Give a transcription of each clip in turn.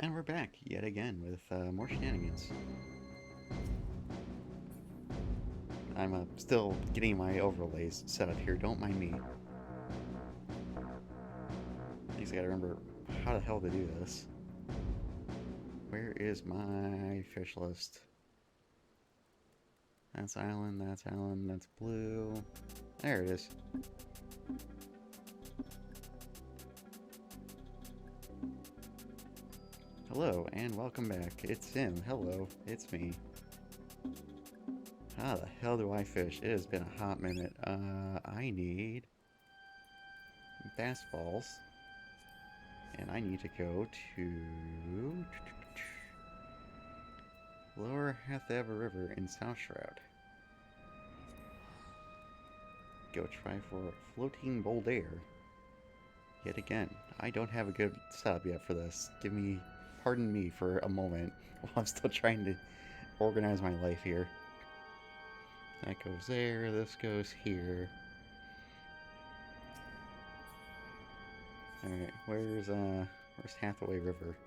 And we're back yet again with more shenanigans. I'm still getting my overlays set up here, don't mind me. At least I gotta remember how the hell to do this. Where is my fish list? That's island, that's blue. There it is. Hello, and welcome back. It's him. Hello, it's me. How the hell do I fish? It has been a hot minute. I need bass balls. And I need to go to Lower Hatha River in South Shroud. Go try for floating boulder. Yet again, I don't have a good setup yet for this. Pardon me for a moment while I'm still trying to organize my life here. That goes there, this goes here. Alright, where's Hathaway River?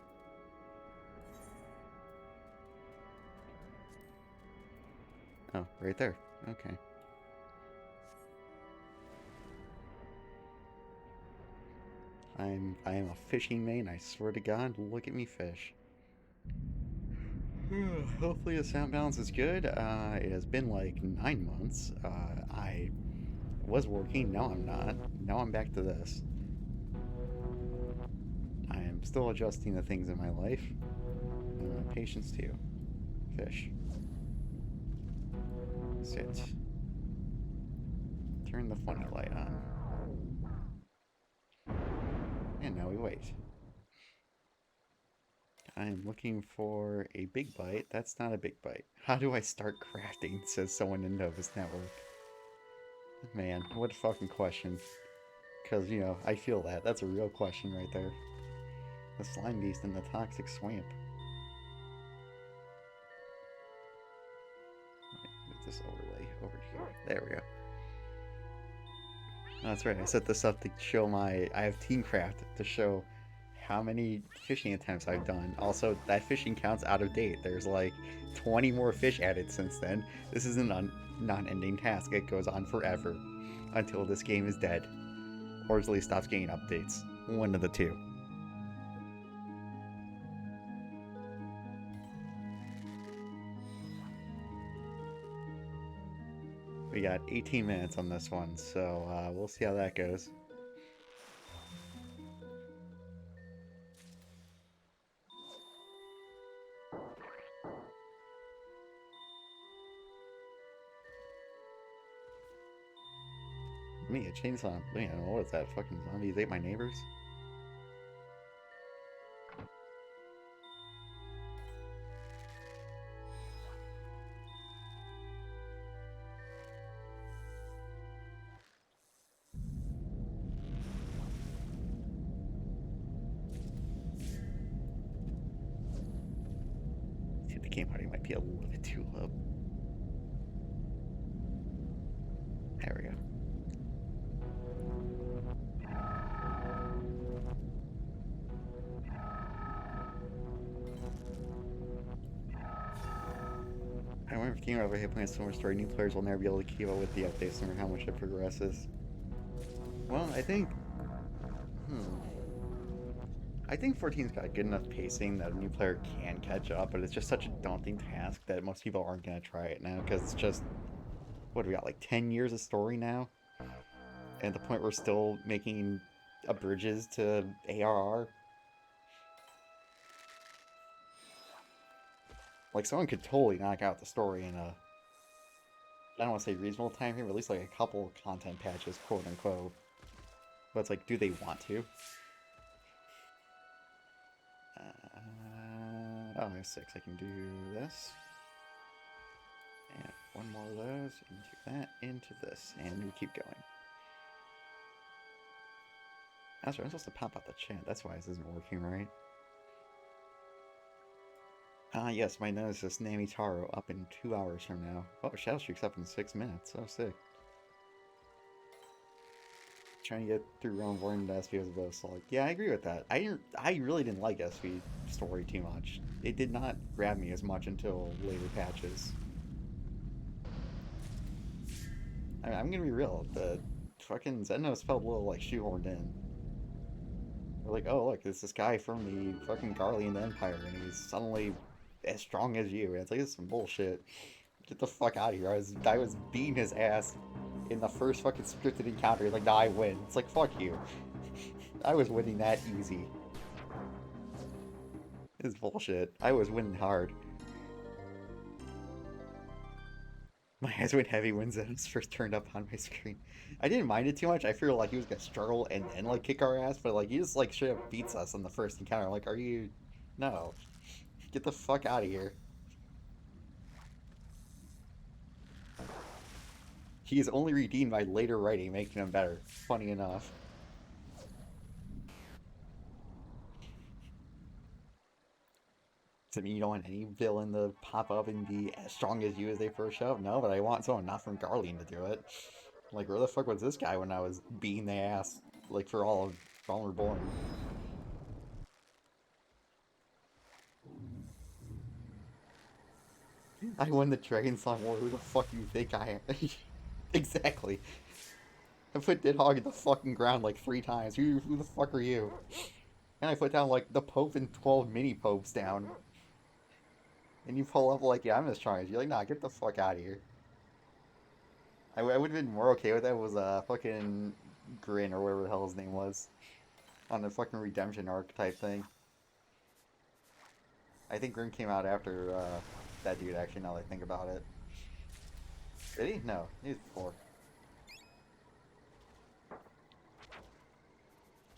Oh, right there. Okay. I am a fishing main, I swear to God, look at me fish. Hopefully the sound balance is good. It has been like 9 months. I was working, now I'm not. Now I'm back to this. I am still adjusting the things in my life. Patience too. Fish. Sit. Turn the funny light on. And now we wait. I'm looking for a big bite. That's not a big bite. How do I start crafting? Says someone in Nova's network. Man, what a fucking question. Because, you know, I feel that. That's a real question right there. The slime beast and the toxic swamp. Move this overlay over here. There we go. That's right, I set this up to show I have Teamcraft to show how many fishing attempts I've done. Also, that fishing count's out of date. There's like 20 more fish added since then. This is a non-ending task. It goes on forever until this game is dead. Or at least stops getting updates. One of the two. We got 18 minutes on this one, so we'll see how that goes. Me, a chainsaw. Man, what is that? Fucking zombies ate my neighbors? See, the game audio might be a little bit too low. There we go. I wonder if Game Over here playing Summer Story, new players will never be able to keep up with the updates no matter how much it progresses. Well, I think... I think 14's got good enough pacing that a new player can catch up, but it's just such a daunting task that most people aren't going to try it now, because it's just... What do we got, like 10 years of story now? And at the point we're still making bridges to ARR? Like, someone could totally knock out the story in a... I don't want to say reasonable time frame, but at least like a couple content patches, quote unquote. But it's like, do they want to? Oh, I have 6. I can do this. And one more of those, into that, into this, and we keep going. That's right, I'm supposed to pop out the chat. That's why this isn't working right. Yes, my nemesis, Nami Taro, up in 2 hours from now. Oh, Shadow Streak's up in 6 minutes. Oh, sick. trying to get through round 1 to SP as a boss. Like, yeah, I agree with that. I really didn't like SP story too much. It did not grab me as much until later patches. I'm gonna be real. The fucking Xenos felt a little like shoehorned in. We're like, oh look, it's this guy from the fucking Garlean Empire, and he's suddenly as strong as you. And it's like, this is some bullshit. Get the fuck out of here. I was beating his ass in the first fucking scripted encounter. He's like, nah, I win. It's like, fuck you. I was winning that easy. It's bullshit. I was winning hard. My eyes went heavy when Zenos first turned up on my screen. I didn't mind it too much. I feel like he was gonna struggle and then like kick our ass, but like he just like straight up beats us on the first encounter. Like, are you? No, get the fuck out of here. He is only redeemed by later writing, making him better. Funny enough. Does it mean you don't want any villain to pop up and be as strong as you as they first show up? No, but I want someone not from Garlean to do it. Like, where the fuck was this guy when I was beating the ass, like, for all of Realm Reborn? I won the Dragon Song War. Who the fuck do you think I am? Exactly. I put Didhog in the fucking ground like 3 times. Who the fuck are you? And I put down like the Pope and 12 mini Popes down. And you pull up like, yeah, I'm as strong as you. Like, nah, get the fuck out of here. I would have been more okay with that was fucking Grin or whatever the hell his name was. On the fucking redemption arc type thing. I think Grin came out after that dude actually, now that I think about it. Did he? No, he was before.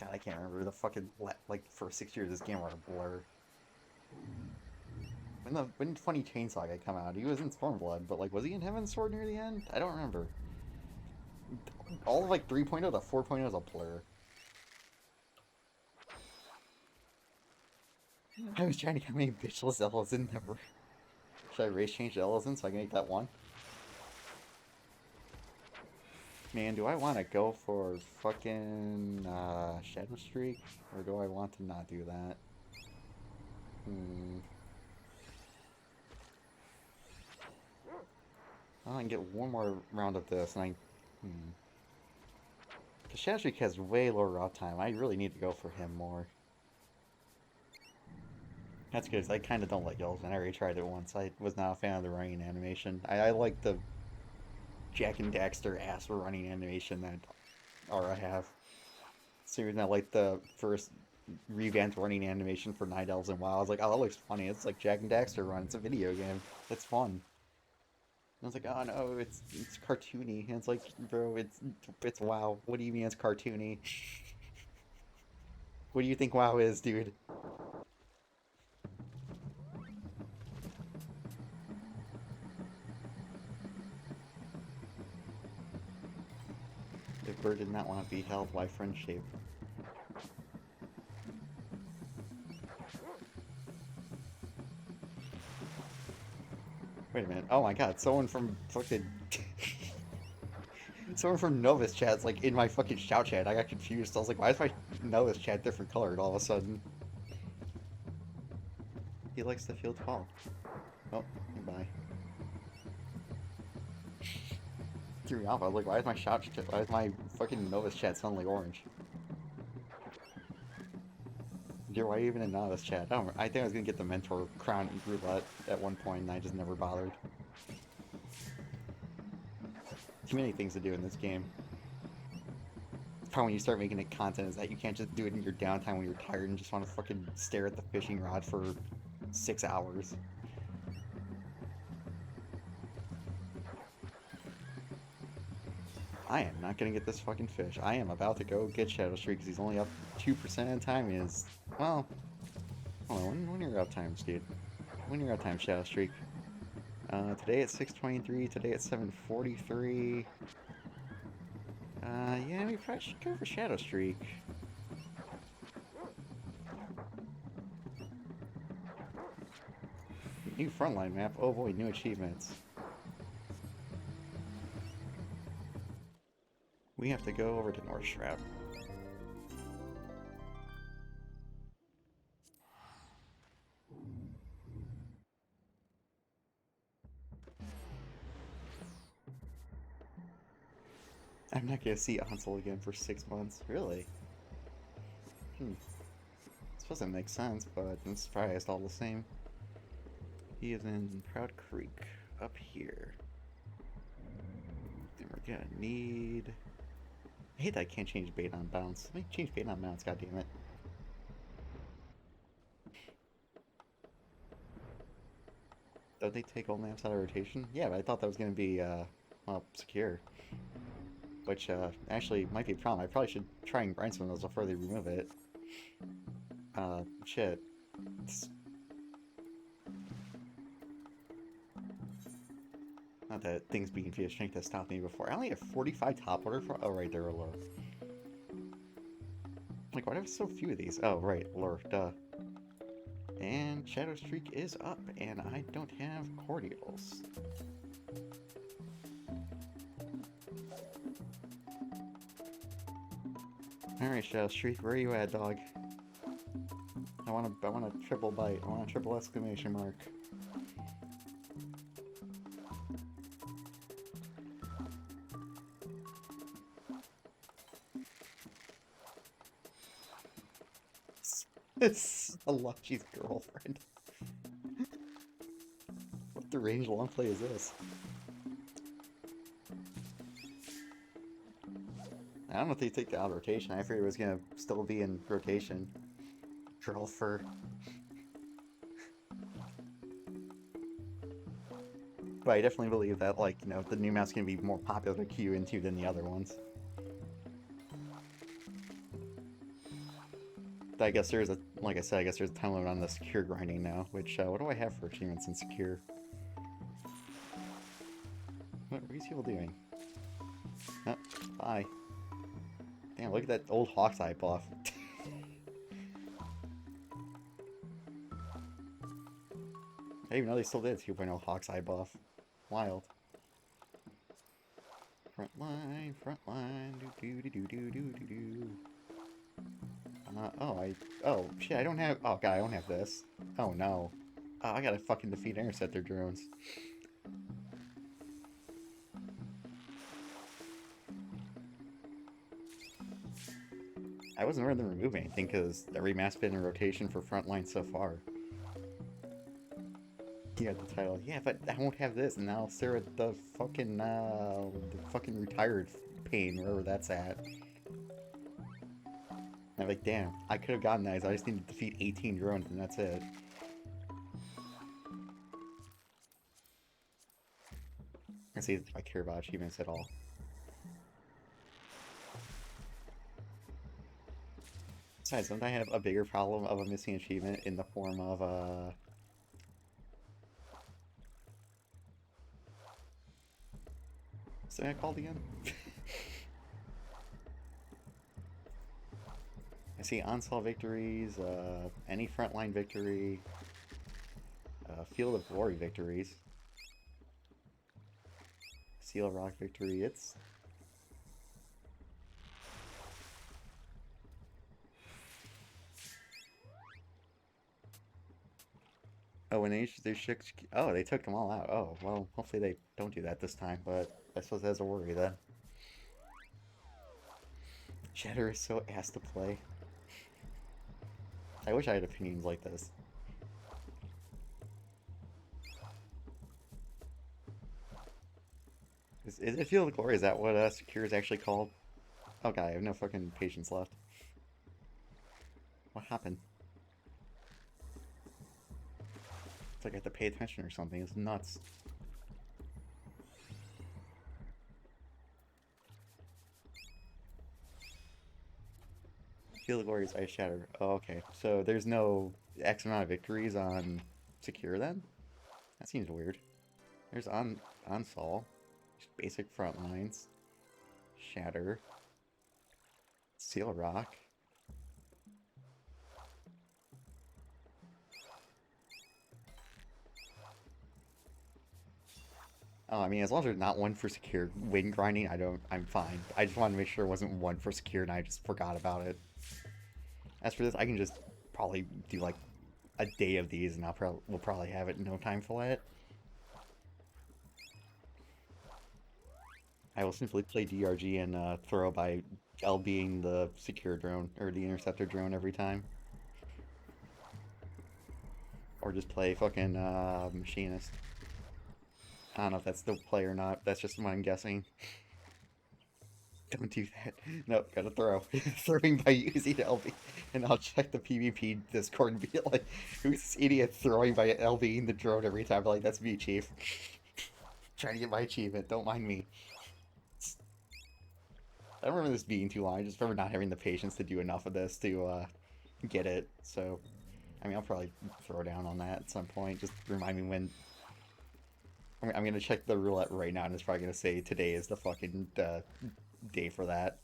God, I can't remember the fucking like for 6 years this game were a blur. When 20 Chainsaw Guy come out, he was in Stormblood, but like was he in Heaven's Sword near the end? I don't remember. All of like 3.0 to 4.0 is a blur. I was trying to get how many bitchless Elves in there were. Should I race change the Elves in so I can make that one? Man, do I want to go for fucking Shadow Streak? Or do I want to not do that? Well, I can get one more round of this, and I... Because Shadow Streak has way lower route time. I really need to go for him more. That's good, because I kind of don't like Elves, and I already tried it once. I was not a fan of the running animation. I like the Jak and Daxter ass running animation that Aura have. So I like the first revamped running animation for Night Elves and WoW. I was like, oh, that looks funny. It's like Jak and Daxter run. It's a video game. It's fun. And I was like, oh no, it's cartoony. And it's like, bro, it's WoW. What do you mean it's cartoony? What do you think WoW is, dude? If Bird did not want to be held, why friendship? Wait a minute. Oh my god, someone from fucking... someone from Novus chat's like in my fucking shout chat. I got confused. I was like, why is my Novus chat different colored all of a sudden? He likes the field tall. Oh, goodbye. Threw me off. I was like, why is my why is my fucking Novus chat suddenly orange? Dude, why are you even in Novus chat? I think I was gonna get the mentor crown roulette at one point, and I just never bothered. Too many things to do in this game. The problem when you start making it content is that you can't just do it in your downtime when you're tired and just want to fucking stare at the fishing rod for 6 hours. I am not gonna get this fucking fish. I am about to go get Shadow Streak because he's only up 2% in time. He is, well, hold on, when are your uptimes, dude? When are your uptime, Shadow Streak? Today at 6:23, today at 7:43. Yeah, we probably should go for Shadow Streak. New frontline map. Oh boy, new achievements. We have to go over to North Shroud. I'm not gonna see Ansel again for 6 months. Really? This doesn't make sense, but I'm surprised all the same. He is in Proud Creek, up here. Then we're gonna need... I hate that I can't change bait on bounce. Let me change bait on bounce, goddammit. Don't they take old maps out of rotation? Yeah, but I thought that was gonna be, well, secure. Which, actually might be a problem. I probably should try and grind some of those before they remove it. Shit. Not that things being via strength has stopped me before. I only have 45 top order for. Oh, right, they're a lure. Like, why do I have so few of these? Oh, right, lure, duh. And Shadow Streak is up, and I don't have cordials. Alright, Shadow Streak, where are you at, dog? I want a triple bite. I want a triple exclamation mark. It's a Lucky's girlfriend. What the range long play is this? I don't know if they take the out of rotation. I figured it was gonna still be in rotation. Girlfur. But I definitely believe that, like, you know, the new map's gonna be more popular to queue into than the other ones. I guess there's a, like I said, I guess there's a time limit on the secure grinding now, which, what do I have for achievements in secure? What are these people doing? Oh, bye. Damn, look at that old Hawk's Eye buff. I didn't even know they still did 2.0 Hawk's Eye buff. Wild. Frontline, do-do-do-do-do-do-do. Oh, shit, I don't have, oh god, I don't have this. Oh no. Oh, I gotta fucking defeat interceptor drones. I wasn't aware to remove anything, because every map's been in rotation for Frontline so far. You got the title. Yeah, but I won't have this, and now I'll stare at the fucking retired pane, wherever that's at. And I'm like, damn, I could have gotten that, I just need to defeat 18 drones, and that's it. Let's see if I care about achievements at all. Besides, don't I have a bigger problem of a missing achievement in the form of, what's that called again? I see onslaught victories, any frontline victory, Field of Glory victories, Seal Rock victory, it's... Oh, when they shook... Oh, they took them all out. Oh, well, hopefully they don't do that this time, but I suppose that's a worry then. Shatter is so ass to play. I wish I had opinions like this. Is it Field of Glory? Is that what Secure is actually called? Oh god, I have no fucking patience left. What happened? It's like I have to pay attention or something. It's nuts. Field of Glory is Ice Shatter. Oh, okay. So there's no X amount of victories on Secure then? That seems weird. There's on Sol. Just basic front lines. Shatter. Seal Rock. I mean, as long as there's not one for secure win grinding, I'm fine. I just wanted to make sure there wasn't one for secure and I just forgot about it. As for this, I can just probably do like a day of these and we'll probably have it in no time flat. I will simply play DRG and throw by LBing the secure drone or the interceptor drone every time. Or just play fucking machinist. I don't know if that's the play or not. That's just what I'm guessing. Don't do that. No, gotta throw. Throwing by using LB. And I'll check the PvP Discord and be like, who's this idiot throwing by LBing the drone every time? Like, that's me, Chief. Trying to get my achievement. Don't mind me. I don't remember this being too long. I just remember not having the patience to do enough of this to get it. So, I mean, I'll probably throw down on that at some point. Just remind me when. I'm gonna check the roulette right now, and it's probably gonna say today is the fucking day for that.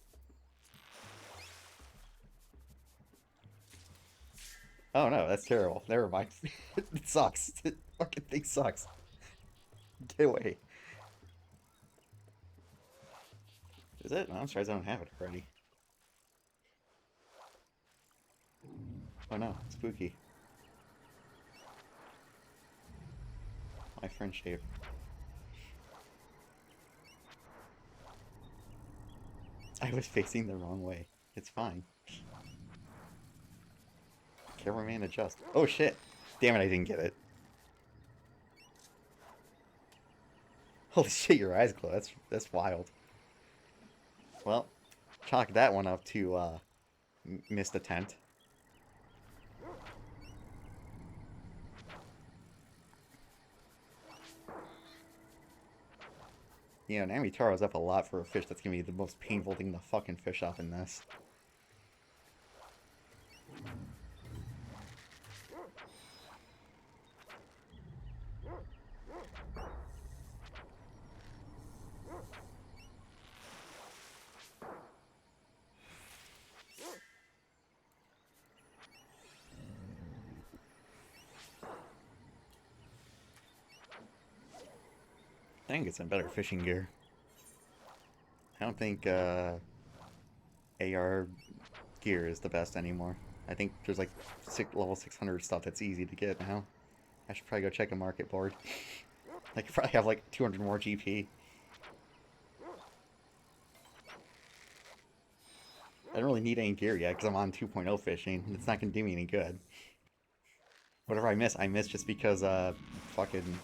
Oh no, that's terrible. Never mind. It sucks. It fucking thing sucks. Get away. Is it? No, I'm surprised I don't have it already. Oh no, spooky. My friend shape. I was facing the wrong way. It's fine. Cameraman adjust. Oh shit! Damn it, I didn't get it. Holy shit, your eyes glow. That's wild. Well, chalk that one up to missed attempt. You know, Namitaro's up a lot for a fish that's gonna be the most painful thing to fucking fish off in this. I think it's some better fishing gear. I don't think AR gear is the best anymore. I think there's like level 600 stuff that's easy to get now. I should probably go check a market board. I could probably have like 200 more GP. I don't really need any gear yet because I'm on 2.0 fishing. It's not going to do me any good. Whatever I miss just because, fucking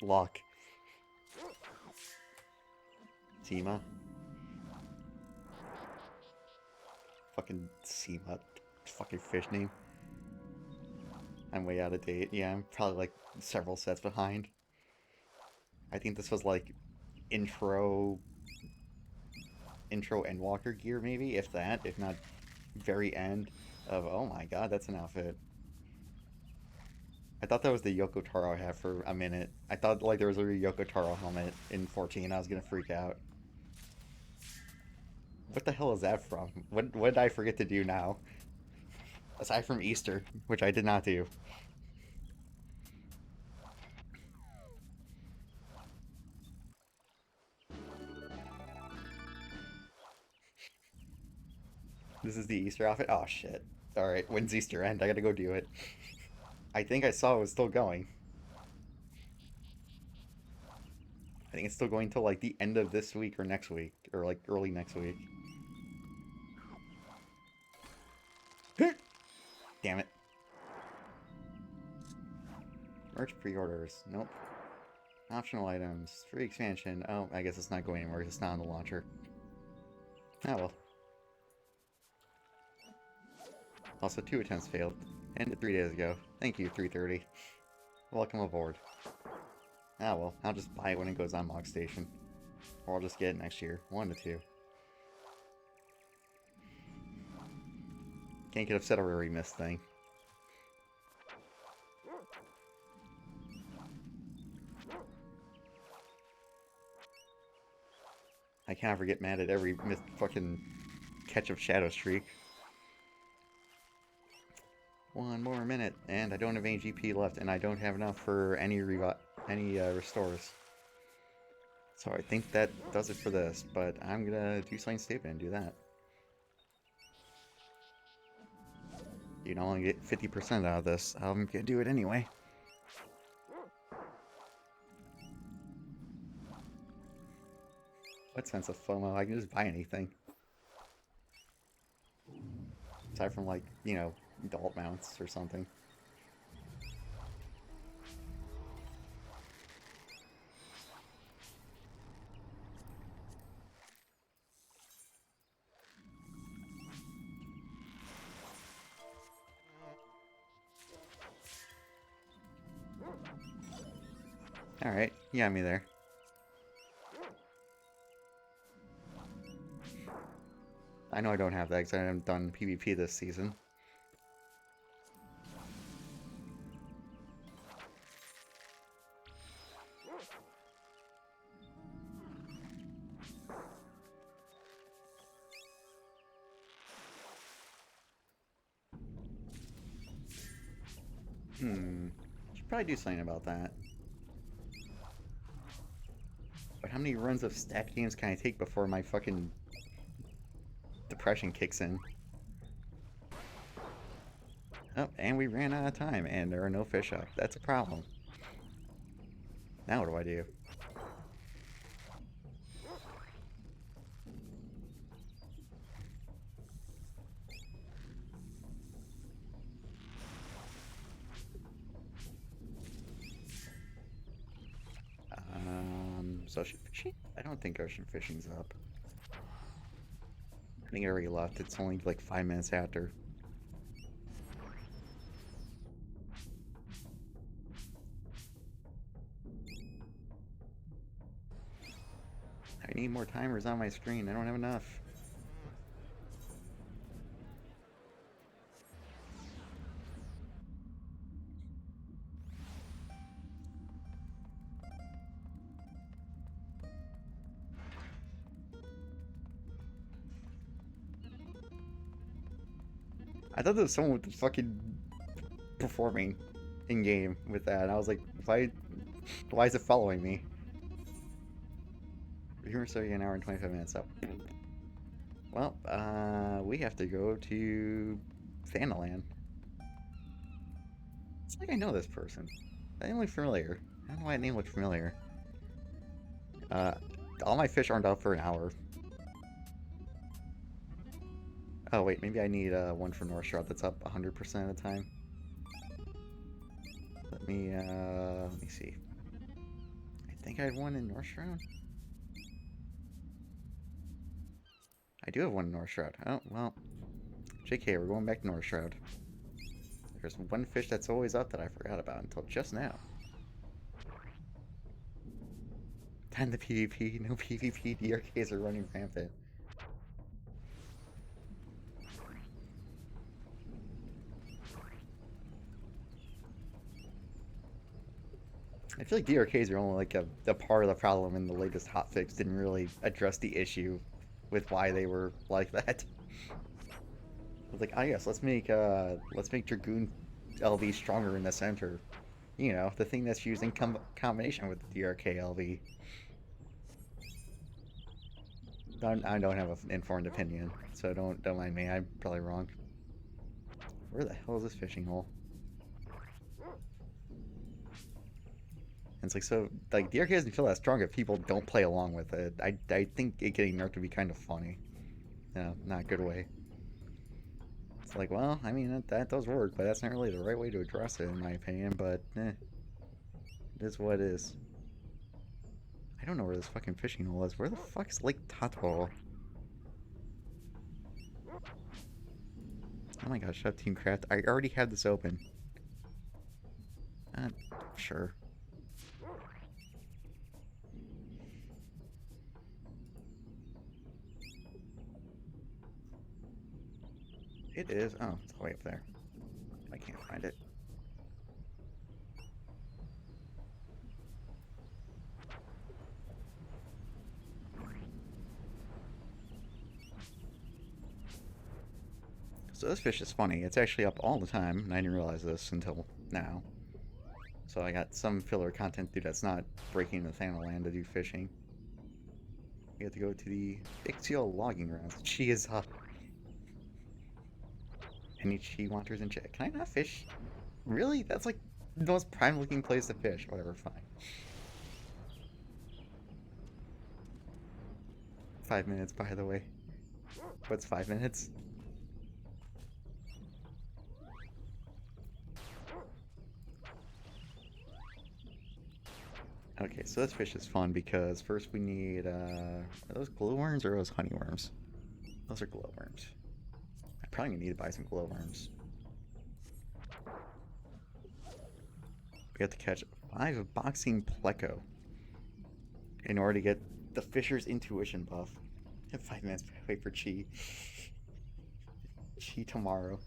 luck. Sema. Fucking Sema. Fucking fish name. I'm way out of date. Yeah, I'm probably like several sets behind. I think this was like intro Endwalker gear maybe, if that, if not very end of, oh my god, that's an outfit. I thought that was the Yoko Taro I have for a minute. I thought like there was a Yoko Taro helmet in 14. I was gonna freak out. What the hell is that from? What did I forget to do now? Aside from Easter, which I did not do. This is the Easter outfit? Oh shit. Alright, when's Easter end? I gotta go do it. I think I saw it was still going. I think it's still going till like the end of this week or next week. Or like early next week. Damn it. Merch pre-orders. Nope. Optional items. Free expansion. Oh, I guess it's not going anywhere. It's not on the launcher. Oh well. Also, 2 attempts failed. Ended 3 days ago. Thank you, 330. Welcome aboard. Ah well, I'll just buy it when it goes on Mog Station. Or I'll just get it next year. 1 to 2. Can't get upset over a remissed thing. I can't ever get mad at every fucking catch of Shadow Streak. 1 more minute, and I don't have any GP left, and I don't have enough for any restores. So I think that does it for this, but I'm gonna do something stupid and do that. You can only get 50% out of this. I'm gonna do it anyway. What sense of FOMO? I can just buy anything. Aside from, like, you know, adult mounts or something. Alright, you got me there. I know I don't have that because I haven't done PvP this season. Should probably do something about that. But how many runs of stat games can I take before my fucking depression kicks in? Oh, and we ran out of time, and there are no fish up. That's a problem. Now what do I do? Ocean fishing? I don't think ocean fishing's up. I think I already left. It's only like 5 minutes after. I need more timers on my screen. I don't have enough. I thought there was someone with the fucking performing in game with that. And I was like, why is it following me? Here, so an hour and 25 minutes up. Well, we have to go to Thanaland. It's like I know this person. That name looks familiar. I don't know why that name looks familiar. All my fish aren't up for an hour. Oh wait, maybe I need one for North Shroud that's up 100% of the time. Let me see. I think I had one in North Shroud. I do have one in North Shroud. Oh, well. JK, we're going back to North Shroud. There's one fish that's always up that I forgot about until just now. Time the PvP. No PvP. DRKs are running rampant. I feel like DRKs are only like a part of the problem, and the latest hotfix didn't really address the issue with why they were like that. I was like, ah yes, let's make Dragoon LV stronger in the center. You know, the thing that's used in combination with the DRK LV. I don't have an informed opinion, so don't mind me. I'm probably wrong. Where the hell is this fishing hole? And it's like, so, like, DRK doesn't feel that strong if people don't play along with it. I think it getting nerfed would be kind of funny. No, not a good way. It's like, well, I mean, that does work, but that's not really the right way to address it, in my opinion, but, it is what it is. I don't know where this fucking fishing hole is. Where the fuck is Lake Tato? Oh my gosh, shut up, Team Craft. I already had this open. Sure. It is. Oh, it's way up there. I can't find it. So this fish is funny. It's actually up all the time, and I didn't realize this until now. So I got some filler content to do that's not breaking the Thanaland to do fishing. We have to go to the FFXIV logging grounds. She is up. Any chi wanters in chat. Can I not fish? Really? That's like the most prime looking place to fish. Whatever, fine. 5 minutes, by the way. What's 5 minutes? Okay, so this fish is fun because first we need, are those glowworms or are those honeyworms? Those are glowworms. I probably need to buy some glowworms. We have to catch 5 boxing pleco in order to get the fisher's intuition buff. I have 5 minutes to wait for chi. Chi tomorrow.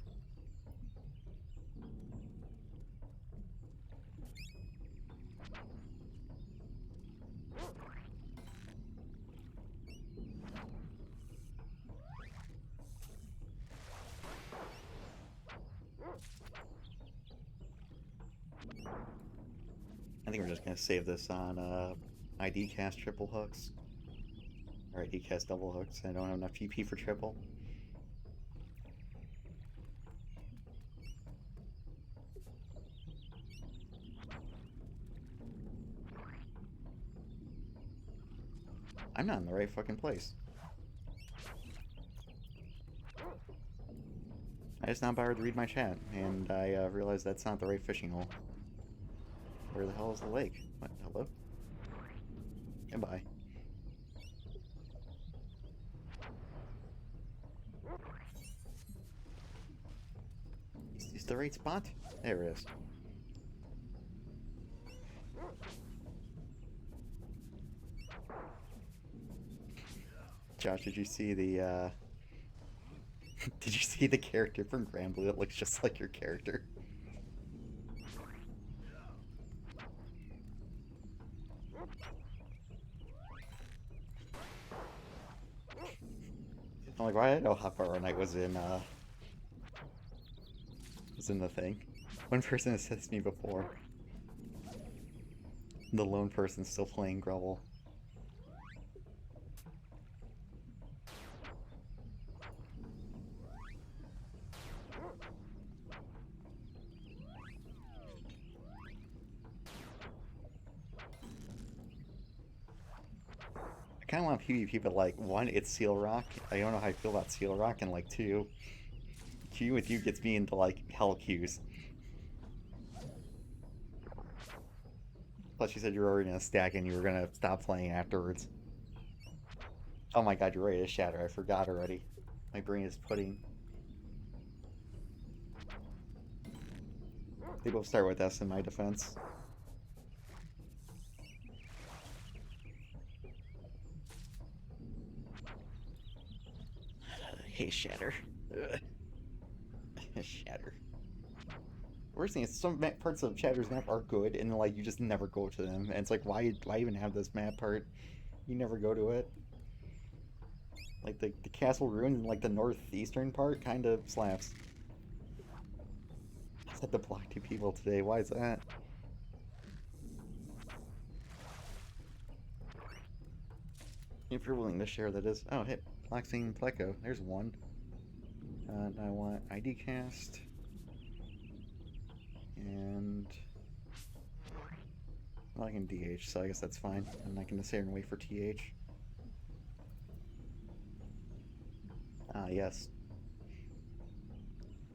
I think we're just gonna save this on ID cast triple hooks. Or ID cast double hooks. I don't have enough GP for triple. I'm not in the right fucking place. I just now bothered to read my chat, and I realized that's not the right fishing hole. Where the hell is the lake? What? Hello? Goodbye. Is this the right spot? There it is. Josh, did you see the, did you see the character from Granblue that looks just like your character? I'm like, why did I know Hot Bar Night was in the thing? One person has said to me before. The lone person's still playing Grovel. I kind of want PvP, but like, 1, it's Seal Rock. I don't know how I feel about Seal Rock, and like, 2, Q with you gets me into like hell queues. Plus, you said you were already gonna stack and you were gonna stop playing afterwards. Oh my god, you're ready to shatter. I forgot already. My brain is pudding. They both start with S in my defense. Hey, Shatter. Shatter. Worst thing is, some parts of Shatter's map are good, and like you just never go to them. And it's like, why even have this map part? You never go to it. Like the castle ruins in like the northeastern part kind of slaps. I had to block 2 people today. Why is that? If you're willing to share, that is. Oh, hit Boxing Pleco. There's one. I want ID cast. And well, I can DH, so I guess that's fine. And I can just sit here and wait for TH. Ah, yes.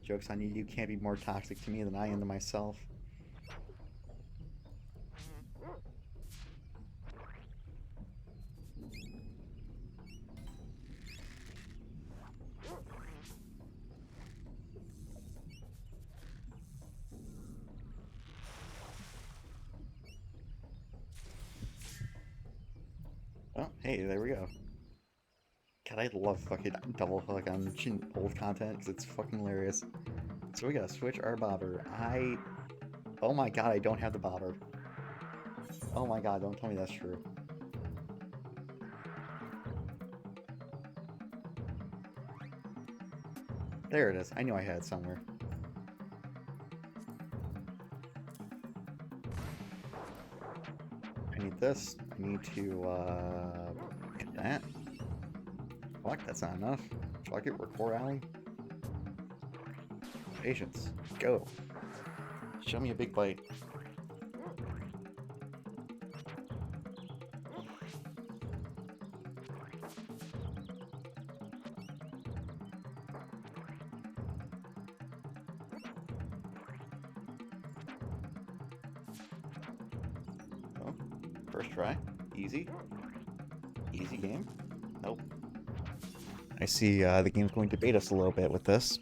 Joke's on you, you can't be more toxic to me than I am to myself. Oh, hey, there we go. God, I love fucking double hook on old content because it's fucking hilarious. So we gotta switch our bobber. Oh my god, I don't have the bobber. Oh my god, don't tell me that's true. There it is. I knew I had it somewhere. I need this. I need to get that. Fuck, that's not enough. Fuck it, we're core rallying. Patience. Go. Show me a big bite. Oh, first try. Easy. Easy game. Nope. I see the game's going to bait us a little bit with this.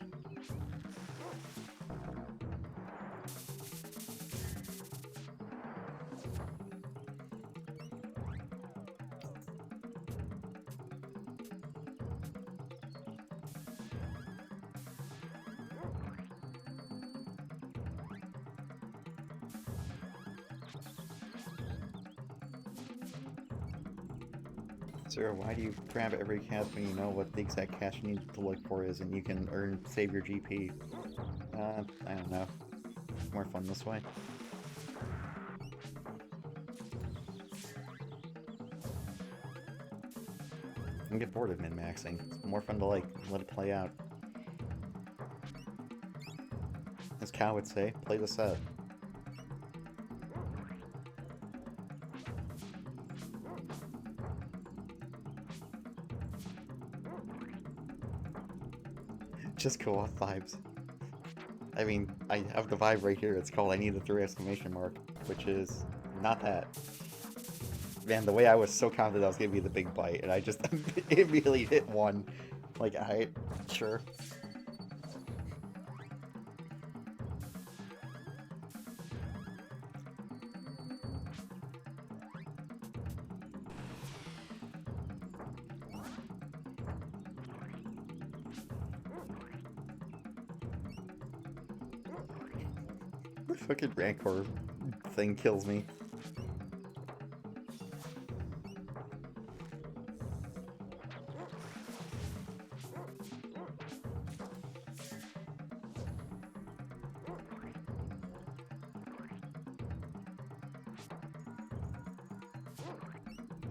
Sir, why do you grab every cash when you know what the exact cash you need to look for is and you can save your GP? I don't know. It's more fun this way. I get bored of min-maxing. It's more fun to, like, let it play out. As Cal would say, play the set. Just co-op vibes. I mean, I have the vibe right here. It's called I need a 3 exclamation mark, which is not that. Man, the way I was so confident I was gonna be the big bite, and I just immediately hit one. Like, alright, sure. The fucking Rancor thing kills me.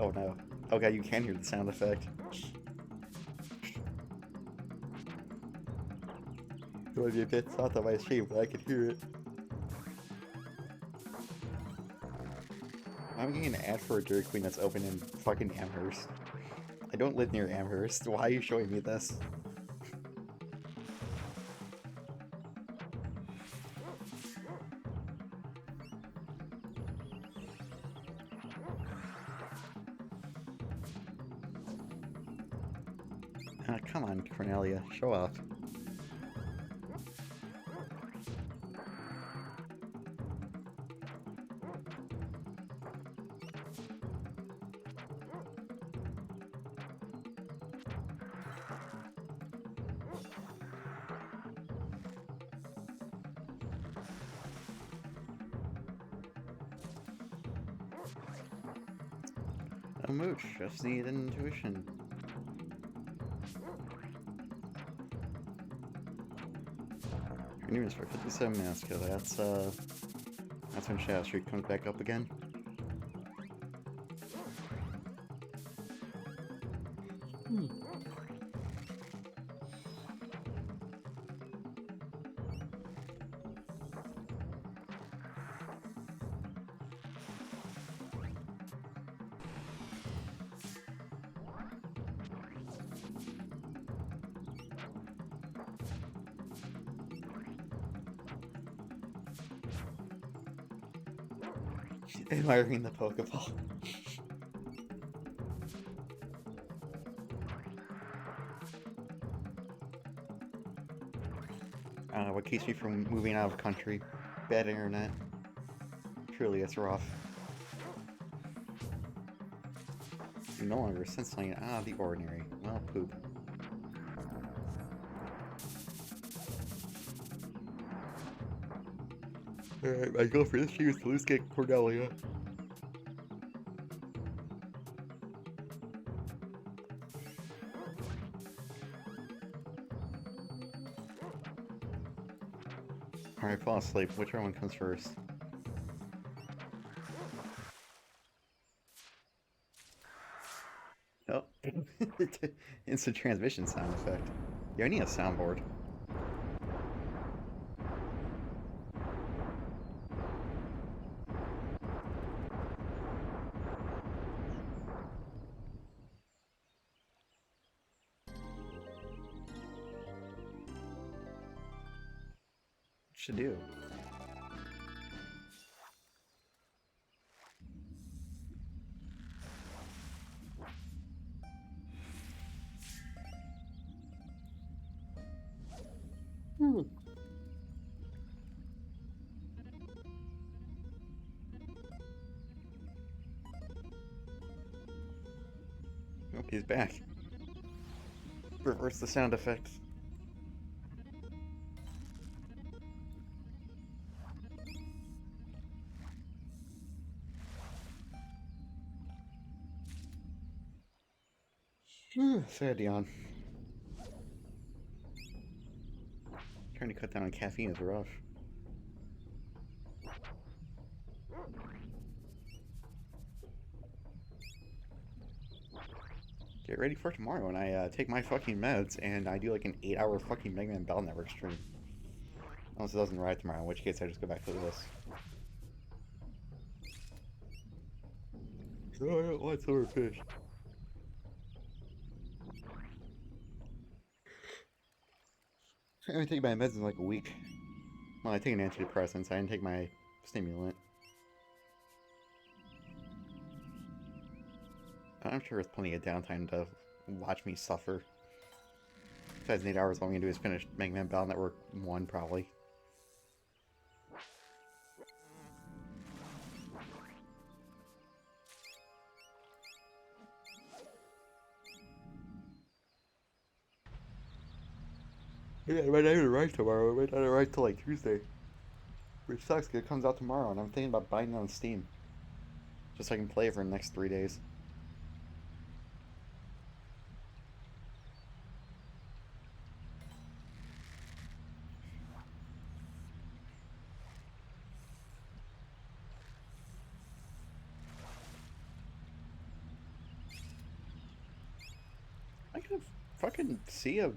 Oh no. Oh god, you can hear the sound effect. It would be a bit soft on my stream, but I could hear it. I'm getting an ad for a Dairy Queen that's open in fucking Amherst. I don't live near Amherst. Why are you showing me this? Come on, Cornelia, show off. A mooch, just need intuition. News for 57 minutes ago. That's when Shadow Street comes back up again. Admiring the Pokeball. What keeps me from moving out of the country? Bad internet. Truly, it's rough. No longer scintillating out of the ordinary. Well, poop. Alright, my goal for this year is to at least get Cordelia. Alright, fall asleep. Whichever one comes first? Nope. Instant transmission sound effect. Yeah, I need a soundboard. Should do. Hmm. Oh, he's back. Reverse the sound effects. Sad yawn. Trying to cut down on caffeine is rough. Get ready for tomorrow when I take my fucking meds and I do like an 8-hour fucking Mega Man Battle Network stream. Unless it doesn't ride tomorrow, in which case I just go back to this. Oh, I don't like silverfish. I only take my meds in like a week. Well, I take an antidepressant, so I didn't take my stimulant. I'm sure it's plenty of downtime to watch me suffer. Besides 8 hours, all I'm gonna do is finish Mega Man Battle Network 1, probably. Yeah, it might not even arrive tomorrow. It might not arrive till like Tuesday. Which sucks, because it comes out tomorrow, and I'm thinking about buying it on Steam. Just so I can play it for the next 3 days. I can fucking see a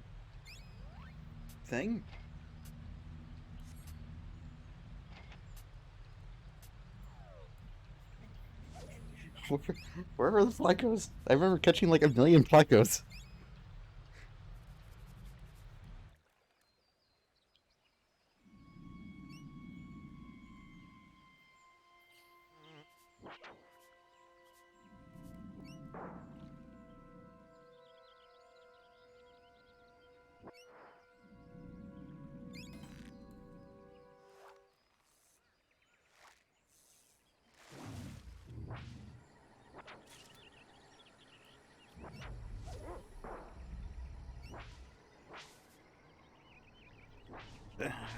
thing. Where are the Flycos? I remember catching like a million Flycos.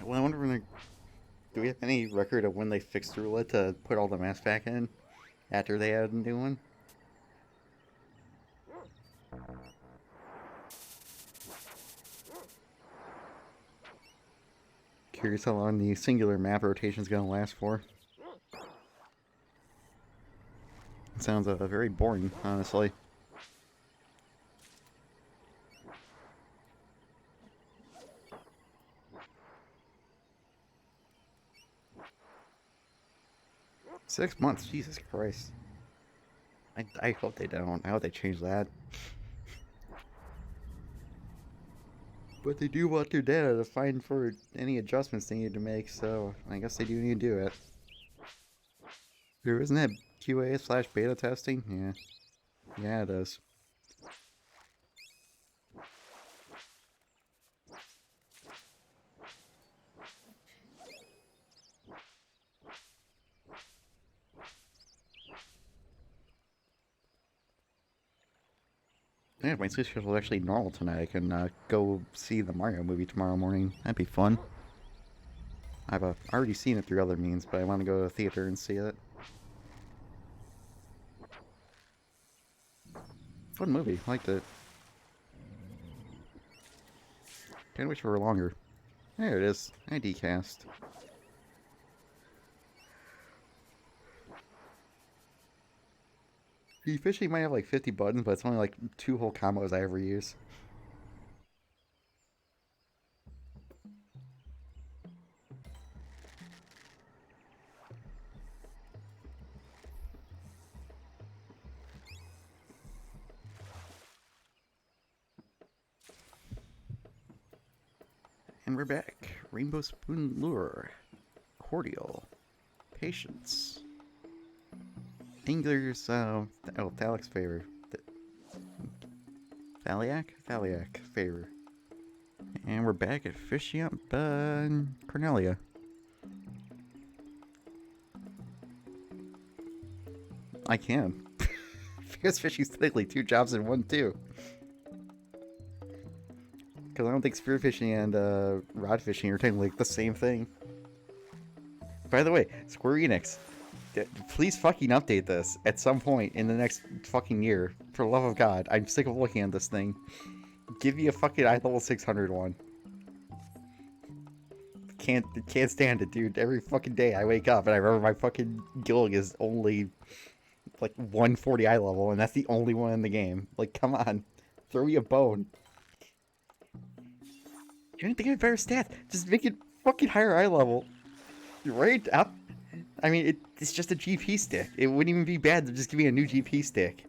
Well, I wonder when do we have any record of when they fixed Roulette to put all the masks back in after they added a new one? Curious how long the singular map rotation is going to last for. It sounds very boring, honestly. Six months, Jesus Christ. I hope they don't. I hope they change that. But they do want their data to find for any adjustments they need to make, so I guess they do need to do it. Isn't that QA/beta testing? Yeah. Yeah, it is. Yeah, my sleep schedule is actually normal tonight. I can go see the Mario movie tomorrow morning. That'd be fun. I've already seen it through other means, but I want to go to the theater and see it. Fun movie. Liked it. Can't wish for longer. There it is. ID cast. Fishing might have like 50 buttons, but it's only like 2 whole combos I ever use. And we're back. Rainbow Spoon Lure. Cordial. Patience. Angler's, Thalic's favor. Thaliac? Thaliac favor. And we're back at fishing up, Cornelia. I can. Because fishing's technically 2 jobs in one, too. Because I don't think spearfishing and rod fishing are technically the same thing. By the way, Square Enix, please fucking update this at some point in the next fucking year. For the love of God, I'm sick of looking at this thing. Give me a fucking eye level 600 one. Can't stand it, dude. Every fucking day I wake up and I remember my fucking guild is only like 140 eye level, and that's the only one in the game. Like, come on, throw me a bone. You don't think I have better stats? Just make it fucking higher eye level. Right? I mean, it's just a GP stick. It wouldn't even be bad to just give me a new GP stick.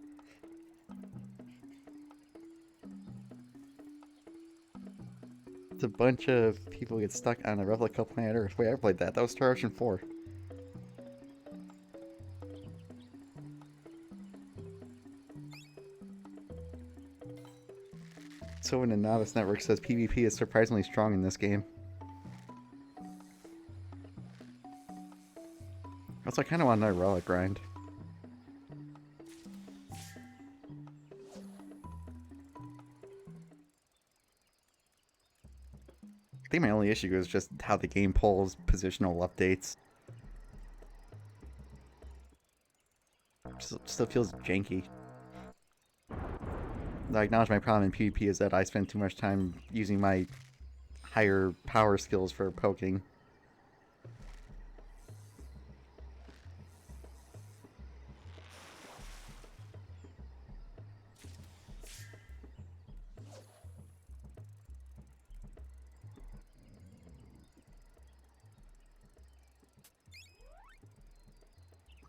It's a bunch of people get stuck on a replica planet Earth. Wait, I played that. That was Star Ocean 4. Someone in Novice Network says PvP is surprisingly strong in this game. Also, I kind of want another relic grind. I think my only issue is just how the game pulls positional updates. Still feels janky. I acknowledge my problem in PvP is that I spend too much time using my higher power skills for poking.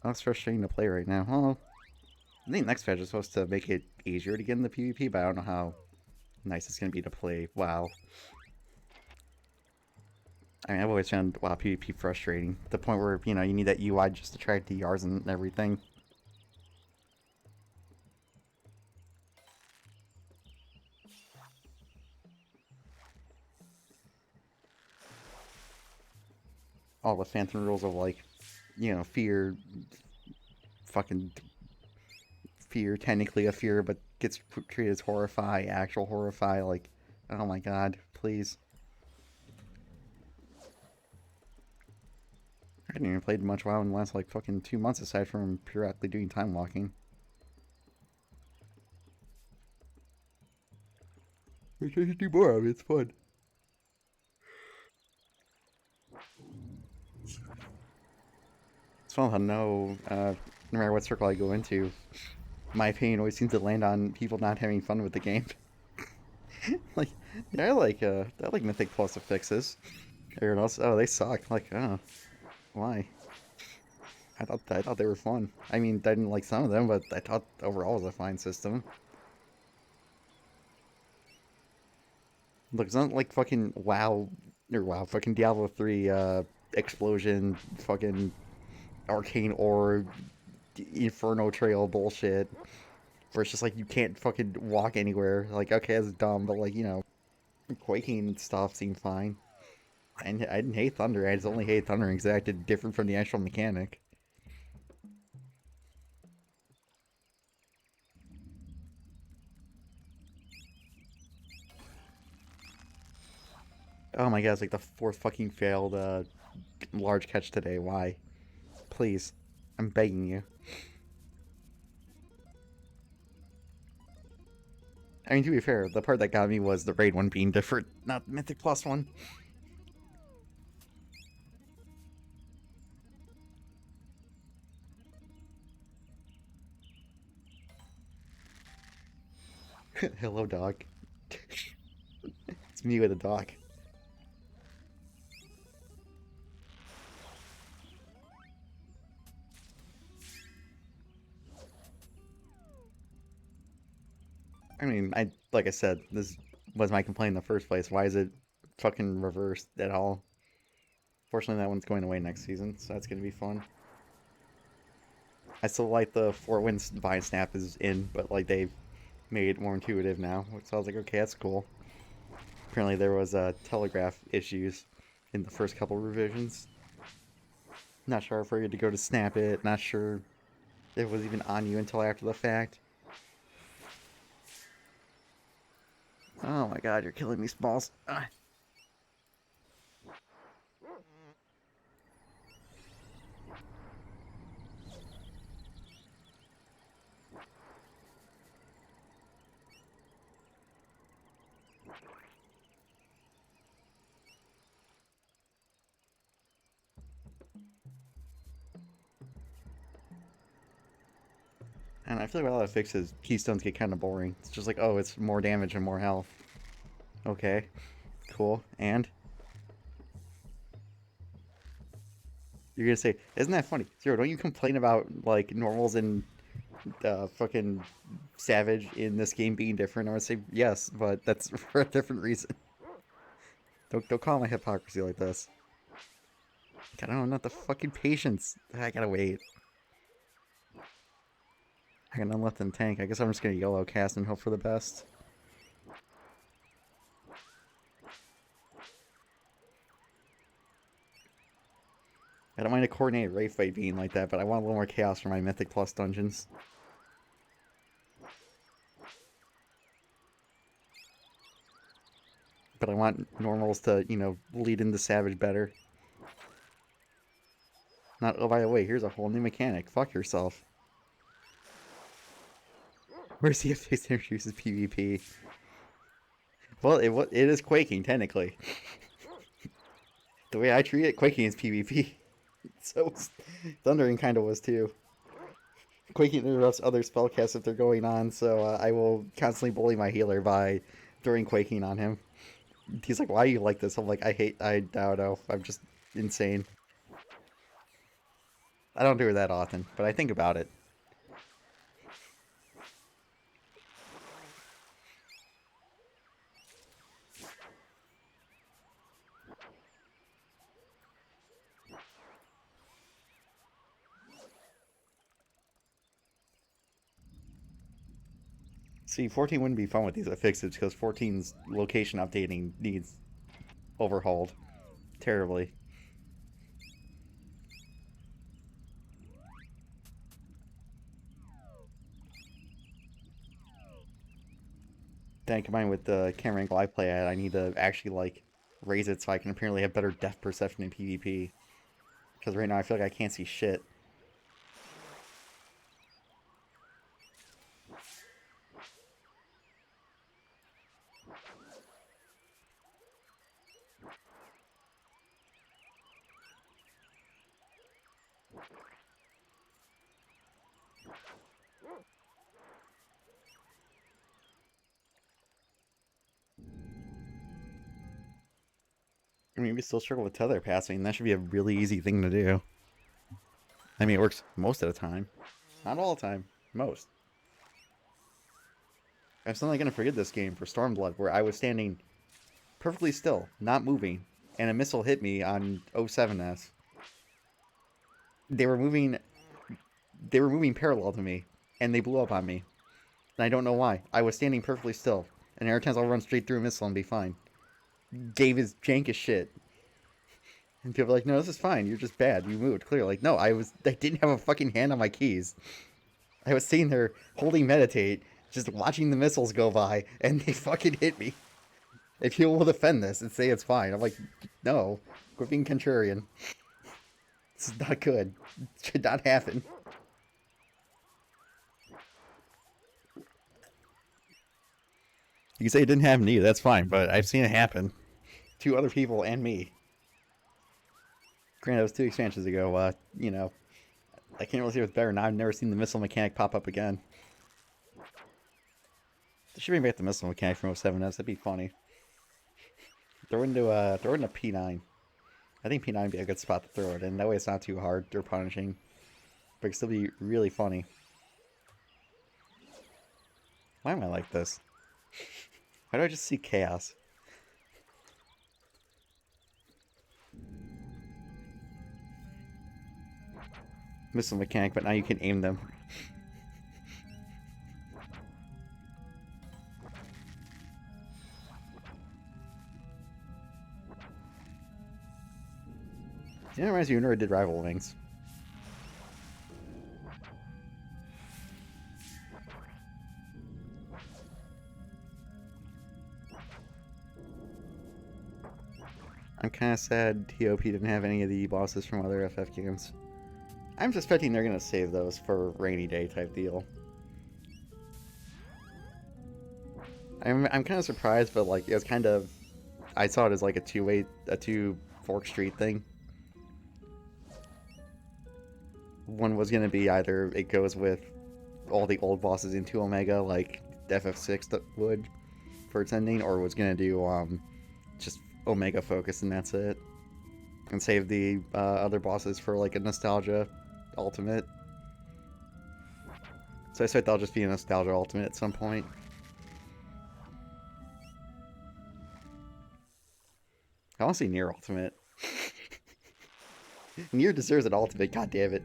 That's frustrating to play right now. Well, I think next patch is supposed to make it easier to get in the PvP, but I don't know how nice it's going to be to play WoW. I mean, I've always found WoW PvP frustrating. The point where, you know, you need that UI just to try DRs and everything. All the phantom rules of, like, you know, fear, fucking fear, technically a fear, but gets treated as horrify, actual horrify, like, oh my god, please. I hadn't even played much WoW in the last, like, fucking 2 months aside from periodically doing time walking. Which I should do more of, it's fun. It's fun to know, no matter what circle I go into, my opinion always seems to land on people not having fun with the game. Like, yeah, I like Mythic Plus fixes. Everyone else, oh, they suck. Like, oh, why? I thought they were fun. I mean, I didn't like some of them, but I thought overall it was a fine system. Look, it's not like fucking fucking Diablo 3, explosion, fucking arcane orb, inferno trail bullshit. Where it's just like you can't fucking walk anywhere. Like, okay, that's dumb, but like, you know, quaking stuff seemed fine. And I didn't hate Thunder, I just only hate Thunder because it acted different from the actual mechanic. Oh my god, it's like the 4th fucking failed large catch today. Why? Please. I'm begging you. I mean, to be fair, the part that got me was the raid one being different, not the Mythic Plus one. Hello, dog. It's me with a dog. I mean, like I said, this was my complaint in the first place. Why is it fucking reversed at all? Fortunately, that one's going away next season, so that's gonna be fun. I still like the 4-win Vine Snap is in, but like they've made it more intuitive now, so I was like, okay, that's cool. Apparently, there was telegraph issues in the first couple revisions. Not sure if we're going to go to snap it. Not sure it was even on you until after the fact. Oh my god, you're killing me, Smalls. Ah. And I feel like a lot of fixes, keystones get kind of boring. It's just like, oh, it's more damage and more health. Okay, cool. And you're gonna say, isn't that funny? Zero, don't you complain about like normals and fucking Savage in this game being different? I would say yes, but that's for a different reason. Don't call my hypocrisy like this. God, I don't know, not the fucking patience. I gotta wait. I got none left in the tank. I guess I'm just gonna YOLO cast and hope for the best. I don't mind a coordinated raid fight being like that, but I want a little more chaos for my Mythic Plus dungeons. But I want normals to, you know, lead into Savage better. Not, oh, by the way, here's a whole new mechanic. Fuck yourself. Where's the FFXIV introduces PvP? Well, it is Quaking, technically. The way I treat it, Quaking is PvP. So, Thundering kind of was too. Quaking interrupts other spellcasts if they're going on, so I will constantly bully my healer by throwing Quaking on him. He's like, why do you like this? I'm like, I don't know. I'm just insane. I don't do it that often, but I think about it. See, 14 wouldn't be fun with these FFXIVs because 14's location updating needs overhauled terribly. Then combined with the camera angle I play at, I need to actually like raise it so I can apparently have better depth perception in PvP. Because right now I feel like I can't see shit. I mean, we still struggle with tether passing. That should be a really easy thing to do. I mean, it works most of the time. Not all the time. Most. I'm suddenly going to forget this game for Stormblood, where I was standing perfectly still, not moving, and a missile hit me on 07S. They were moving parallel to me, and they blew up on me. And I don't know why. I was standing perfectly still, and every time I'll run straight through a missile and be fine. Gave his jank as shit. And people are like, no, this is fine. You're just bad. You moved, clearly. Like, no, I didn't have a fucking hand on my keys. I was sitting there holding meditate, just watching the missiles go by, and they fucking hit me. If you will defend this and say it's fine, I'm like, no, quit being contrarian. This is not good. It should not happen. You can say it didn't happen to you, that's fine, but I've seen it happen to other people and me. Granted, it was 2 expansions ago. You know, I can't really say it was better now. I've never seen the missile mechanic pop up again. They should bring back the missile mechanic from 07S. That'd be funny. Throw into P9. I think P9 would be a good spot to throw it in. That way it's not too hard or punishing. But it could still be really funny. Why am I like this? Why do I just see chaos? Missile mechanic, but now you can aim them. Yeah, it reminds me of when I did Rival Wings. I'm kind of sad TOP didn't have any of the bosses from other FF games. I'm suspecting they're going to save those for rainy day type deal. I'm kind of surprised, but like, it was kind of... I saw it as like a two fork street thing. One was going to be either it goes with all the old bosses into Omega, like FF6 would for its ending, or was going to do just Omega focus and that's it. And save the other bosses for like a nostalgia ultimate. So I expect that'll just be a nostalgia ultimate at some point. I want to see Nier ultimate. Nier deserves an ultimate, god damn it.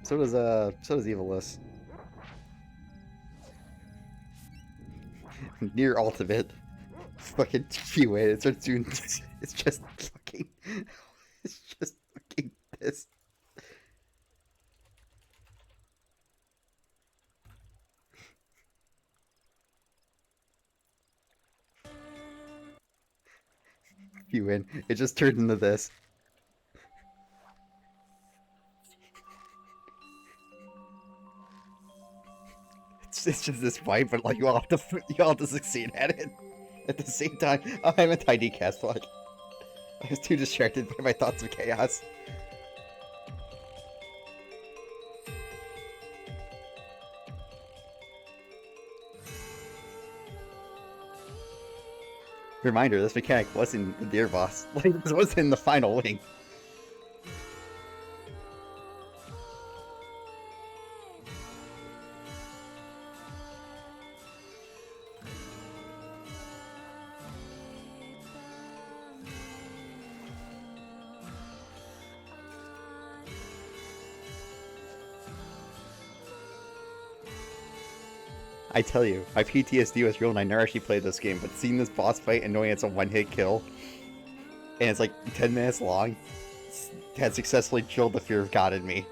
So does Evilus. Nier ultimate. Fucking Q it. It starts doing. It's just fucking. It's just fucking this. You win. It just turned into this. It's just this fight, but like you all have to succeed at it at the same time. Oh, I'm a tiny cast fuck. I was too distracted by my thoughts of chaos. Reminder: this mechanic wasn't the Deer boss. Like this was in the final wing. I tell you, my PTSD was real and I never actually played this game, but seeing this boss fight and knowing it's a one-hit kill, and it's like 10 minutes long, had successfully killed the fear of God in me.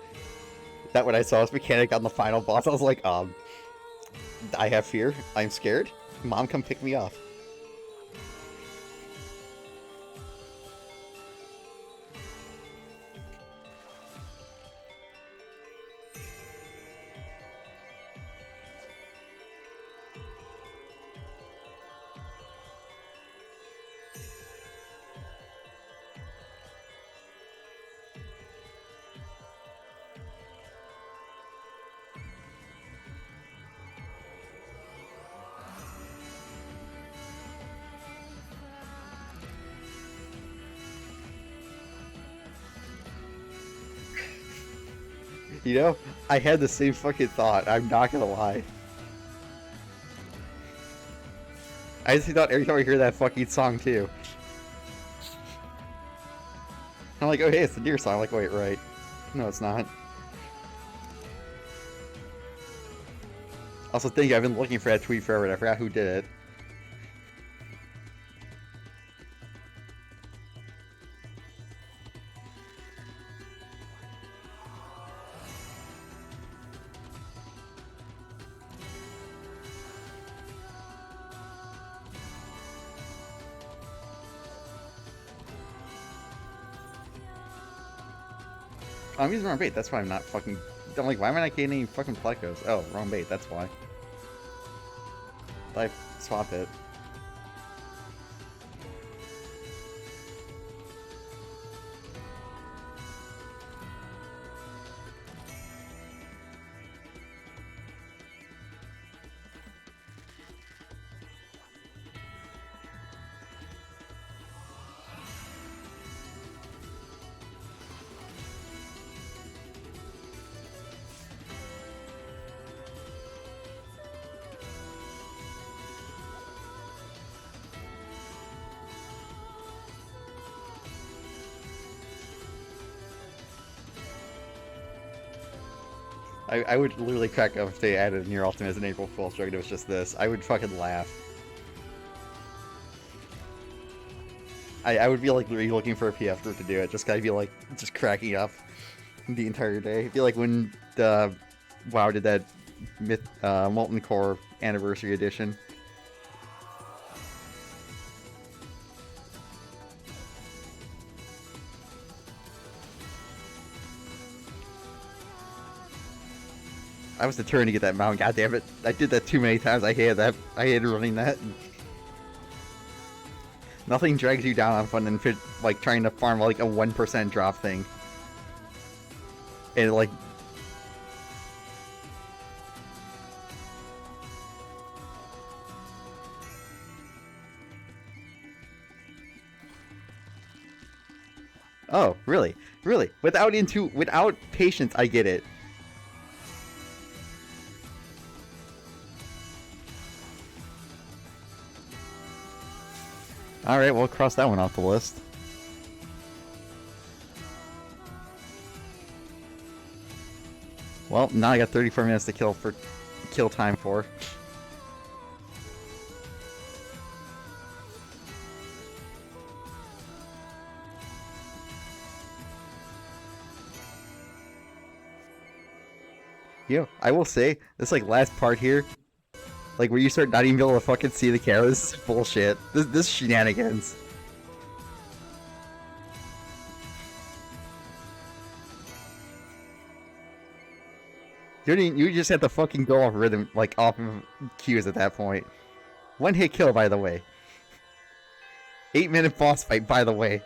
That when I saw this mechanic on the final boss, I was like, I have fear, I'm scared, Mom come pick me up. You know, I had the same fucking thought, I'm not gonna lie. I just thought every time I hear that fucking song too. I'm like, oh hey, it's the Deer song. I'm like, wait, right. No, it's not. Also, thank you, I've been looking for that tweet forever and I forgot who did it. I'm using the wrong bait, that's why I'm not fucking... I'm like, why am I not getting any fucking plecos? Oh, wrong bait, that's why. I swapped it. I would literally crack up if they added Near Ultimate as an April Fool's joke and it was just this. I would fucking laugh. I would be like really looking for a PF group to do it, just 'cause I'd be like just cracking up the entire day. It'd be like when WoW did that Molten Core Anniversary Edition. I was determined to get that mount. God damn it! I did that too many times. I hated that. I hated running that. Nothing drags you down on fun than like trying to farm like a 1% drop thing. And like, oh, really, really, without patience, I get it. All right, we'll cross that one off the list. Well, now I got 34 minutes to kill time for. You know, I will say, this like last part here, like where you start not even able to fucking see the camera, this is bullshit. This shenanigans. You just have to fucking go off rhythm, like off of cues at that point. 1 hit kill, by the way. 8-minute boss fight, by the way.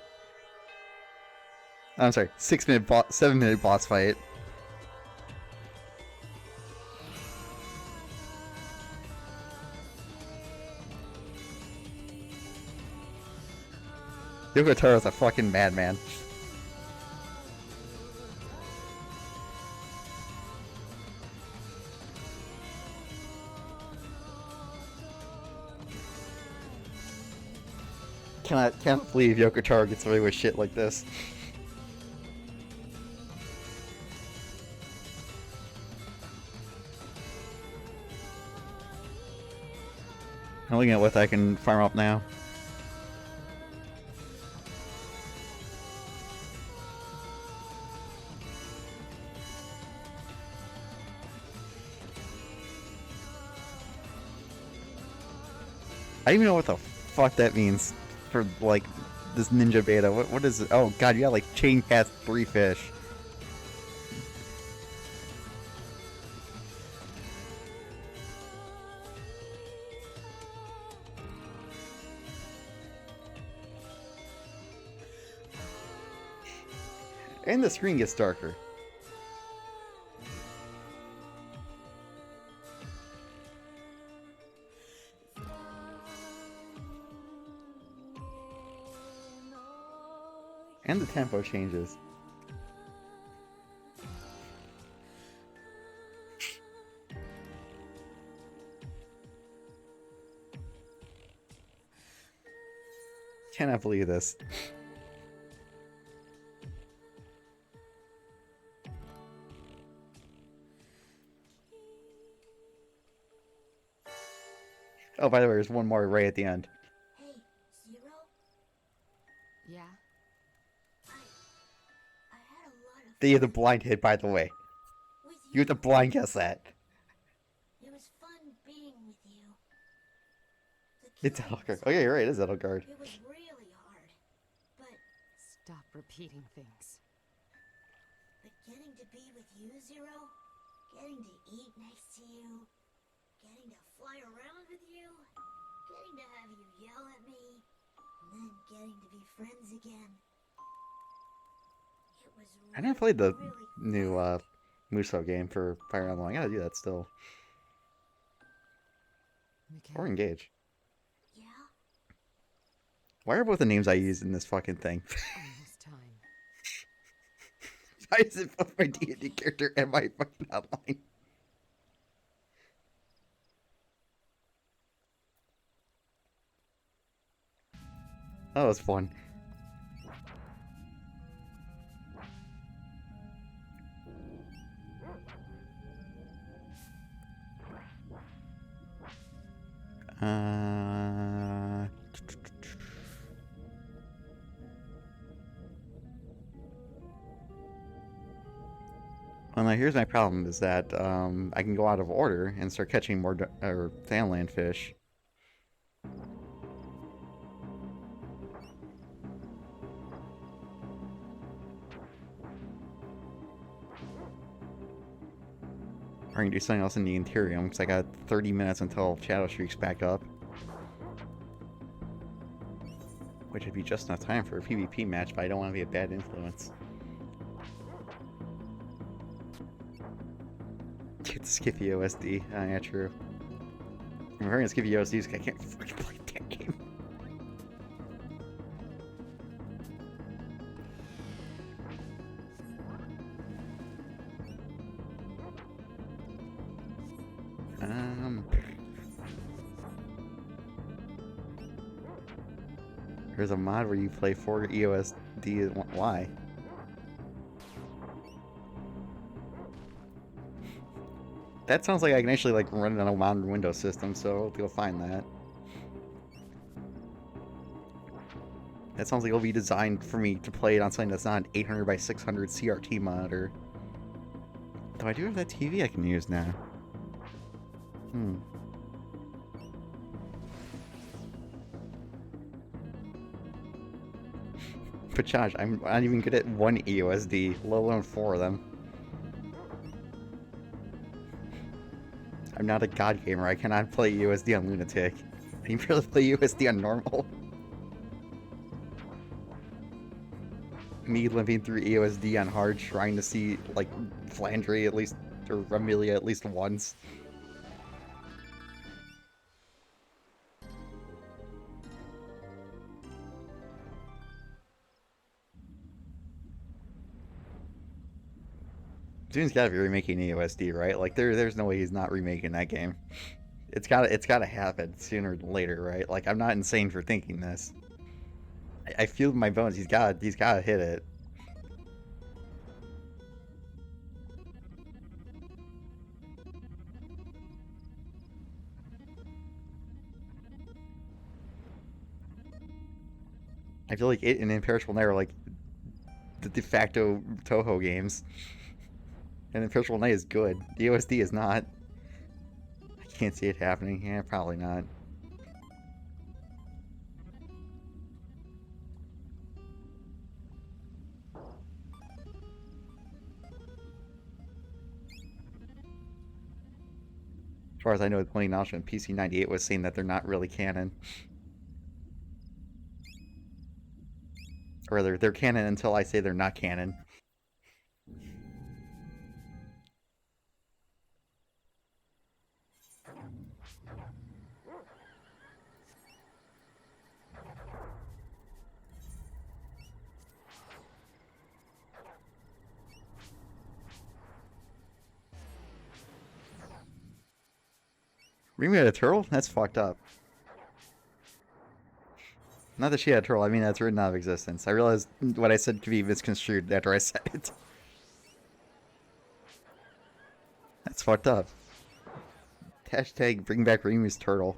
I'm sorry, 7-minute boss fight. Yoko Taro's a fucking madman. Can't believe Yoko Taro gets away with shit like this. I'm looking at what I can farm up now. I don't even know what the fuck that means for, like, this ninja beta. What is it? Oh god, you got, like, chain cast 3 fish. And the screen gets darker. And the tempo changes. Cannot believe this. Oh, by the way, there's one more right at the end. Hey, Zero? Yeah? I had a lot of They have the blind hit, by the way. with You have to blind guess that. It was fun being with you. It's Edelgard. Oh yeah, you're right, it is Edelgard. It was really hard. But Stop repeating things. getting to be with you, Zero, getting to eat next to you, getting to fly around with you, getting to have you yell at me, and then getting to be friends again. It was really, I never played the really new fun. Muso game for Fire Emblem. I gotta do that still. Or Okay. Engage. Yeah? Why are both the names I use in this fucking thing? Almost time. Why is it both my D&D character and my fucking outline? That was fun. Well, now here's my problem: is that I can go out of order and start catching more Fanland fish. Or I can do something else in the Interium, because I got 30 minutes until Shadow Streak's back up. Which would be just enough time for a PvP match, but I don't want to be a bad influence. Get the Skiffy OSD. Oh, yeah, true. I'm referring to Skiffy OSD because I can't freaking play that game. There's a mod where you play 4 EOSD. Why? That sounds like I can actually like run it on a modern Windows system, so I'll go find that. That sounds like it'll be designed for me to play it on something that's not an 800 by 600 CRT monitor. Though I do have that TV I can use now. But Josh, I'm not even good at 1 EOSD, let alone 4 of them. I'm not a god gamer, I cannot play USD on Lunatic. I can barely play USD on normal. Me living through EOSD on hard, trying to see, like, Flandre at least, or Remilia at least once. Dune's gotta be remaking EOSD, right? Like, there's no way he's not remaking that game. It's gotta happen sooner than later, right? Like, I'm not insane for thinking this. I feel in my bones he's gotta hit it. I feel like it and Imperishable Night are like the de facto Toho games. And Imperishable Night is good. The OSD is not. I can't see it happening. Yeah, probably not. As far as I know, the only announcement PC98 was saying that they're not really canon. Or rather, they're canon until I say they're not canon. Remy had a turtle? That's fucked up. Not that she had a turtle, I mean that's written out of existence. I realized what I said could be misconstrued after I said it. That's fucked up. Hashtag bring back Remy's turtle.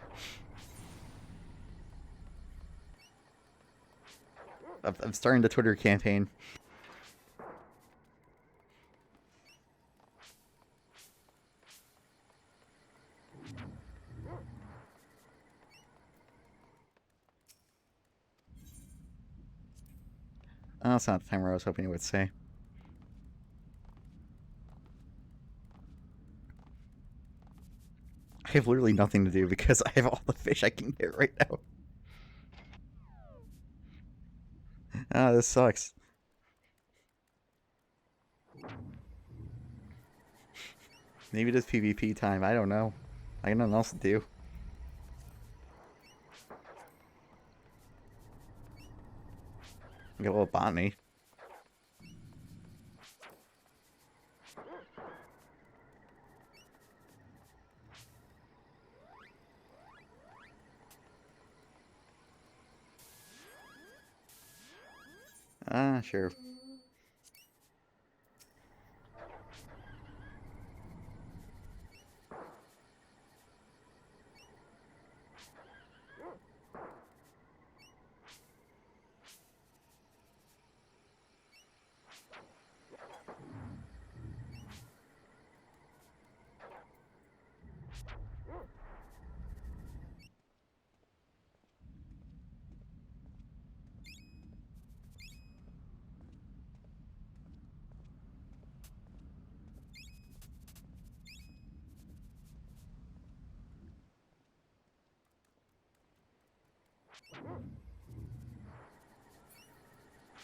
I'm starting the Twitter campaign. Oh, that's not the timer I was hoping you would say. I have literally nothing to do because I have all the fish I can get right now. Ah, this sucks. Maybe it is PvP time, I don't know. I got nothing else to do. Get a little botany. Ah, sure.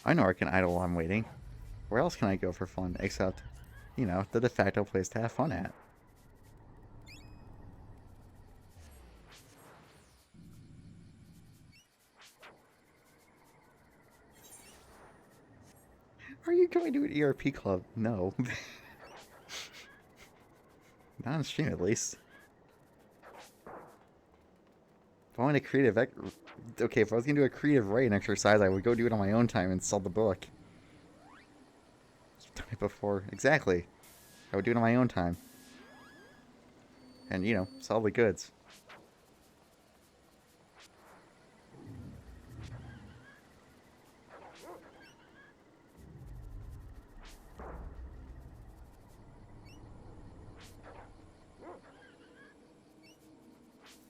I know I can idle while I'm waiting. Where else can I go for fun except, you know, the de facto place to have fun at? Are you going to an ERP club? No. Not on stream, at least. If I want a creative... Okay, if I was going to do a creative writing exercise, I would go do it on my own time and sell the book. I've done it before. Exactly. I would do it on my own time. And, you know, sell the goods.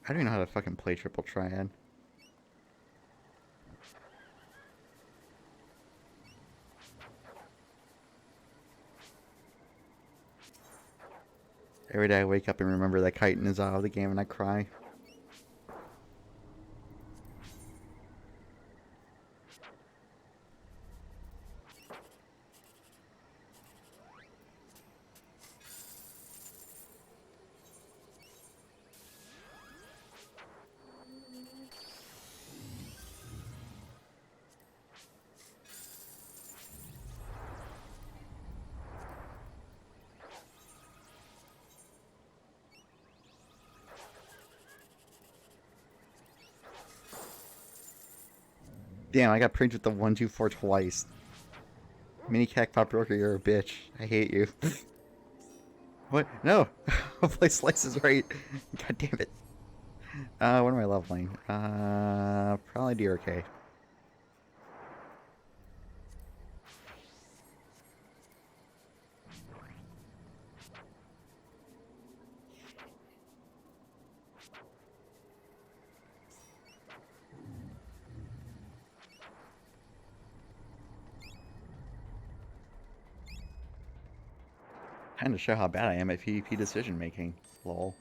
I don't even know how to fucking play Triple Triad. Every day I wake up and remember that Chitin is out of the game and I cry. Damn, I got printed with the 1-2-4 twice. Mini Cacpot Broker, you're a bitch. I hate you. What? No! Hopefully Slice is right. God damn it. What am I leveling? Probably DRK. Kind of show how bad I am at PvP decision making. Lol.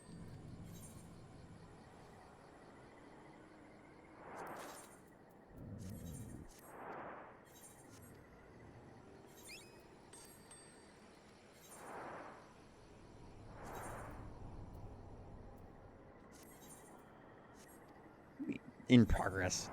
In progress.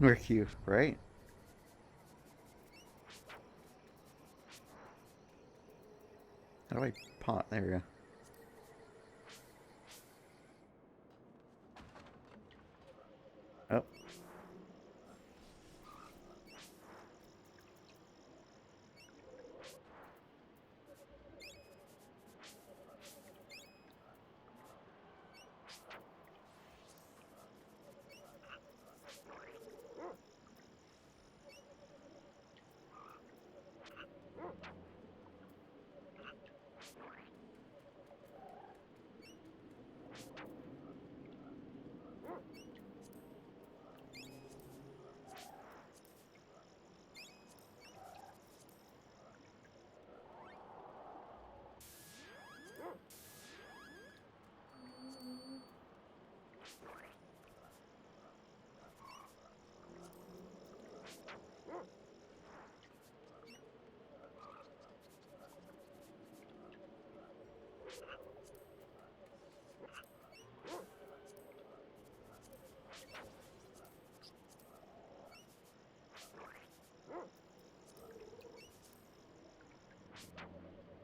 We're cute, right? How do I pot? There we go. Oh.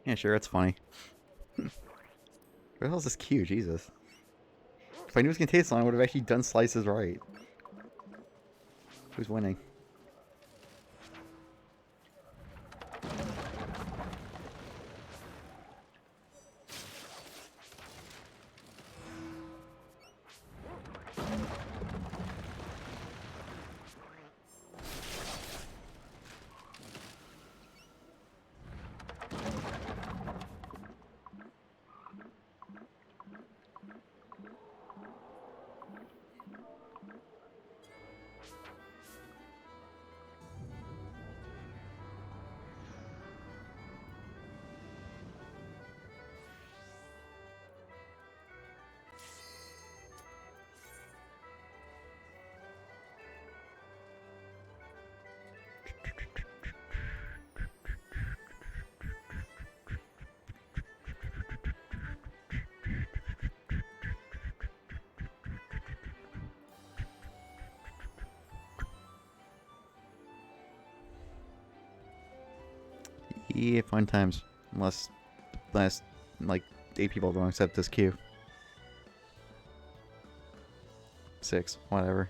Yeah, sure, it's funny. Where the hell is this Q? Jesus. If I knew it was gonna take this long, I would have actually done slices right. Who's winning? Yeah, fun times. Unless last like 8 people don't accept this queue. 6, whatever.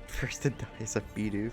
First to die is a Bidoof.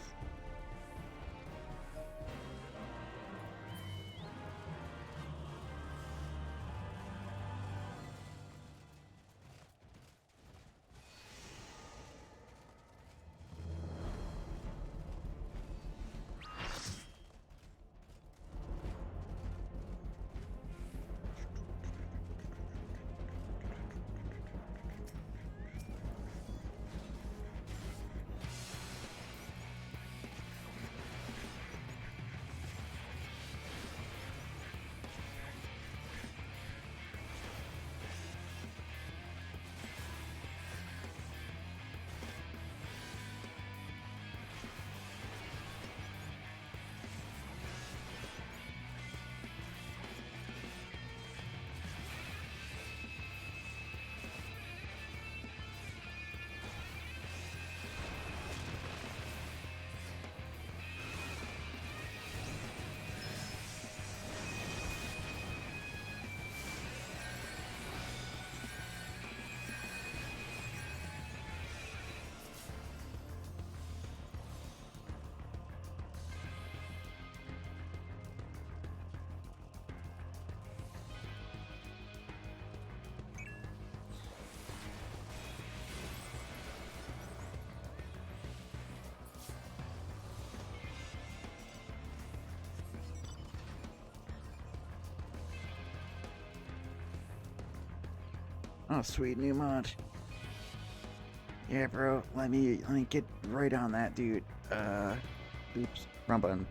Oh, sweet new mod. Yeah, bro. Let me get right on that, dude. Oops, wrong button.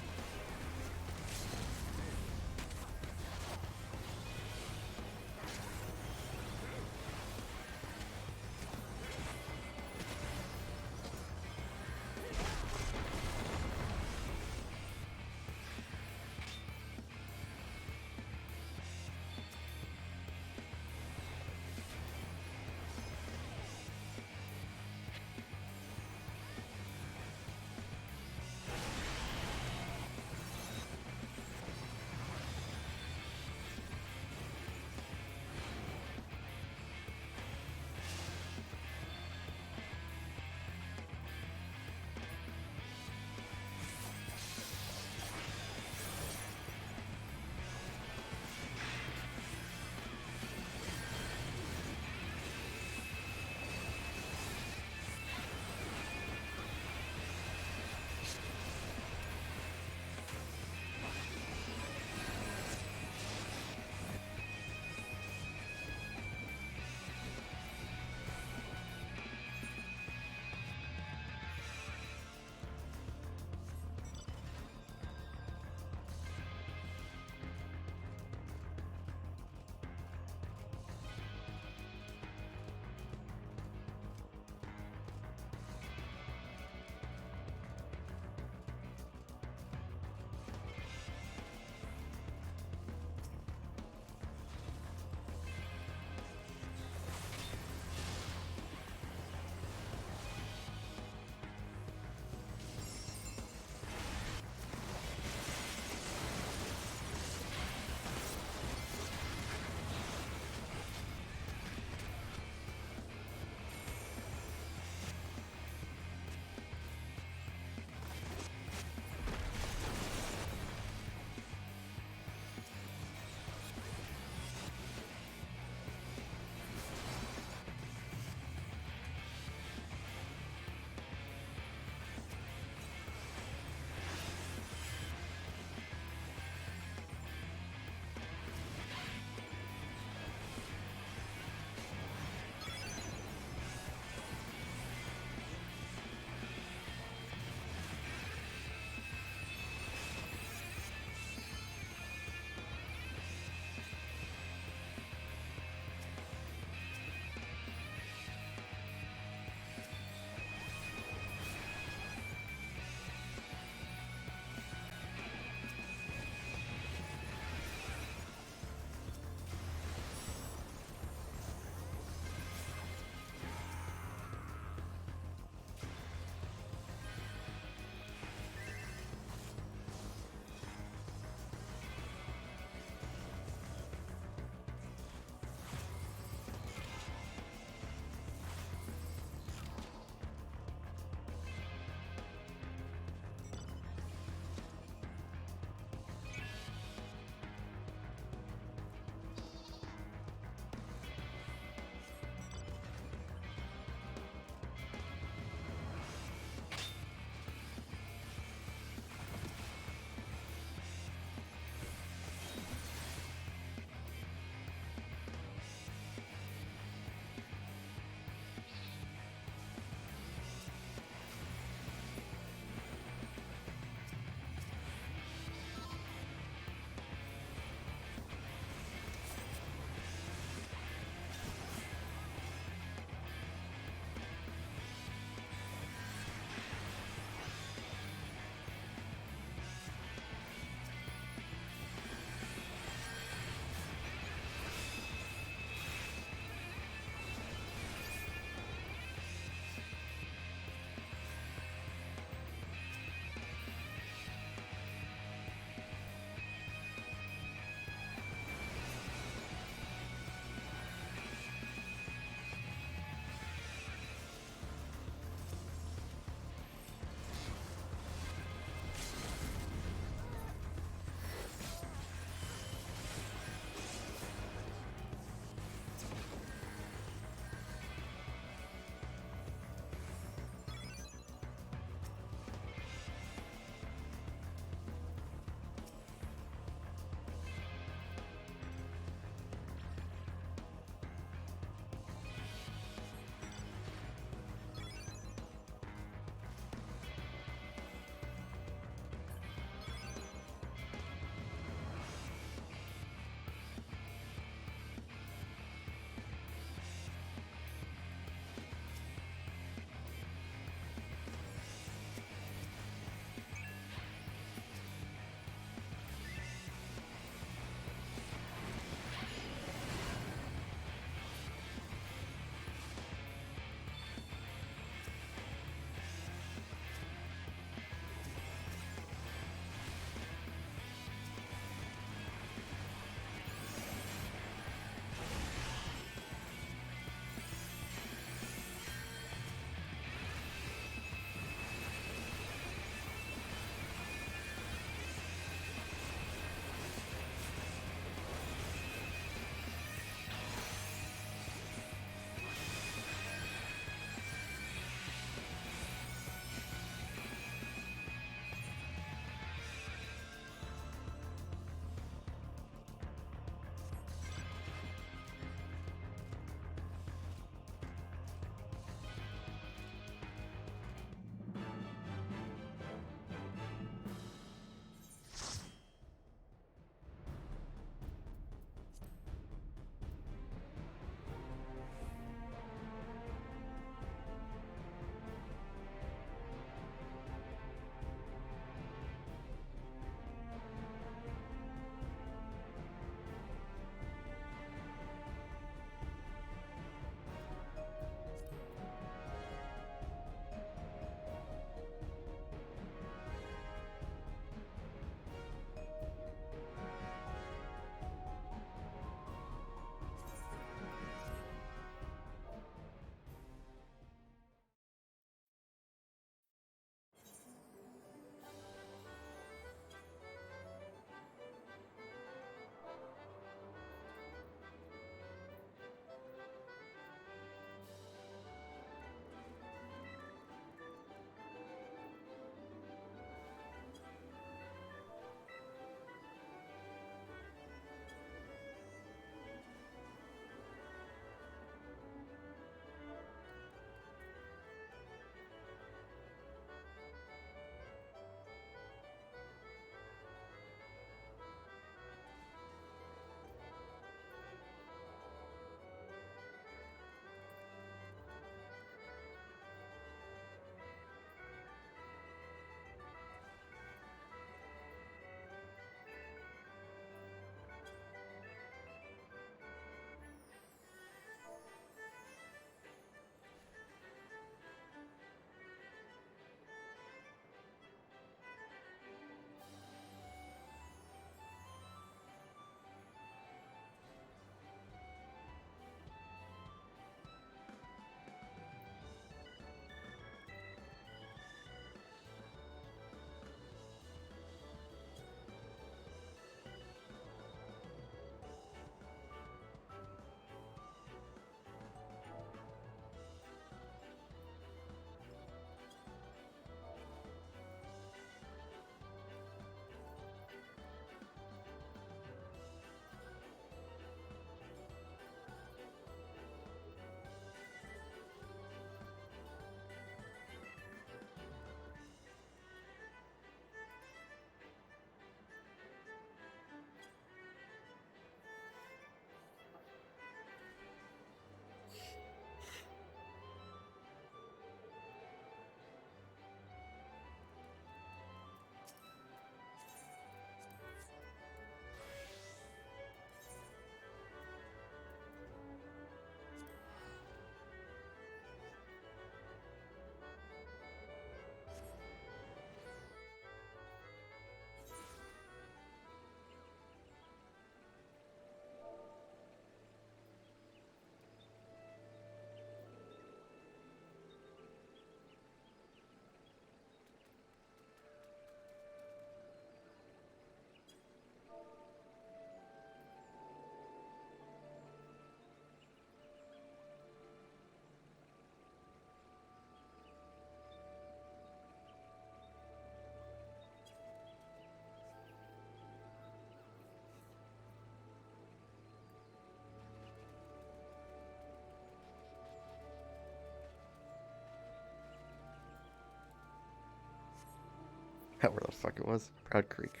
Where the fuck it was? Proud Creek.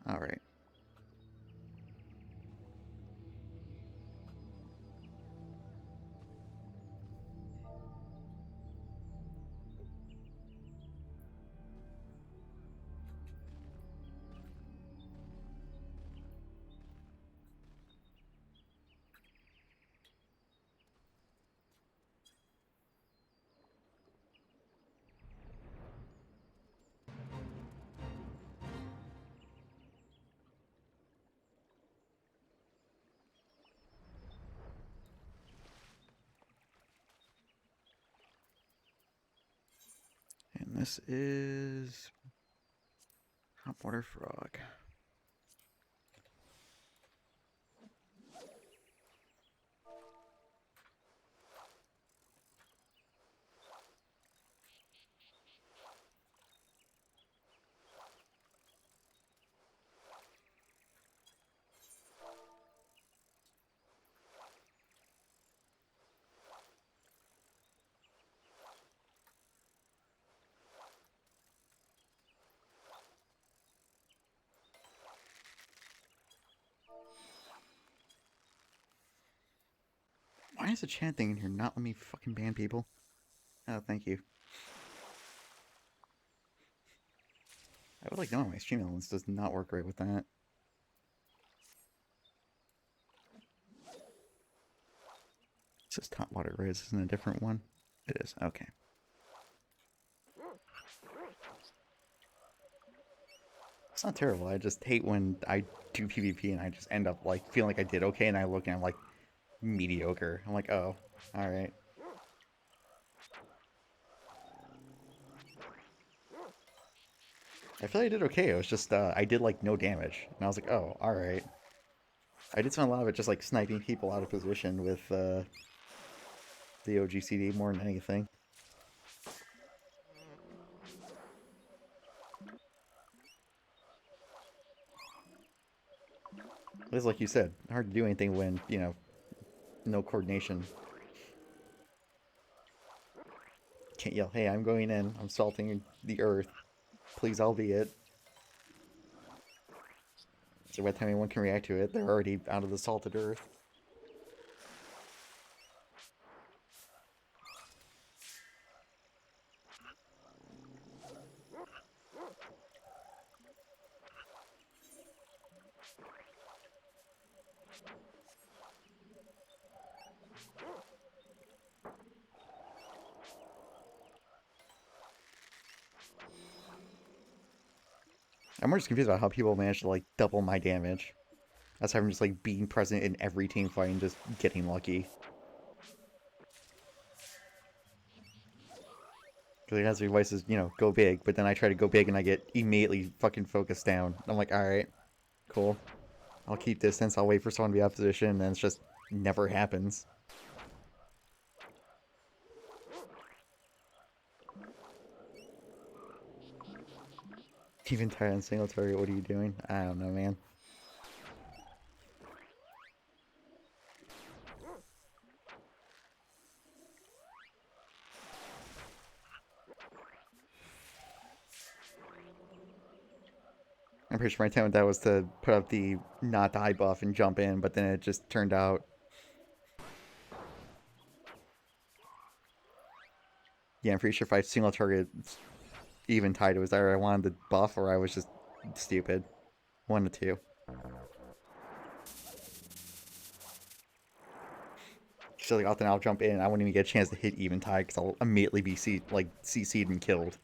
Alright. And this is hot water frog. Why is the chat thing in here not let me fucking ban people? Oh, thank you. I would like to know my stream elements does not work right with that. It says top water, right? This isn't a different one? It is, okay. It's not terrible, I just hate when I do PvP and I just end up like feeling like I did okay and I look and I'm like mediocre. I'm like, oh, alright. I feel like I did okay, it was just, I did like no damage. And I was like, oh, alright. I did spend a lot of it just like sniping people out of position with, the OGCD more than anything. It's like you said, hard to do anything when, you know, no coordination. Can't yell, hey, I'm going in, I'm salting the earth. Please, I'll be it. So by the time anyone can react to it, they're already out of the salted earth. I'm more just confused about how people manage to, like, double my damage. That's I'm just, like, being present in every team fight and just getting lucky. Because it has the advice you know, go big, but then I try to go big and I get immediately fucking focused down. I'm like, alright, cool. I'll keep distance, I'll wait for someone to be out of position, and then it's just never happens. Even tired on single target, what are you doing? I don't know, man. I'm pretty sure my time with that was to put up the not die buff and jump in, but then it just turned out... Yeah, I'm pretty sure if I single target even tied, it was either I wanted the buff or I was just stupid. One of the two. So like often I'll jump in and I won't even get a chance to hit even tide because I'll immediately be CC'd and killed.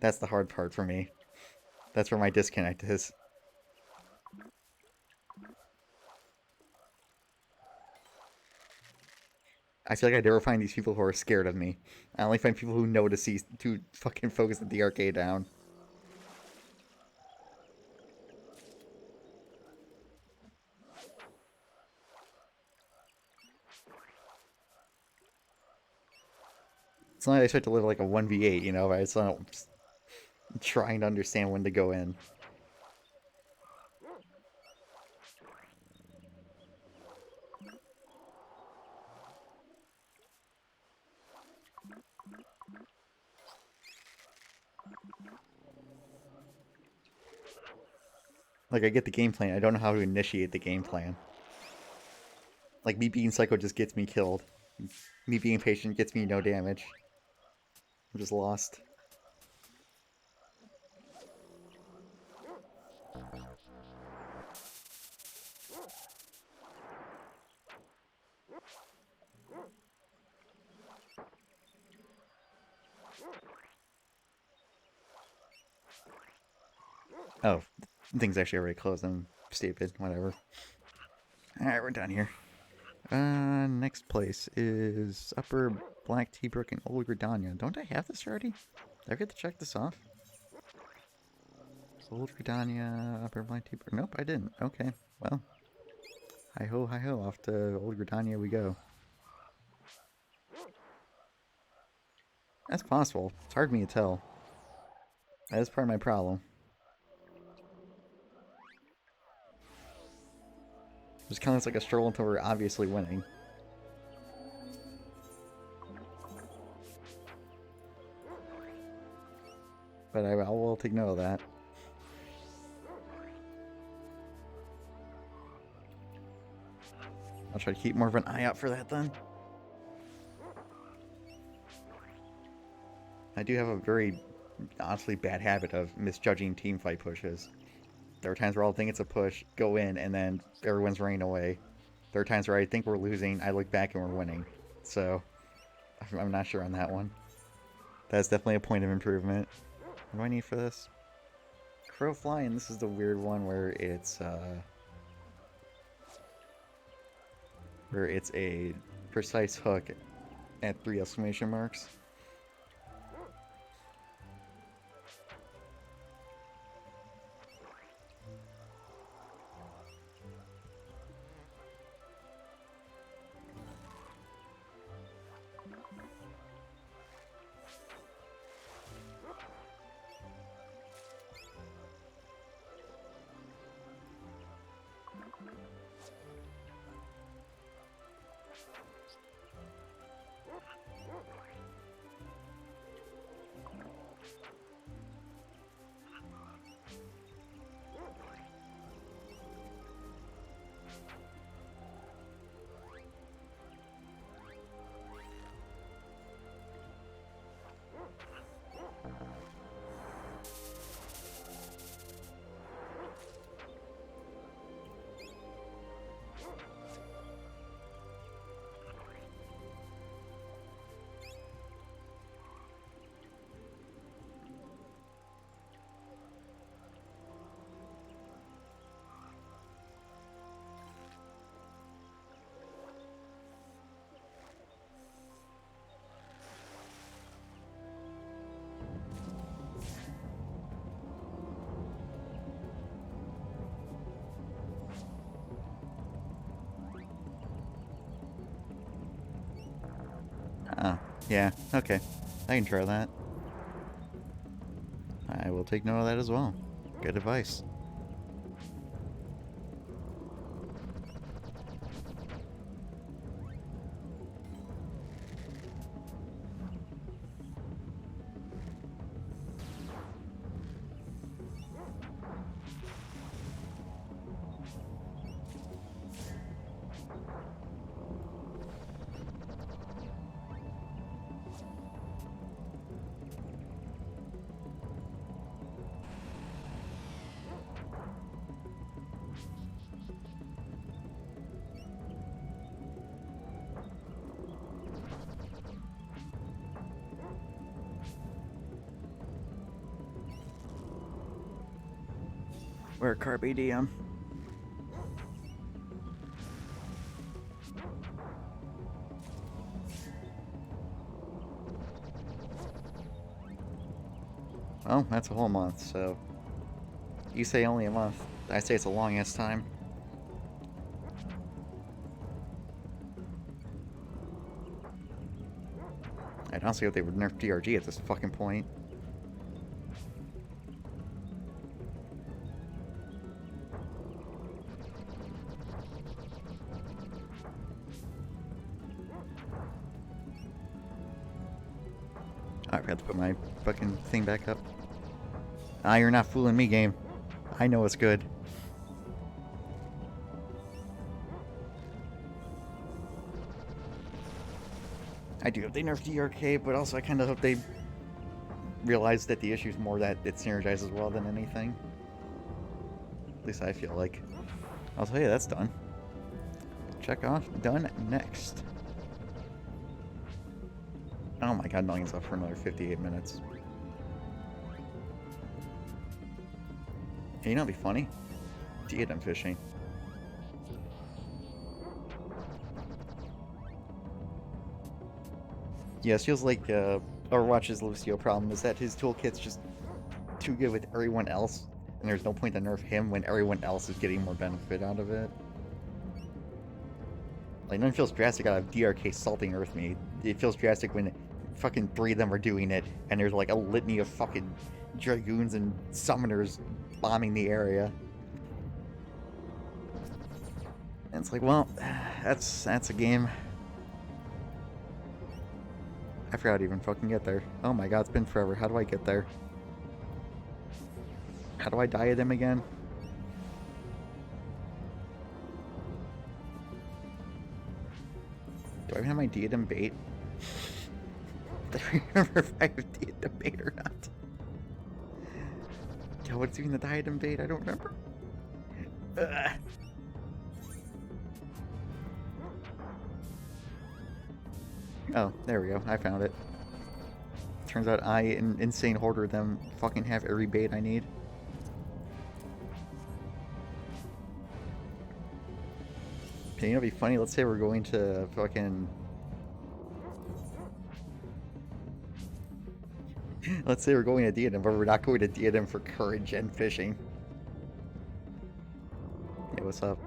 That's the hard part for me. That's where my disconnect is. I feel like I never find these people who are scared of me. I only find people who know to fucking focus at the arcade down. It's not like I expect to live like a 1v8, you know, but it's not trying to understand when to go in. Like, I get the game plan. I don't know how to initiate the game plan. Like, me being psycho just gets me killed. Me being patient gets me no damage. I'm just lost. Oh, thing's actually already closed. I'm stupid. Whatever. Alright, we're done here. Next place is Upper Black Tea Brook in Old Gridania. Don't I have this already? Did I forget to check this off? Old Gridania, Upper Black Tea Brook. Nope, I didn't. Okay, well. Hi ho, off to Old Gridania we go. That's possible. It's hard for me to tell. That is part of my problem. Just kind of looks like a stroll until we're obviously winning. But I will take note of that. I'll try to keep more of an eye out for that then. I do have a very, honestly, bad habit of misjudging team fight pushes. There are times where I'll think it's a push, go in, and then everyone's running away. There are times where I think we're losing, I look back and we're winning. So, I'm not sure on that one. That's definitely a point of improvement. What do I need for this? Crow fly, and this is the weird one where it's a precise hook at 3 exclamation marks. Oh, yeah, okay. I can try that. I will take note of that as well. Good advice. We're Carpe Diem. Well, that's a whole month, so... You say only a month. I say it's a long-ass time. I don't see what they would nerf DRG at this fucking point. I have to put my fucking thing back up. Ah, you're not fooling me, game. I know it's good. I do hope they nerf DRK, but also I kind of hope they realize that the issue is more that it synergizes well than anything. At least I feel like. Also, hey, that's done. Check off done. Next. Oh my god, nothing's up for another 58 minutes. Hey, you know what'd be funny? Diadem fishing. Yeah, it feels like Overwatch's Lucio problem is that his toolkit's just too good with everyone else, and there's no point to nerf him when everyone else is getting more benefit out of it. Like, none feels drastic out of DRK salting Earth me. It feels drastic when fucking 3 of them are doing it, and there's like a litany of fucking Dragoons and Summoners bombing the area. And it's like, well, that's a game. I forgot to even fucking get there. Oh my god, it's been forever. How do I get there? How do I diadem again? Do I even have my diadem bait? I don't remember if I have diadem bait or not. Yeah, what's even the diadem bait? I don't remember. Ugh. Oh, there we go. I found it. Turns out I, an insane hoarder, them fucking have every bait I need. Okay, you know, it'd be funny. Let's say we're going to fucking. Let's say we're going to Diadem, but we're not going to Diadem for courage and fishing. Hey, what's up?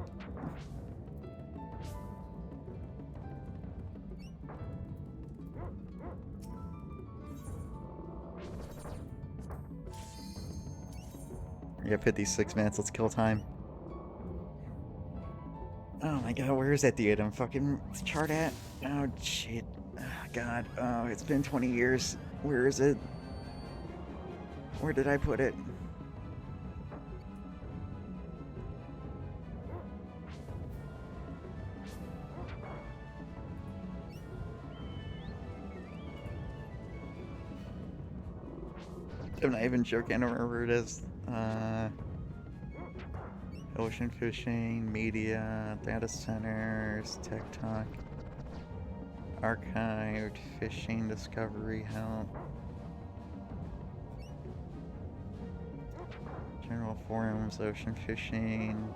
We got 56 minutes, let's kill time. Oh my god, where is that Diadem fucking chart at? Oh shit. Oh god, oh, it's been 20 years. Where is it? Where did I put it? I'm not even joking, I don't remember where it is. Ocean fishing, media, data centers, TikTok, archived, fishing, discovery, help, general forums, ocean fishing,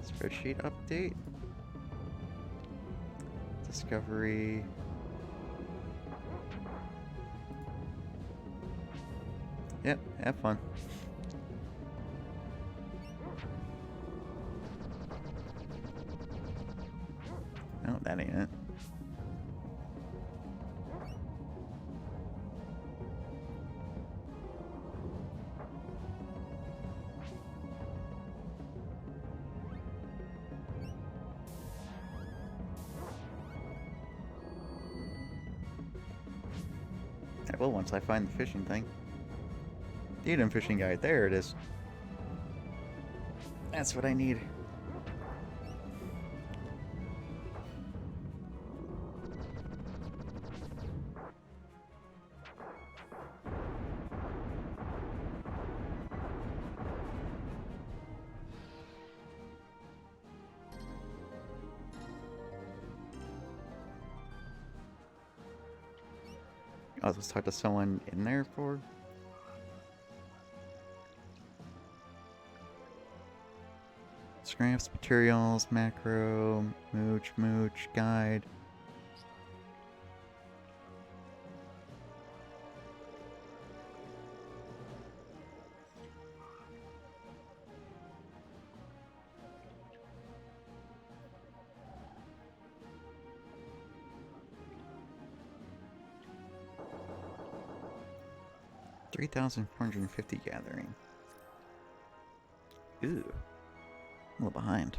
spreadsheet update, discovery. Yep, have fun. No, that ain't it. I will once I find the fishing thing. Diadem fishing guide. There it is. That's what I need. Oh, let's talk to someone in there for. Scraps, materials, macro, mooch, guide. $3,450 gathering. Ooh. A little behind.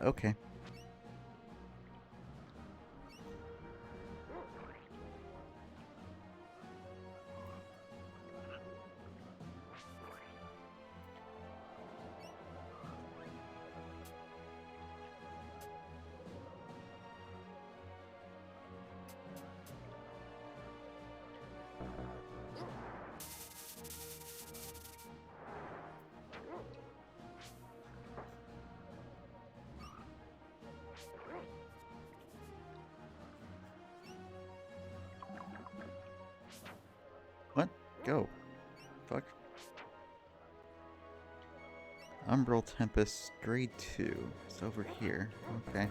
Okay. What? Go. Fuck. Umbral Tempest Grade 2. It's over here. Okay.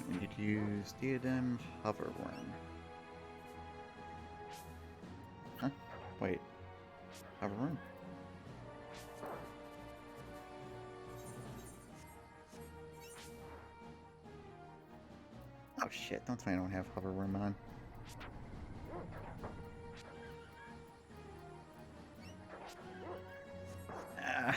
We need to use Diademed Hoverworm. Huh? Wait. Hoverworm? Oh shit, don't tell me I don't have Hoverworm on. Ah.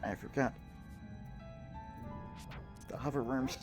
I forgot. The hoverworms.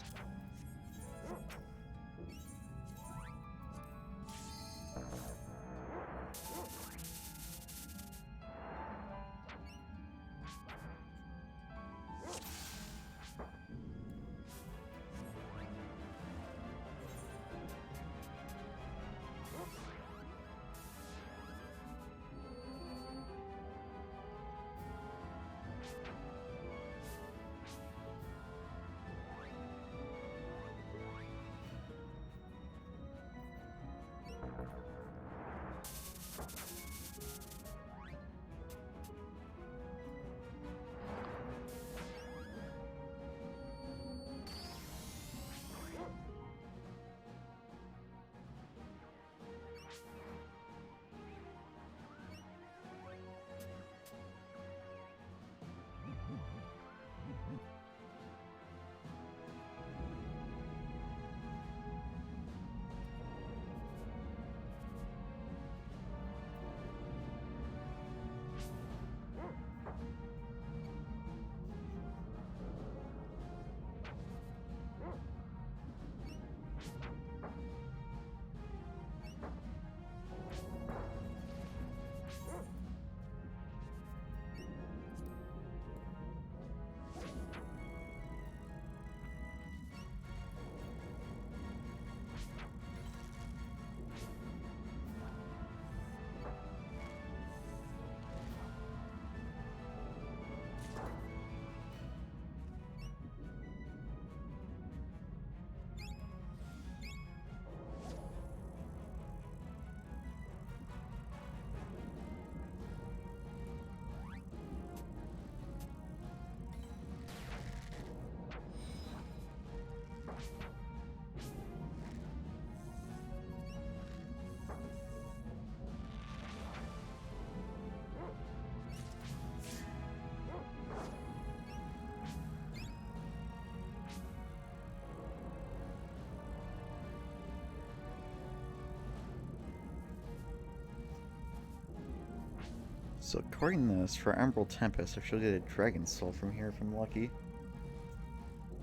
So according to this, for Umbral Tempest, I should get a Dragon Soul from here if I'm lucky.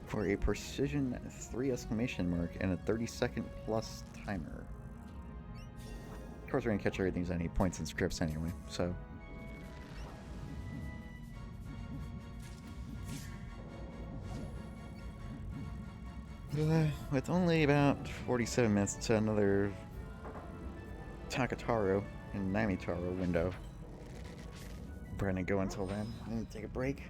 For a precision 3 exclamation mark and a 30-second plus timer. Of course we're gonna catch everything's at any points and scripts anyway, so. With only about 47 minutes to another Takataro and Namitaro window. We're gonna go until then. I'm gonna take a break.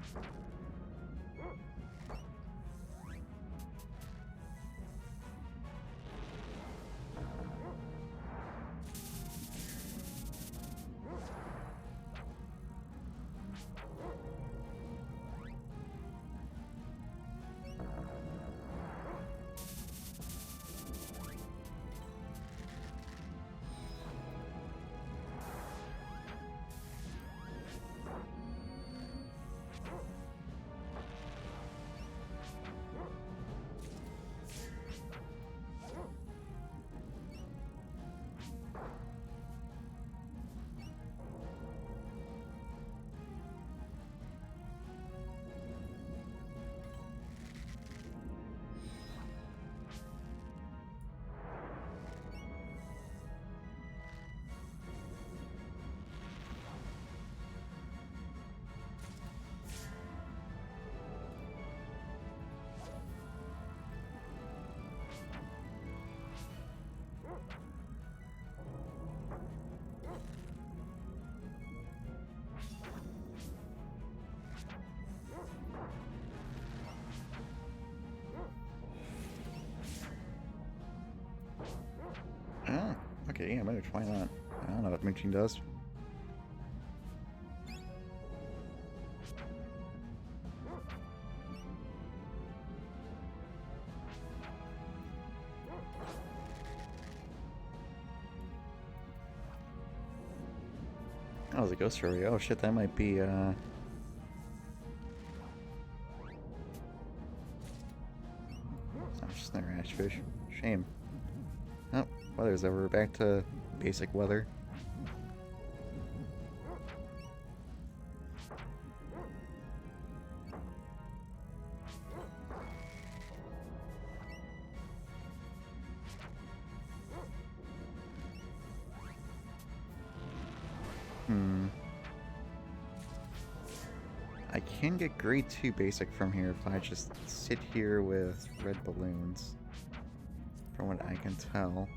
Yeah, maybe why not? I don't know what mooching does. Oh, it's a ghost story. Oh shit, that might be oh, just another ashfish. Shame. Oh, weather's over. We're back to basic weather. I can get grade 2 basic from here if I just sit here with red balloons. From what I can tell.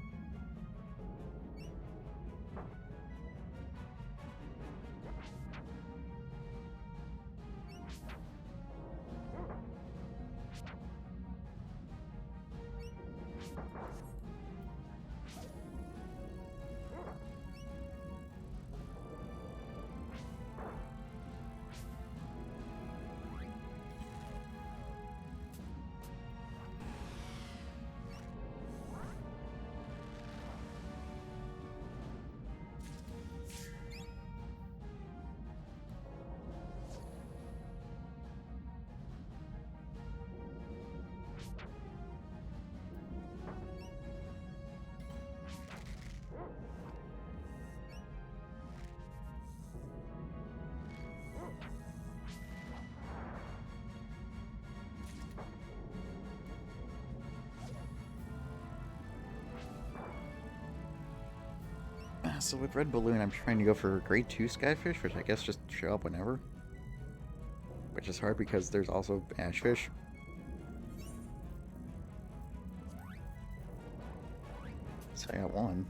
So with red balloon, I'm trying to go for grade 2 skyfish, which I guess just show up whenever. Which is hard because there's also ashfish. So I got one.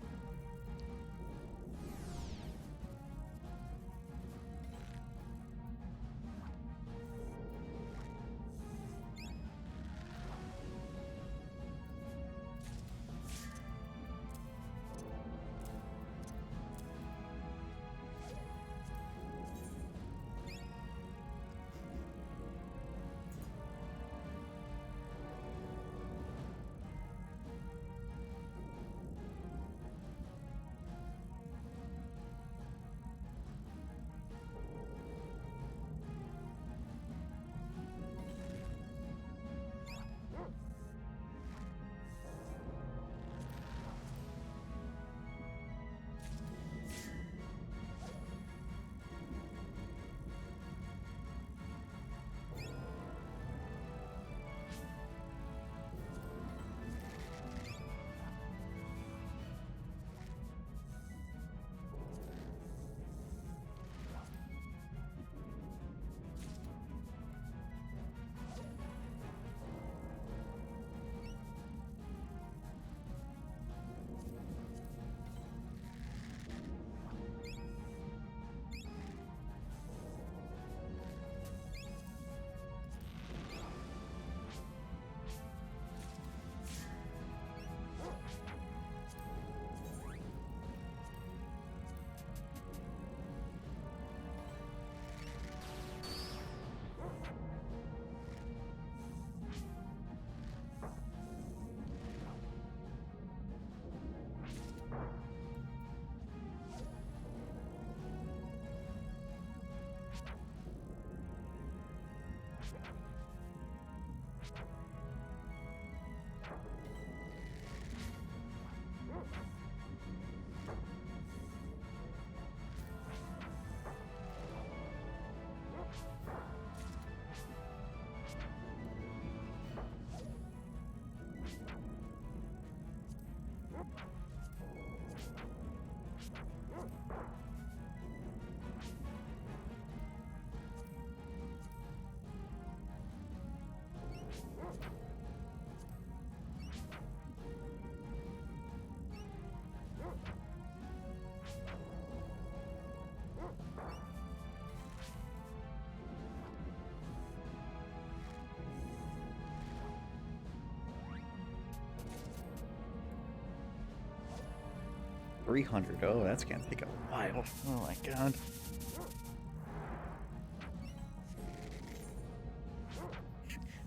300. Oh, that's gonna take a while. Oh my god.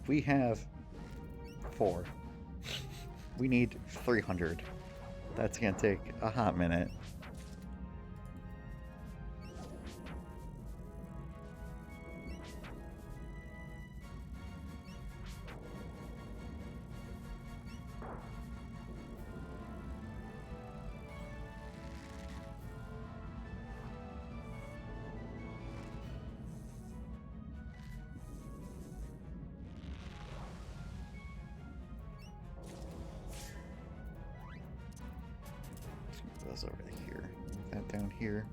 We have 4. We need 300. That's gonna take a hot minute. Those over here. That down here.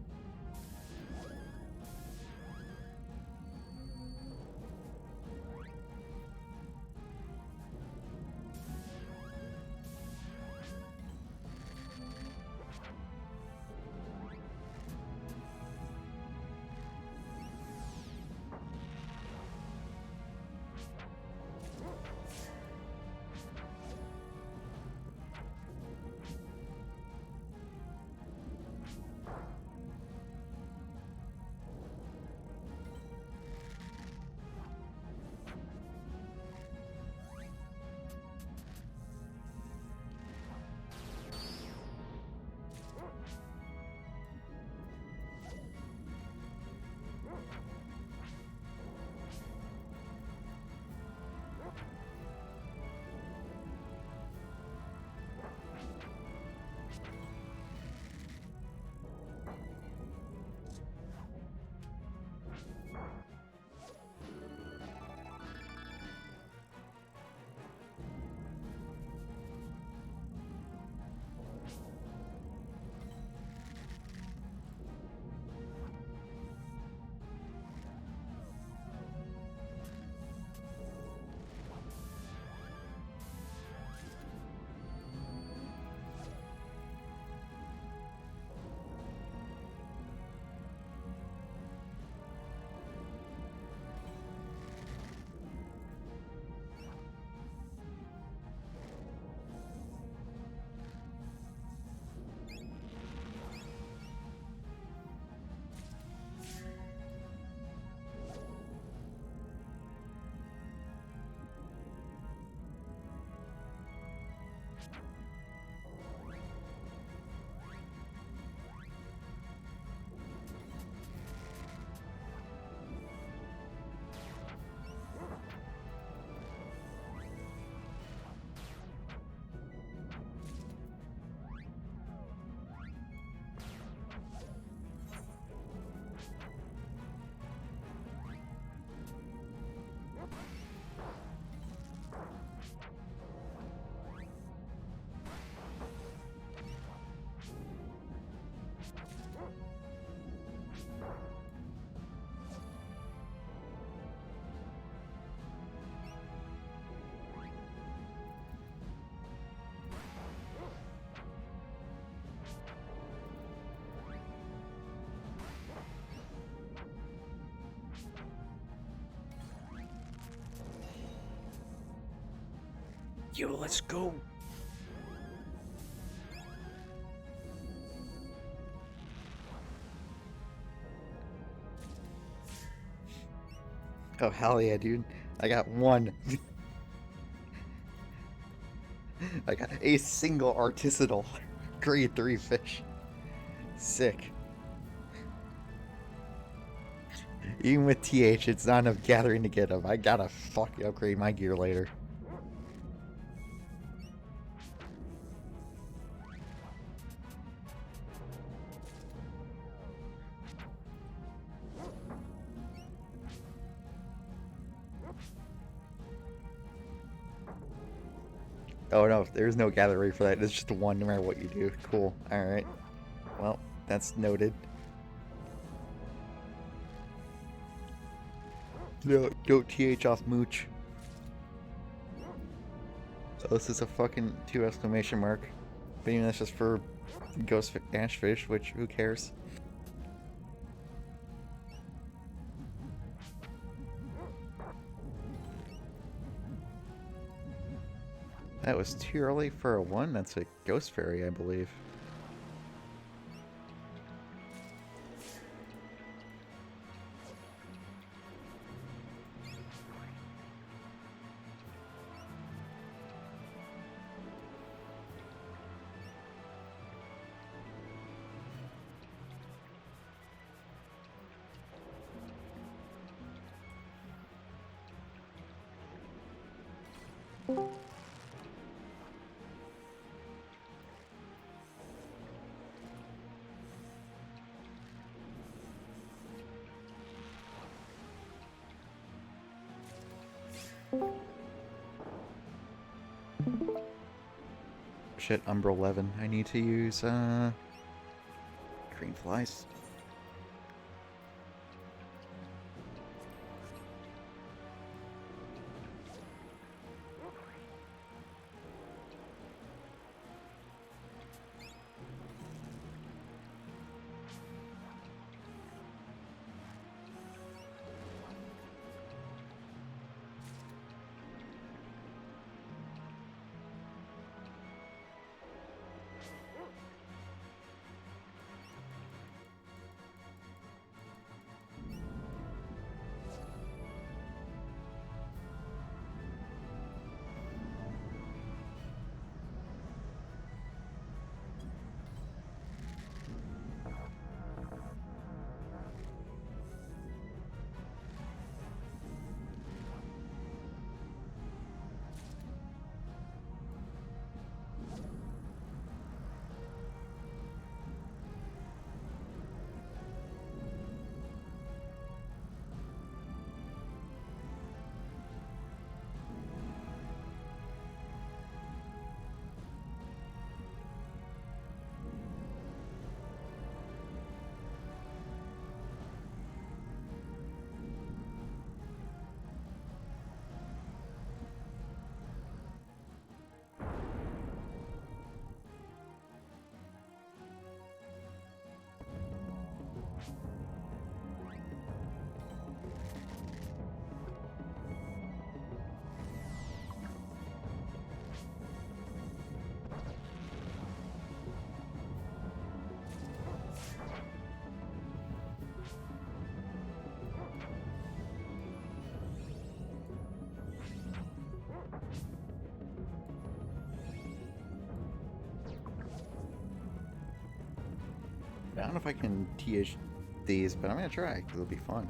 Yo, let's go. Oh, hell yeah, dude. I got one. I got a single artisanal grade 3 fish. Sick. Even with TH, it's not enough gathering to get them. I gotta fucking upgrade my gear later. Oh no, there's no gather rate for that. It's just one no matter what you do. Cool. Alright. Well, that's noted. No, don't TH off Mooch. Oh, this is a fucking 2 exclamation mark. But even that's just for ghost ash fish, which who cares? That was too early for a 1. That's a ghost fairy, I believe. Shit, Umbra 11. I need to use, green flies. I don't know if I can TH these, but I'm gonna try, because it'll be fun.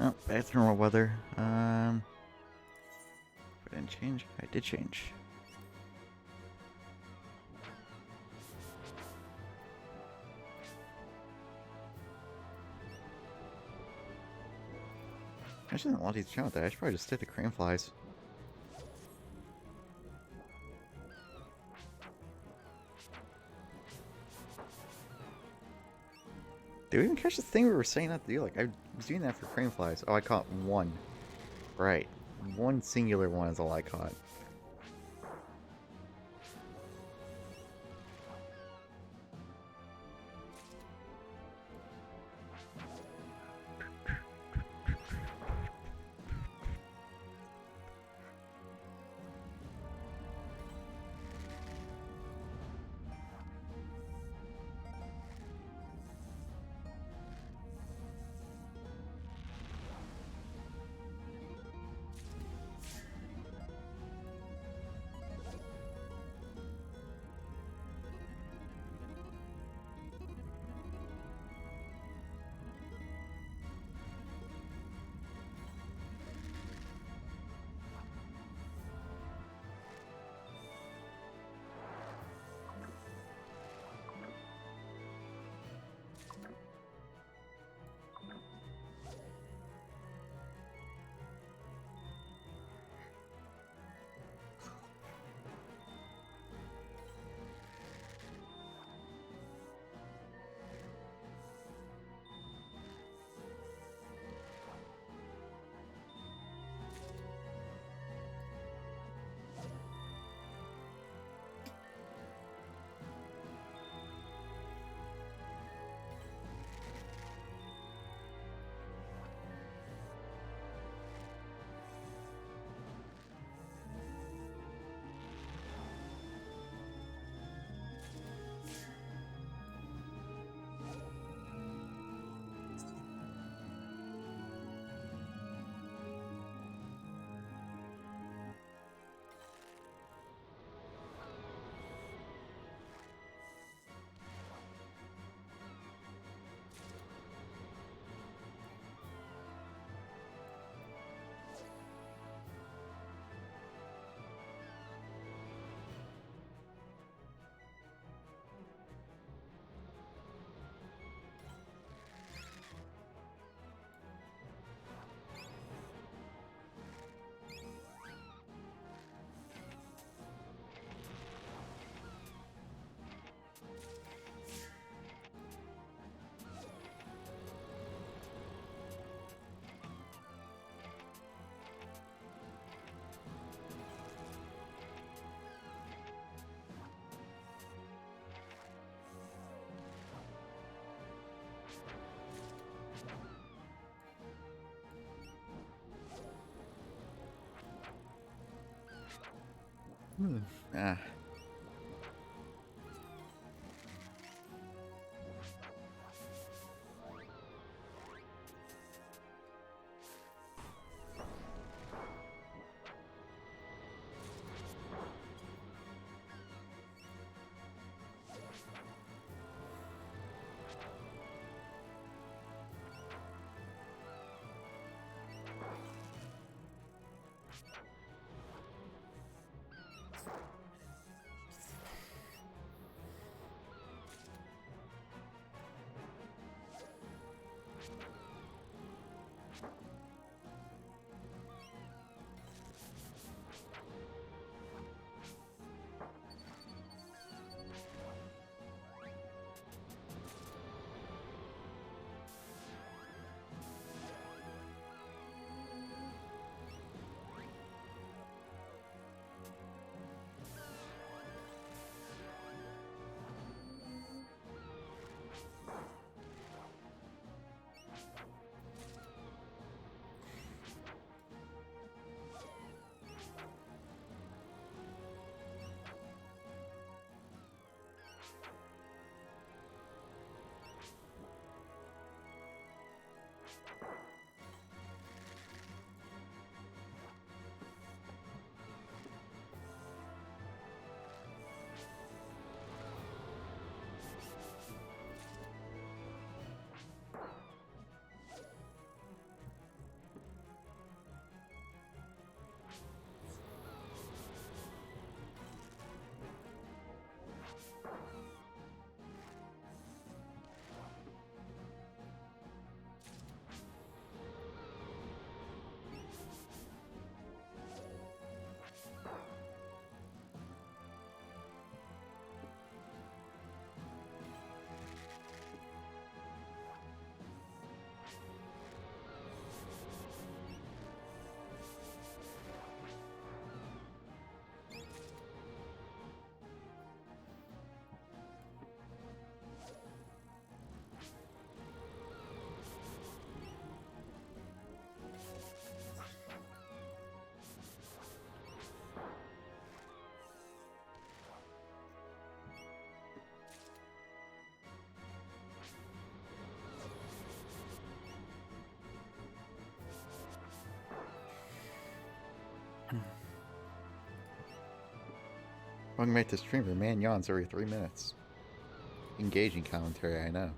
Oh, back to normal weather. I didn't change. I did change. I shouldn't want to channel with that. I should probably just stick to crane flies. Did we even catch the thing we were saying not to do? Like, I was doing that for crane flies. Oh, I caught one. Right. One singular one is all I caught. Ah. Welcome back to streamer. Man yawns every 3 minutes. Engaging commentary, I know.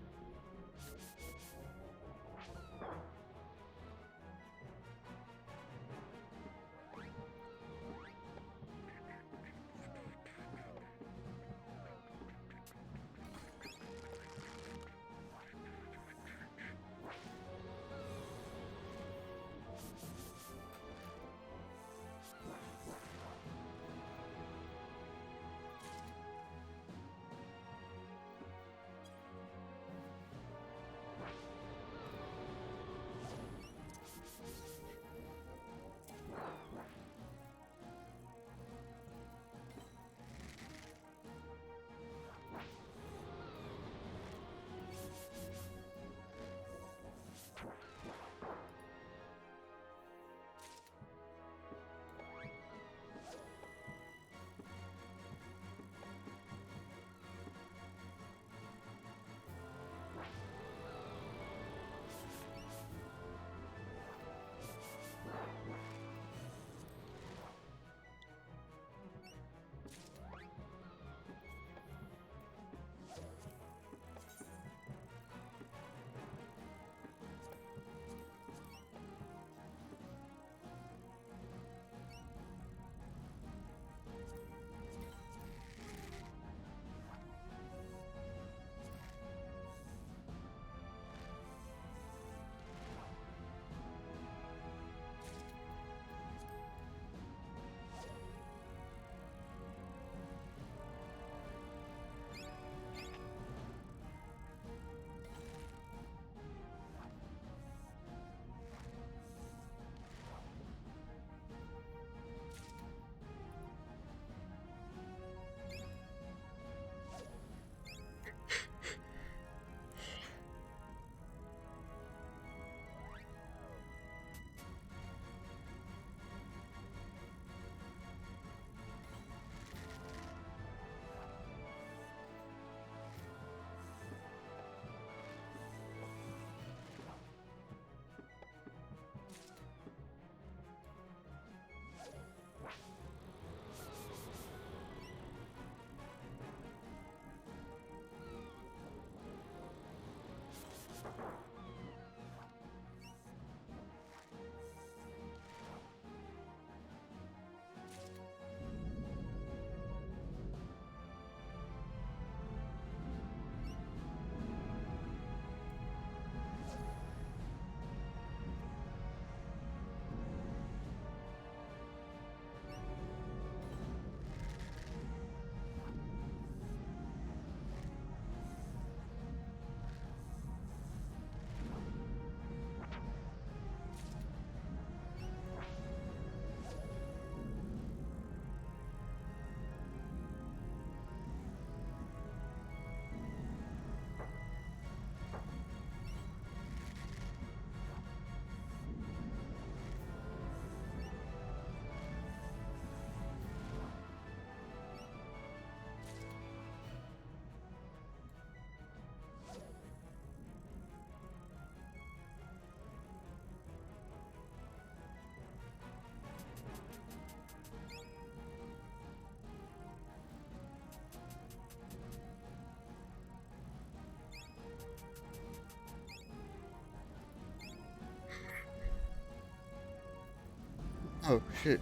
Oh shit.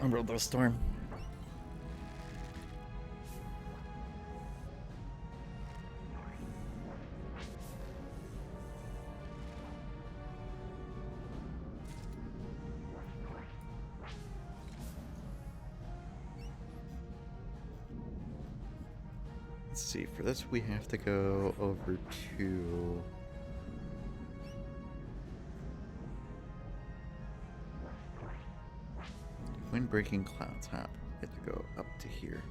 Umbrella storm. Let's see, for this we have to go over to Windbreaking Cloud Top. We have to go up to here.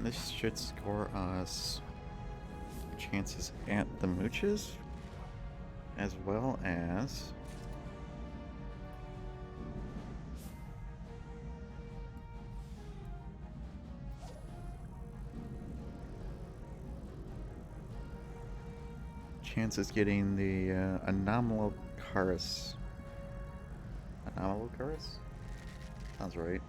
This should score us chances at the mooches, as well as chances getting the Anomalocaris. Anomalocaris? Sounds right.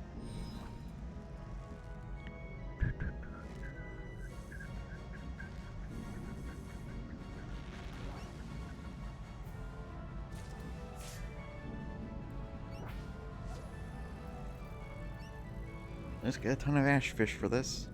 Let's get a ton of ash fish for this.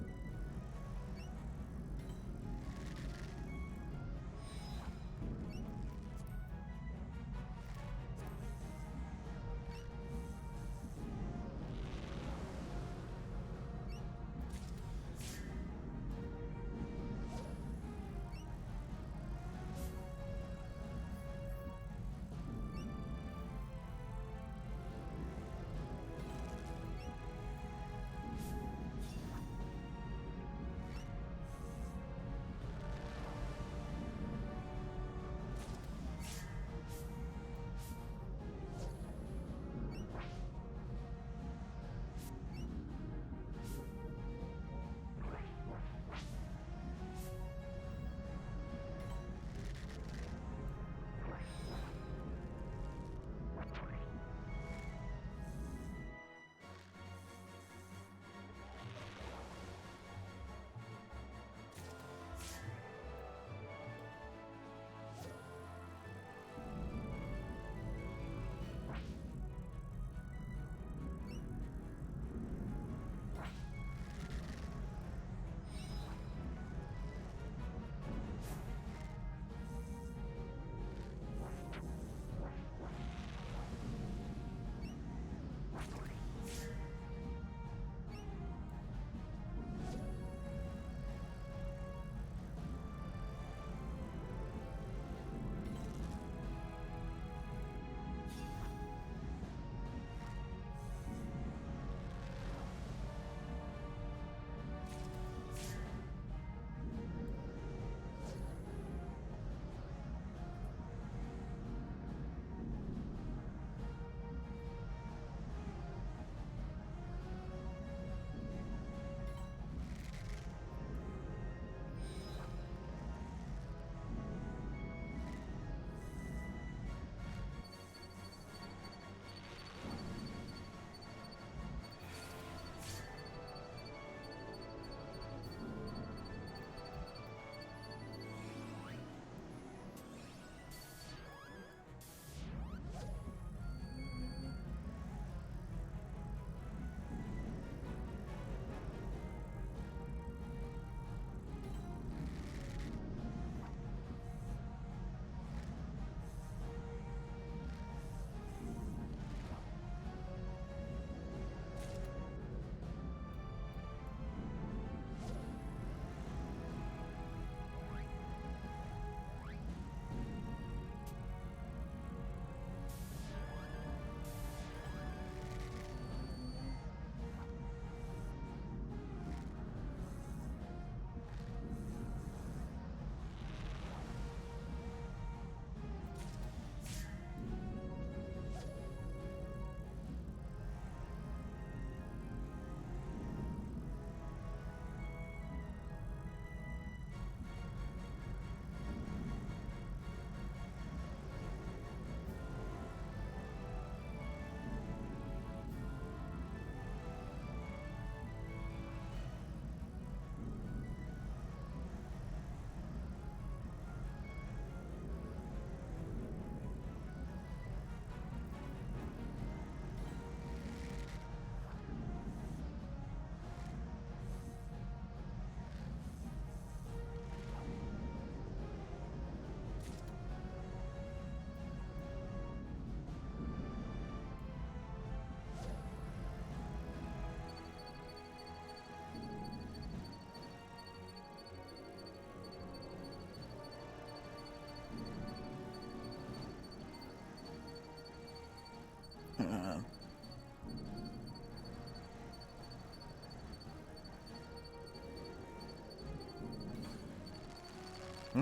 Huh?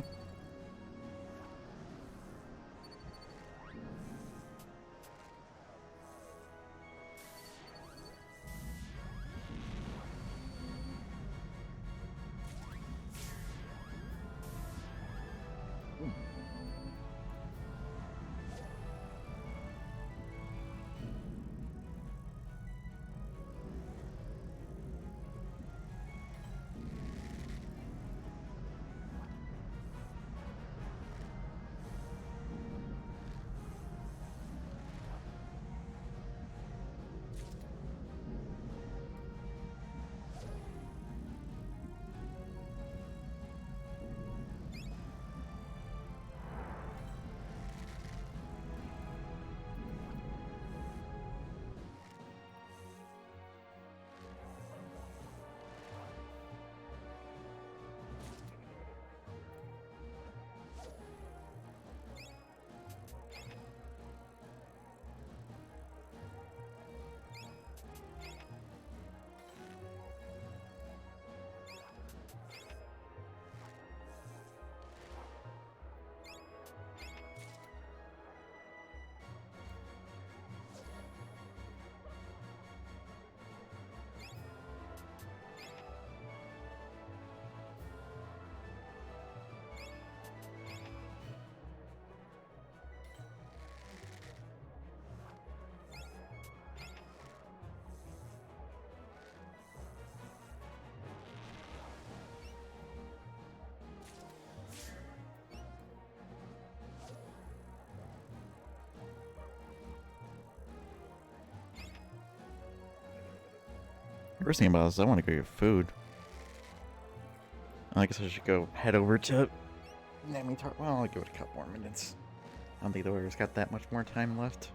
First thing about this, I want to go get food. I guess I should go head over to Namitar. Well, I'll give it a couple more minutes. I don't think the warrior's got that much more time left.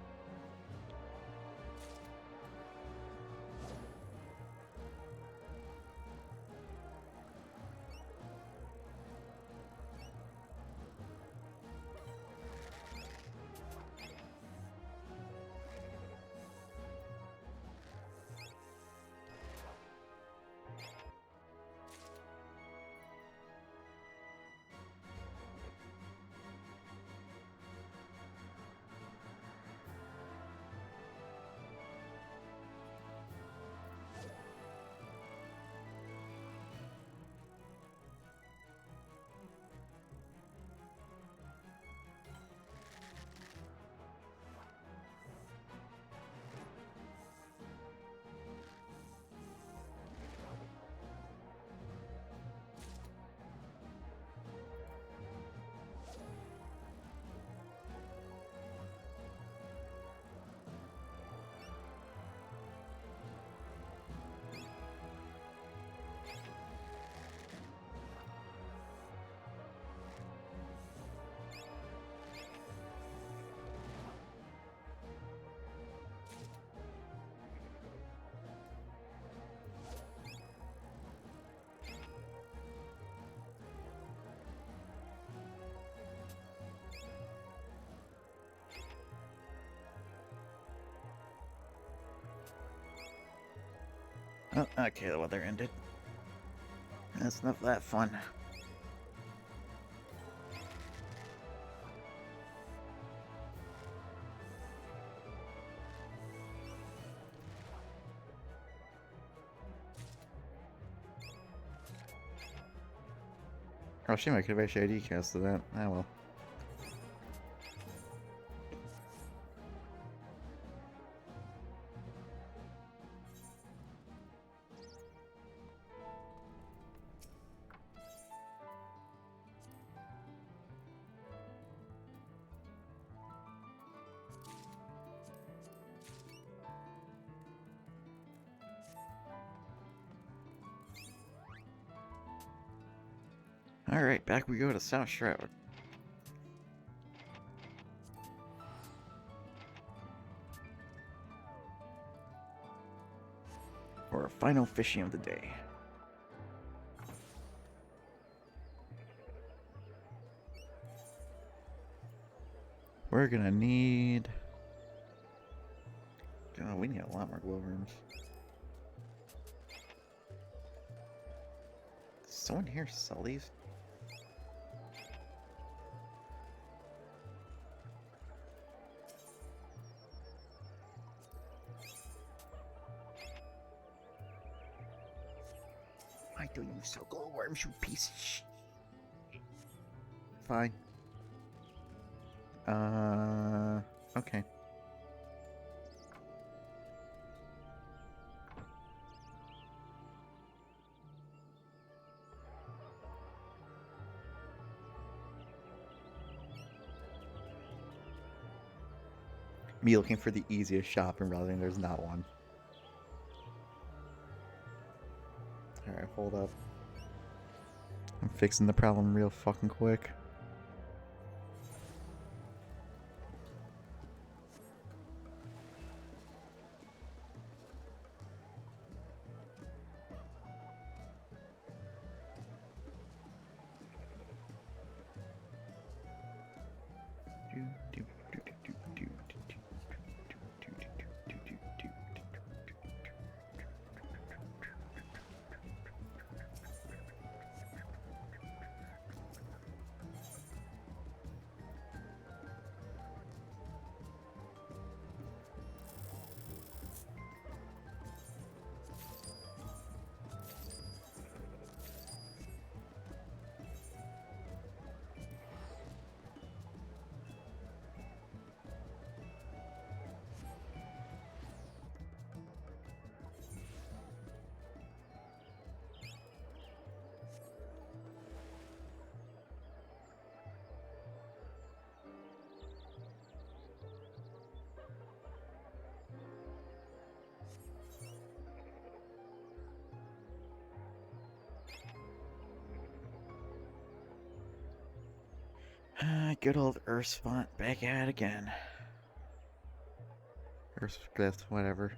Oh, okay, the weather ended. That's enough of that fun. Oh, shame I could have actually ID casted that. Ah, well. Alright, back we go to South Shroud. For our final fishing of the day. We're gonna need... Oh, we need a lot more glowworms. Does someone here sell these? so glowworms, you piece of shit. Fine. Okay. Me looking for the easiest shop and realizing there's not one. Alright, hold up. I'm fixing the problem real fucking quick. Good old Earth font back at it again. Earth glyph, whatever.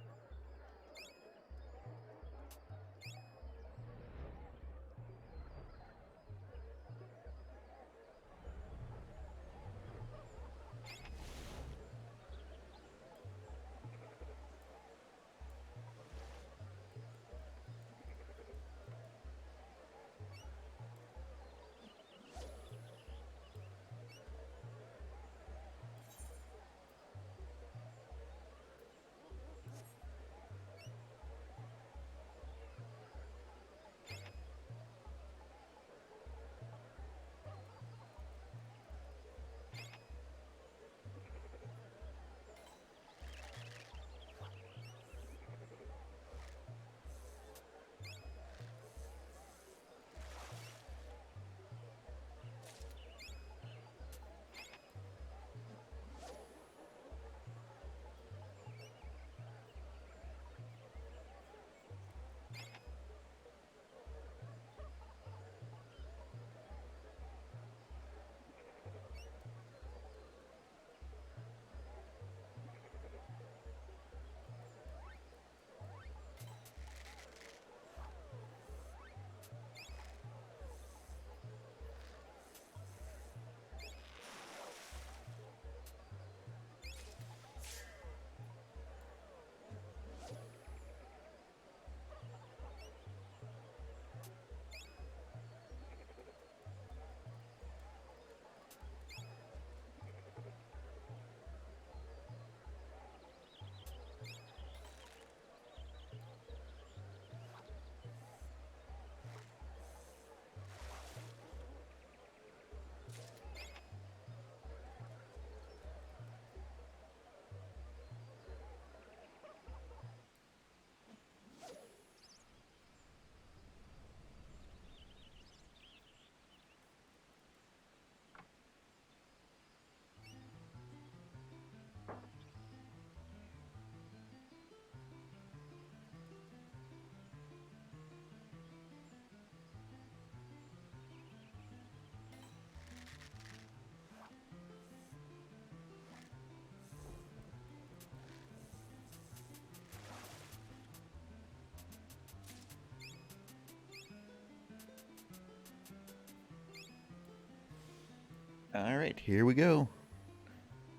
Alright, here we go.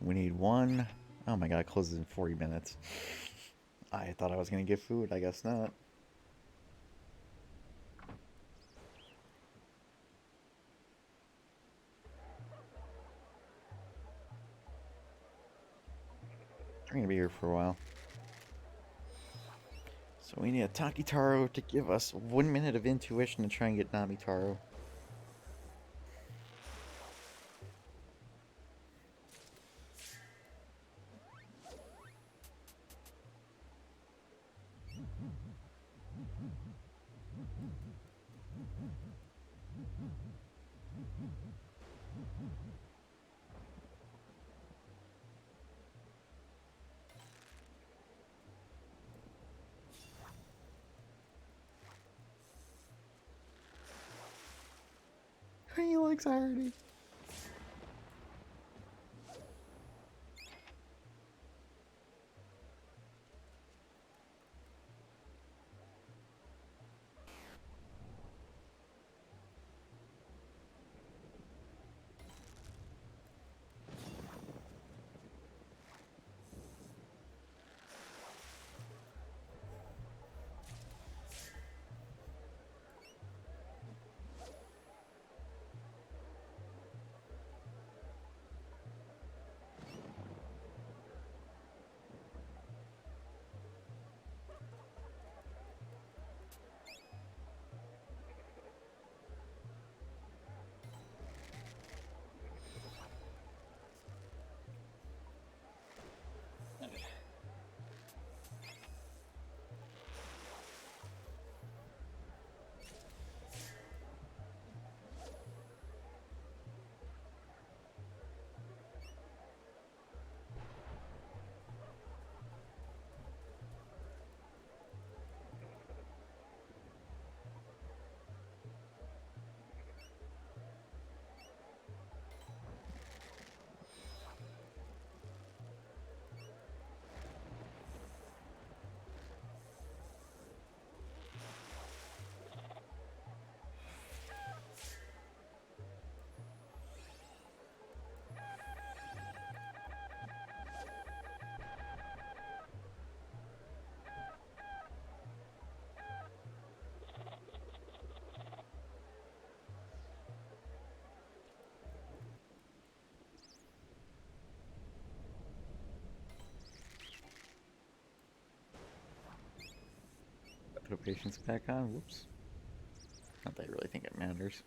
We need one. Oh my god, it closes in 40 minutes. I thought I was gonna get food, I guess not. I'm gonna be here for a while. So we need a Takitaro to give us 1 minute of intuition to try and get Namitaro. He likes irony. Put patience back on. Whoops. Not that I really think it matters.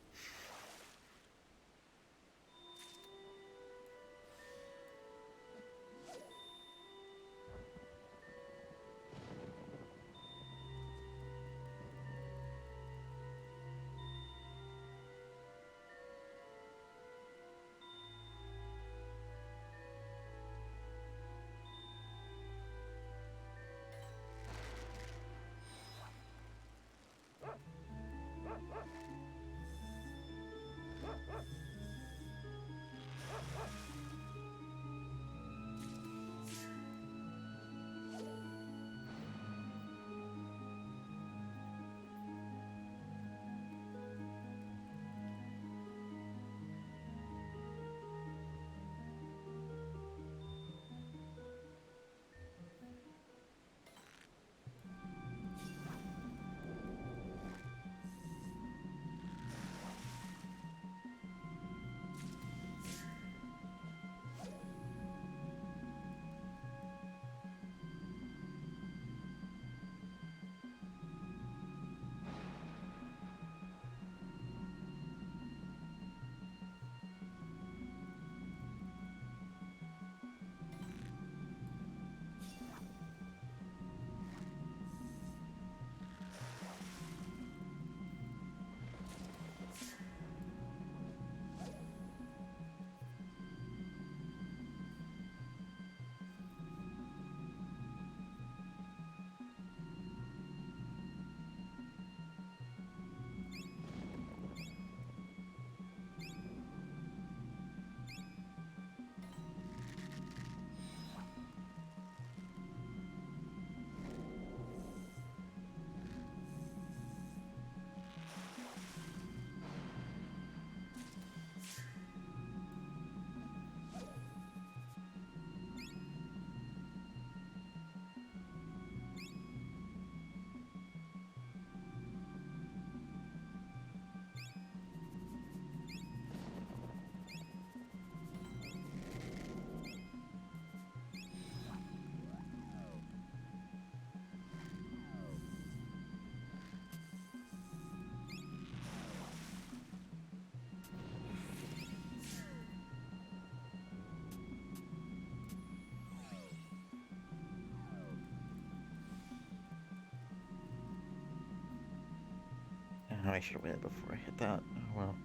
I should have waited before I hit that. Oh well.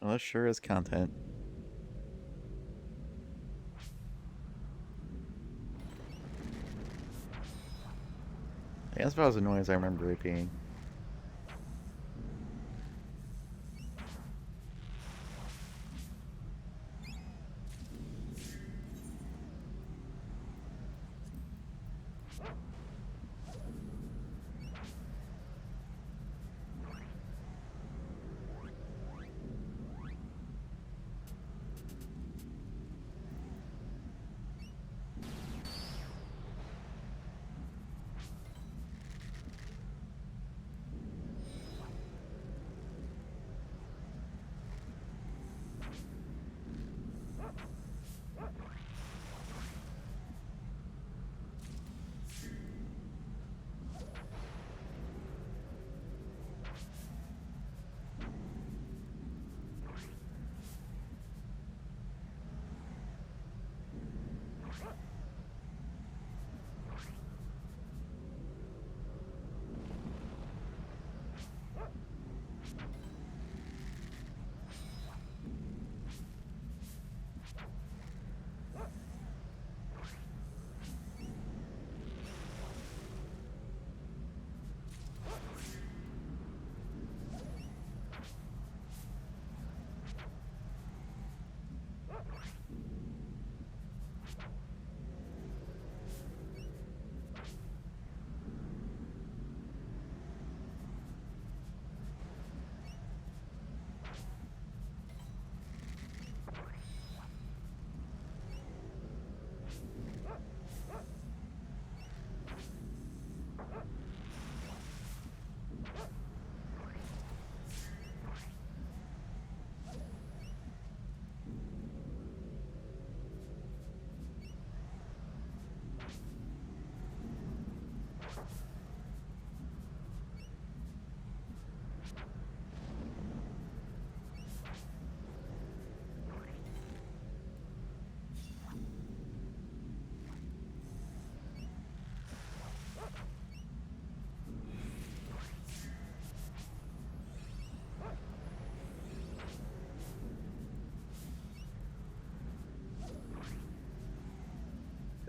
Well, that sure is content. Yeah, that's about as annoying as I remember it being.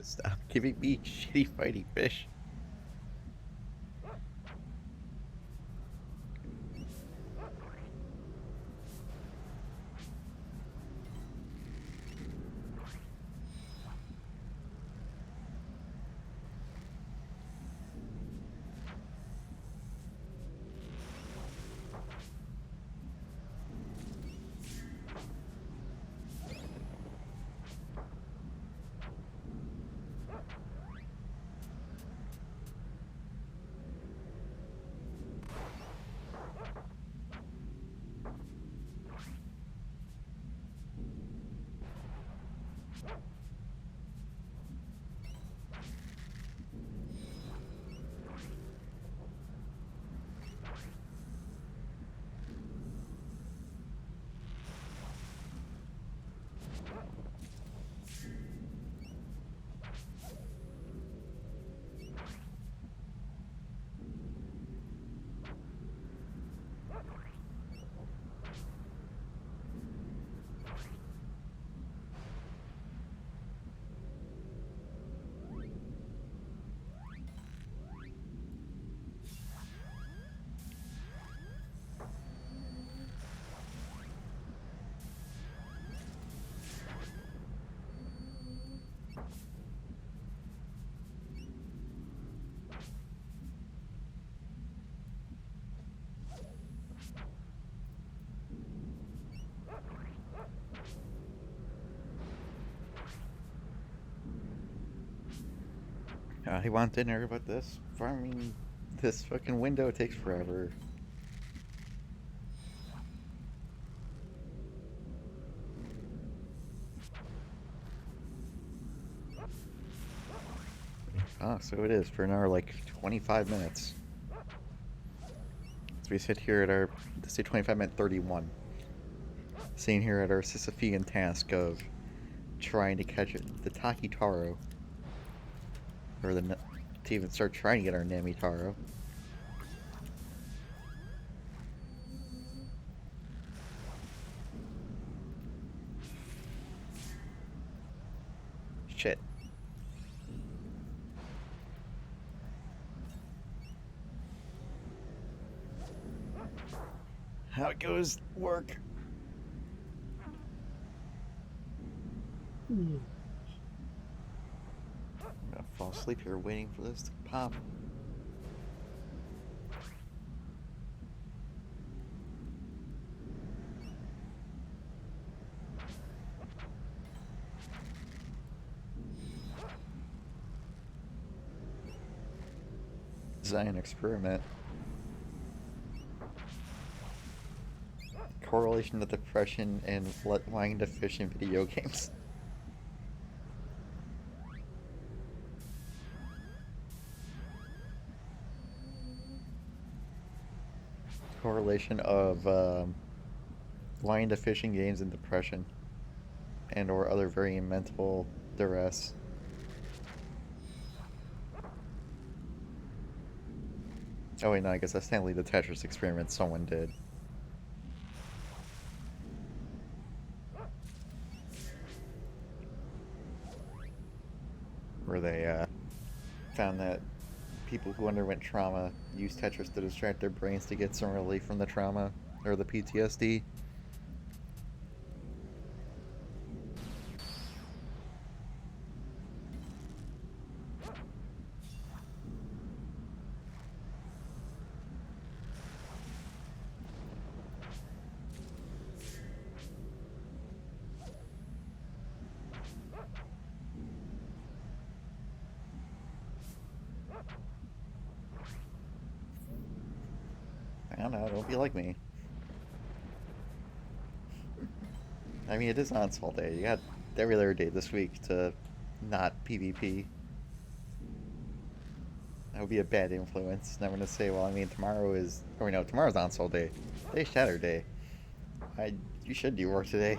Stop giving me shitty fighting fish. I want dinner, but this farming, this fucking window takes forever. Oh, so it is for another like 25 minutes. So we sit here at our, let's say 25 minute 31. Sitting here at our Sisyphean task of trying to catch the Takitaro. Or to even start trying to get our Namitaro. How it goes, work. I'm gonna fall asleep here waiting for this to pop. Design experiment. Correlation to depression and wanting to fish in video games. Correlation of wanting to fish in games and depression, and or other varying mental duress. Oh wait, no, I guess that's technically the Tetris experiment someone did. Where they found that people who underwent trauma use Tetris to distract their brains to get some relief from the trauma or the PTSD. I don't know, don't be like me. I mean, it is on-sol day. You got every other day this week to not PvP. That would be a bad influence. And I'm gonna say, well, I mean, tomorrow is, or no, tomorrow's on-sol day. Today's Saturday. You should do work today.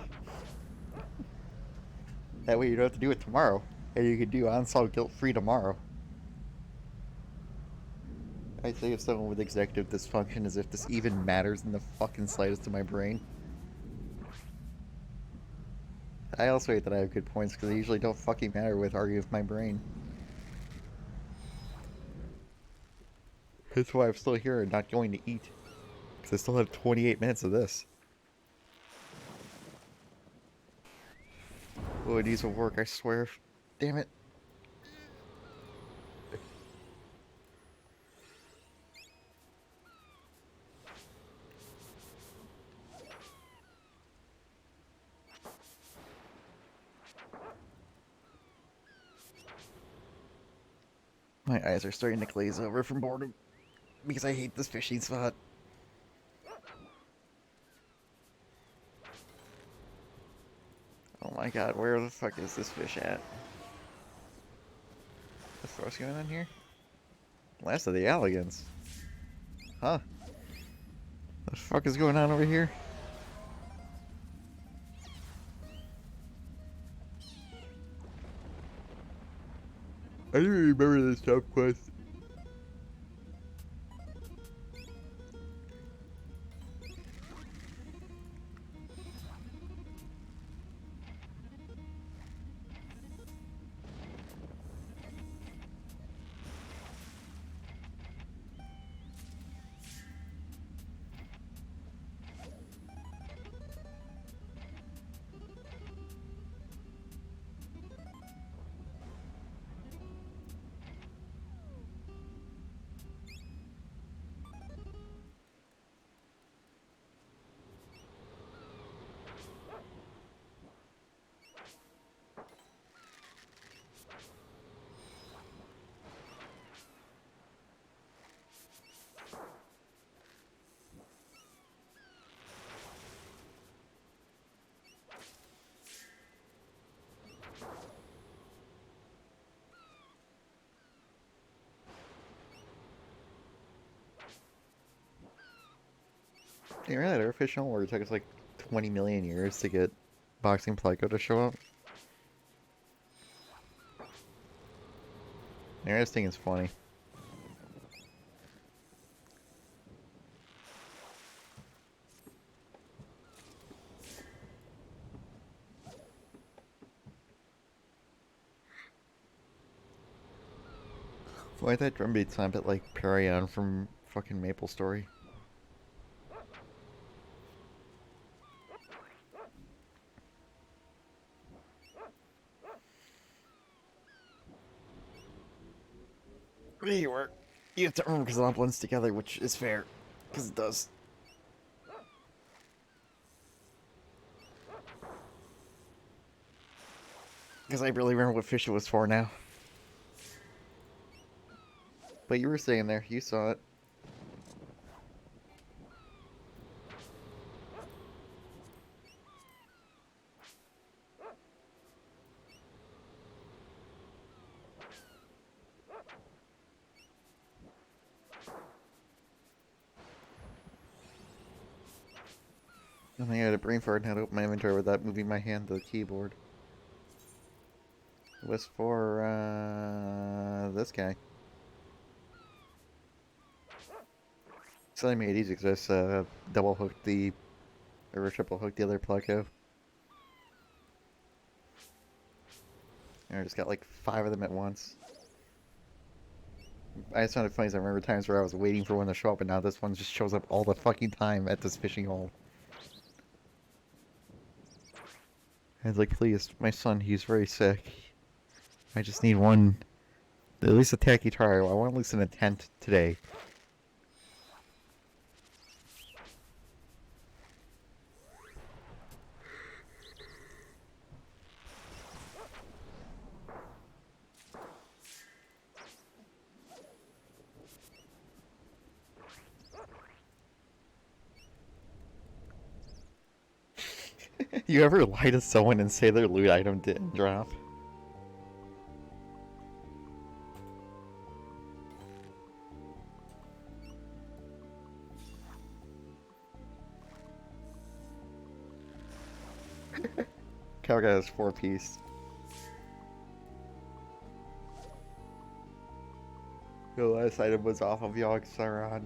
That way you don't have to do it tomorrow, and you can do on-sol guilt-free tomorrow. I think of someone with executive dysfunction as if this even matters in the fucking slightest to my brain. I also hate that I have good points because they usually don't fucking matter with arguing with my brain. That's why I'm still here and not going to eat. Because I still have 28 minutes of this. Oh, it needs to work, I swear. Damn it. My eyes are starting to glaze over from boredom. Because I hate this fishing spot. Oh my god, where the fuck is this fish at? What's going on here? Last of the Alligans. Huh? What the fuck is going on over here? I don't remember this top quest. You remember that official where it took us like 20 million years to get Boxing Plyco to show up? Yeah, this thing is funny. Why that drum beat sound a bit like Perion from fucking Maple Story? You work. You have to earn because it all blends together, which is fair. Because it does. Because I barely remember what fish it was for now. But you were staying there. You saw it. I think I had a brain fart and had to open my inventory without moving my hand to the keyboard. It was for, this guy. So I made it easy because I just, double hooked the, or triple hooked the other Pleco. And I just got like 5 of them at once. I just found it funny because I remember times where I was waiting for one to show up and now this one just shows up all the fucking time at this fishing hole. I was like, please, my son, he's very sick. I just need one, at least a tacky taro. I want at least an attempt today. You ever lie to someone and say their loot item didn't drop? Cow guy has 4-piece. The last item was off of Yogg Saron.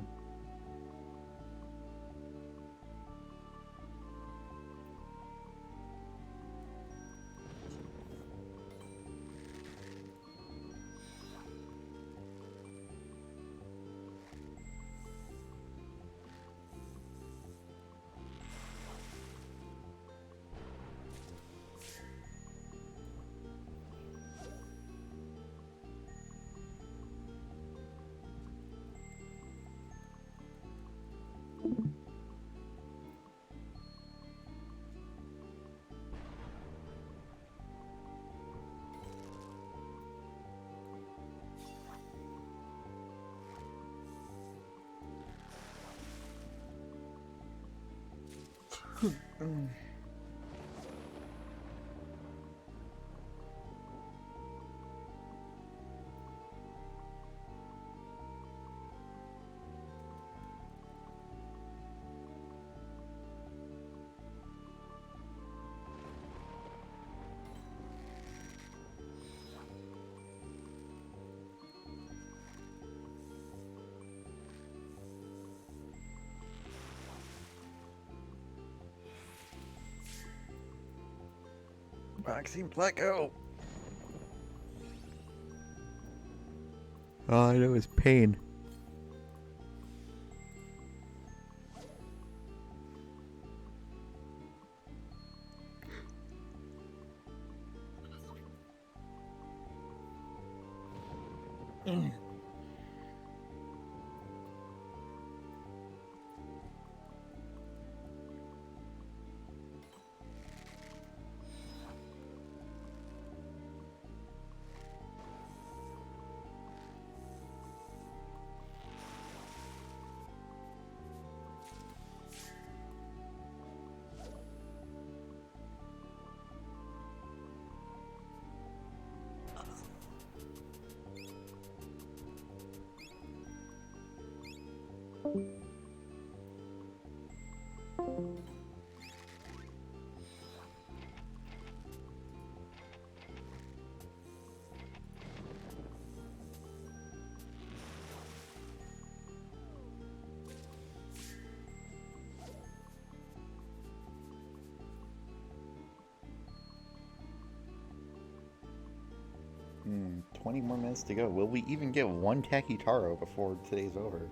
Boxing Pleco! All I know is pain. Hmm, 20 more minutes to go. Will we even get one tacky taro before today's over?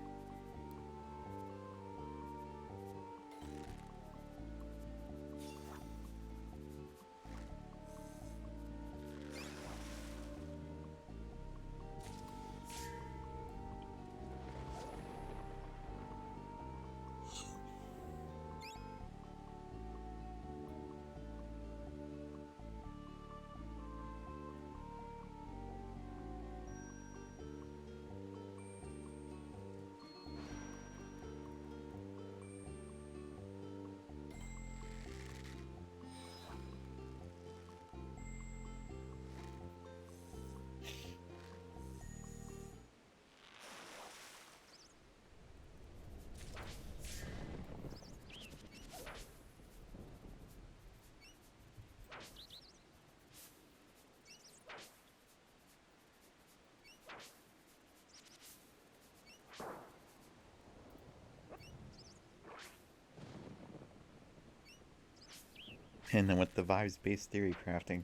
And then with the vibes-based theory crafting.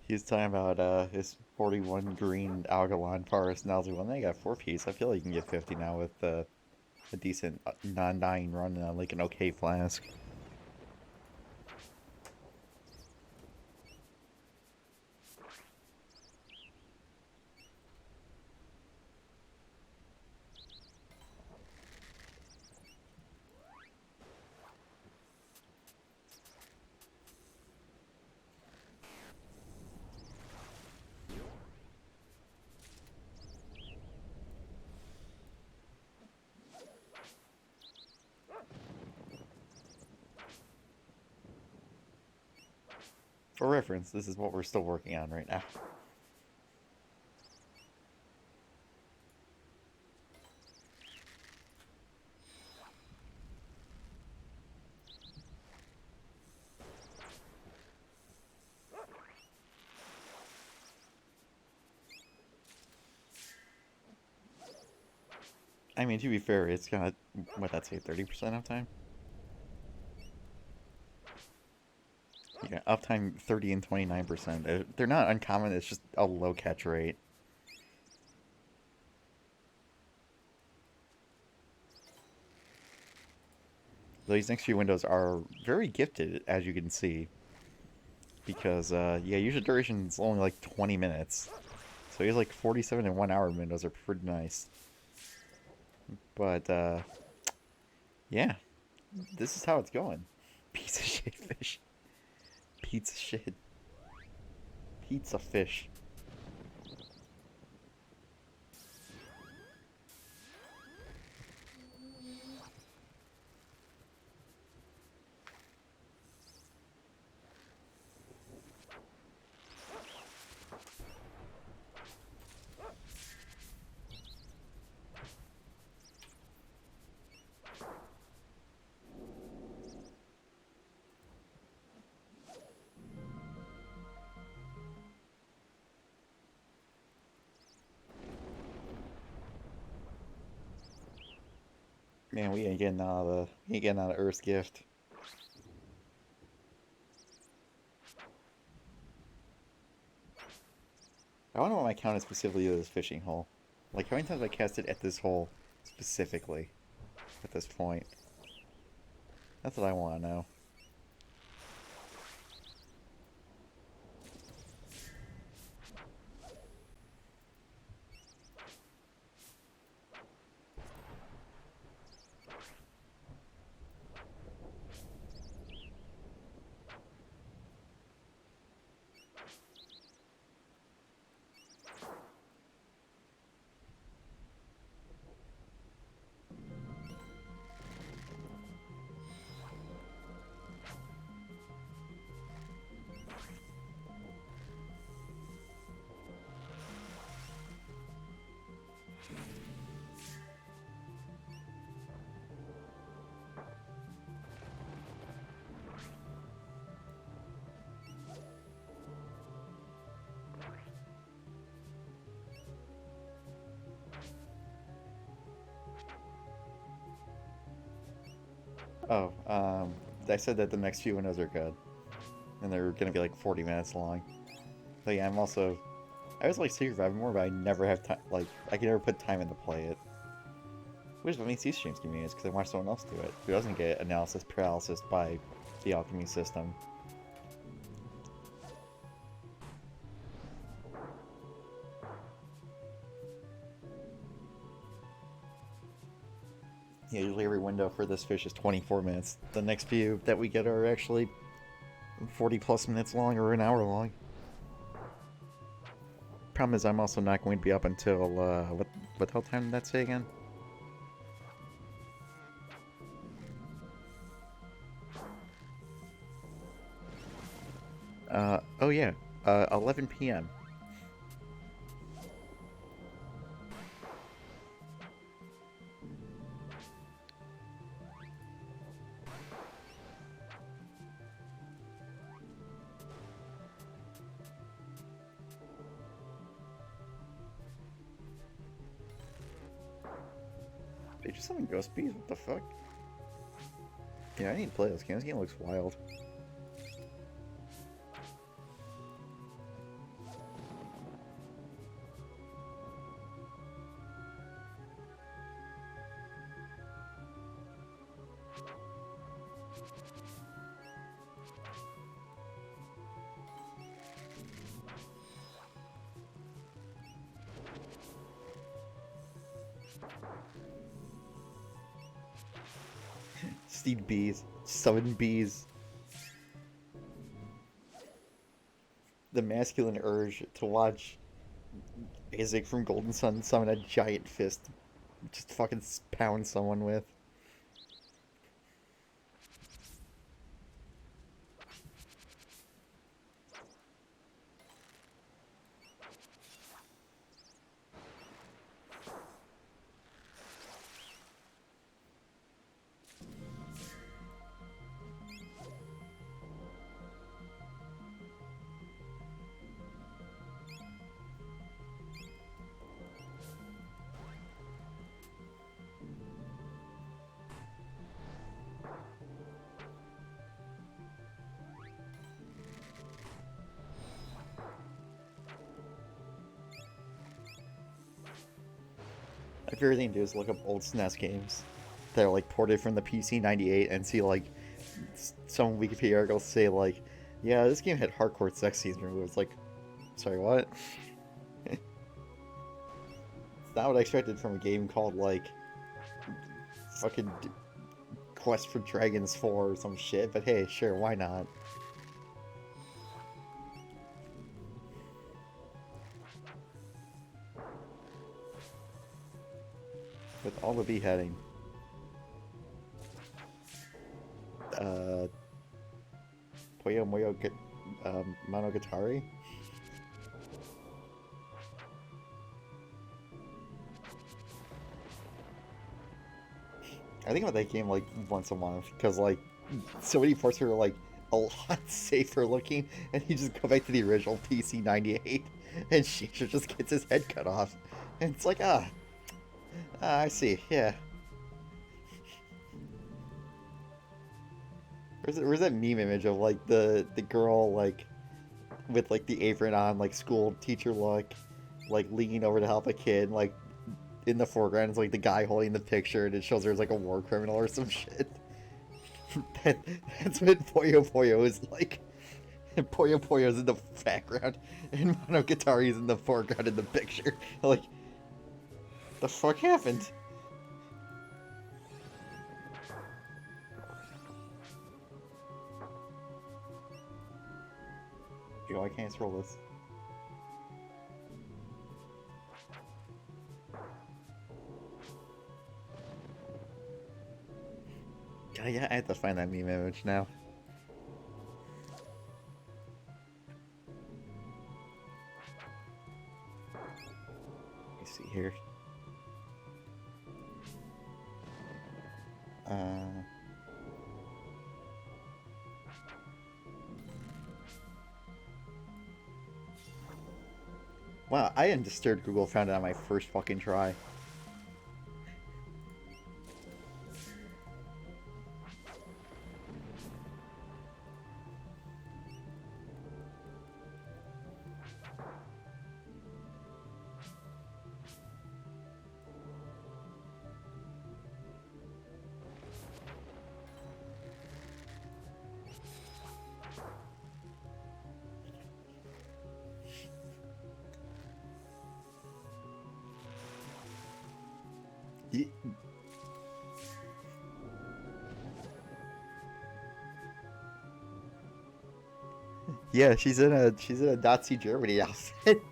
He's talking about his 41 green alkaline forest, and I was like, well, now you got 4 piece. I feel like you can get 50 now with a decent non-dying run and like an okay flask. For reference, this is what we're still working on right now. I mean, to be fair, it's gonna, what, I'd say 30% uptime? Yeah, uptime 30 and 29%. They're not uncommon, it's just a low catch rate. These next few windows are very gifted, as you can see. Because, yeah, usual duration is only like 20 minutes. So these like 47 and 1 hour windows are pretty nice. But, yeah. This is how it's going. Piece of shit fish. Pizza shit. Pizza fish. Man, we ain't getting out of Earth's gift. I wonder what my count is specifically of this fishing hole. Like, how many times have I casted at this hole specifically at this point? That's what I want to know. Oh, I said that the next few windows are good. And they're gonna be like 40 minutes long. But yeah, I was like Secret Survivor more, but I never have time, like, I can never put time in to play it. Which is what makes these streams convenient, because I watch someone else do it, who doesn't get analysis paralysis by the alchemy system. Yeah, usually every window for this fish is 24 minutes. The next few that we get are actually 40 plus minutes long or an hour long. Problem is, I'm also not going to be up until, what the hell time did that say again? Oh yeah, 11 p.m. They just summon ghost bees? What the fuck? Yeah, I need to play this game. This game looks wild. Just need bees. Summon bees. The masculine urge to watch Isaac from Golden Sun summon a giant fist. Just fucking pound someone with. My favorite thing to do is look up old SNES games that are like ported from the PC 98 and see like some Wikipedia articles say like, yeah, this game had hardcore sex scenes removed. It's like, sorry, what? It's not what I expected from a game called like fucking Quest for Dragons 4 or some shit, but hey, sure, why not? With all the beheading. Puyo Moyo Monogatari? I think about that game like once a month because like so many parts are like a lot safer looking, and you just go back to the original PC 98 and Shisha just gets his head cut off, and it's like I see, yeah. Where's that meme image of like the girl like with like the apron on, like school teacher look, like leaning over to help a kid, like in the foreground is like the guy holding the picture, and it shows her as like a war criminal or some shit. That's what Puyo Puyo is like. And Puyo Puyo's in the background, and Monogatari's in the foreground in the picture. Like, the fuck happened? Yo, I can't scroll this. Yeah, I have to find that meme image now. Let me see here. Wow, I undisturbed Google found it on my first fucking try. Yeah, she's in a Nazi Germany outfit.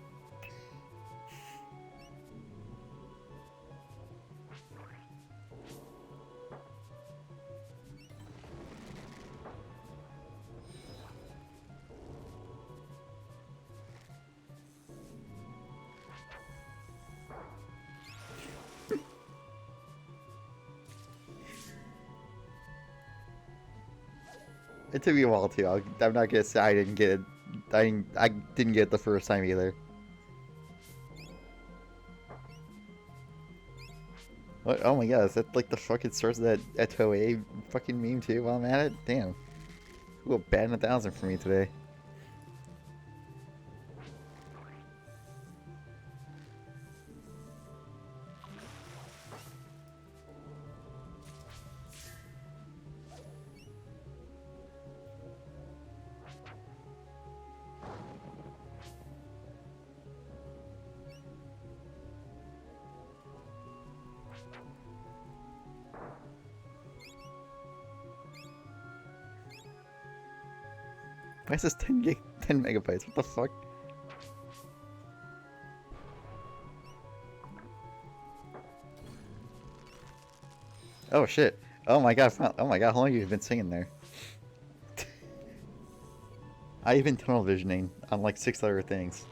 It took me a while too. I'm not gonna say I didn't get it. I didn't get it the first time either. What? Oh my god, is that like the fucking source of that Toei fucking meme too while I'm at it? Damn. Ooh, a bad 1,000 for me today. Why is this 10 megabytes? What the fuck? Oh shit. Oh my god, oh my god, how long have you been singing there? I've been tunnel visioning on like 6 other things.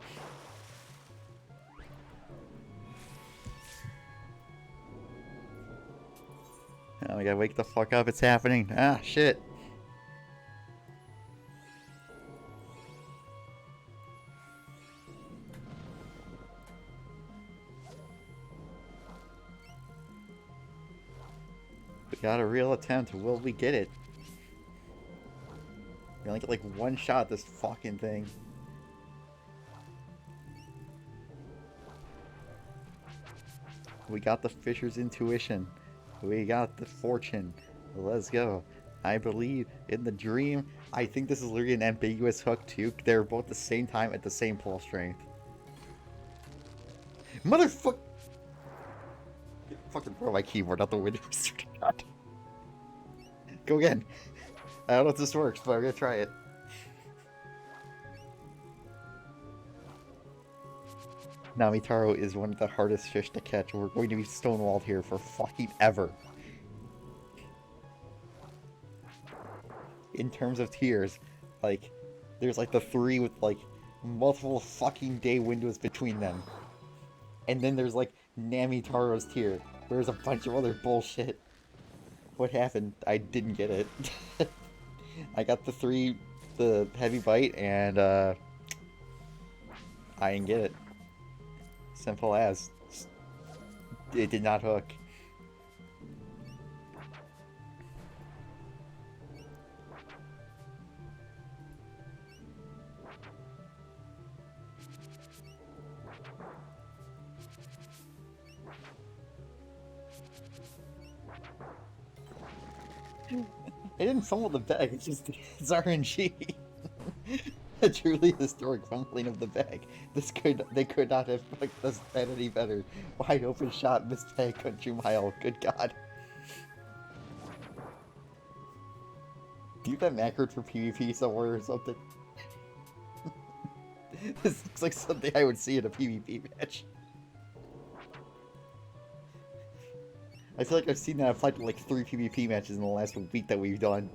Oh my god, wake the fuck up, it's happening. Ah, shit. We got a real attempt, will we get it? We only get like one shot at this fucking thing. We got the Fisher's intuition. We got the fortune. Let's go. I believe in the dream. I think this is literally an ambiguous hook too. They're both the same time at the same pull strength. Motherfuck! Fucking throw my keyboard out the window. God. Go again. I don't know if this works, but I'm gonna try it. Namitaro is one of the hardest fish to catch. We're going to be stonewalled here for fucking ever. In terms of tiers, like, there's like the 3 with like multiple fucking day windows between them. And then there's like Namitaro's tier, where there's a bunch of other bullshit. What happened? I didn't get it. I got the heavy bite, and I didn't get it. Simple as. It did not hook. I didn't fumble the bag, it's just it's RNG. A truly historic fumbling of the bag. They could not have picked this bed any better. Wide open shot, missed bag, country mile. Good god. Do you have that macro for PvP somewhere or something? This looks like something I would see in a PvP match. I feel like I've seen that applied to like 3 PvP matches in the last week that we've done.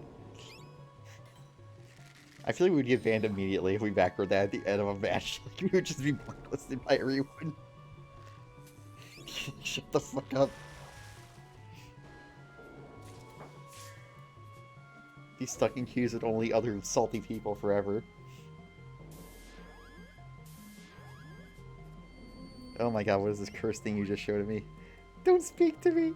I feel like we'd get banned immediately if we backward that at the end of a match. Like, we would just be blacklisted by everyone. Shut the fuck up. Be stuck in queues with only other salty people forever. Oh my god, what is this curse thing you just showed me? Don't speak to me!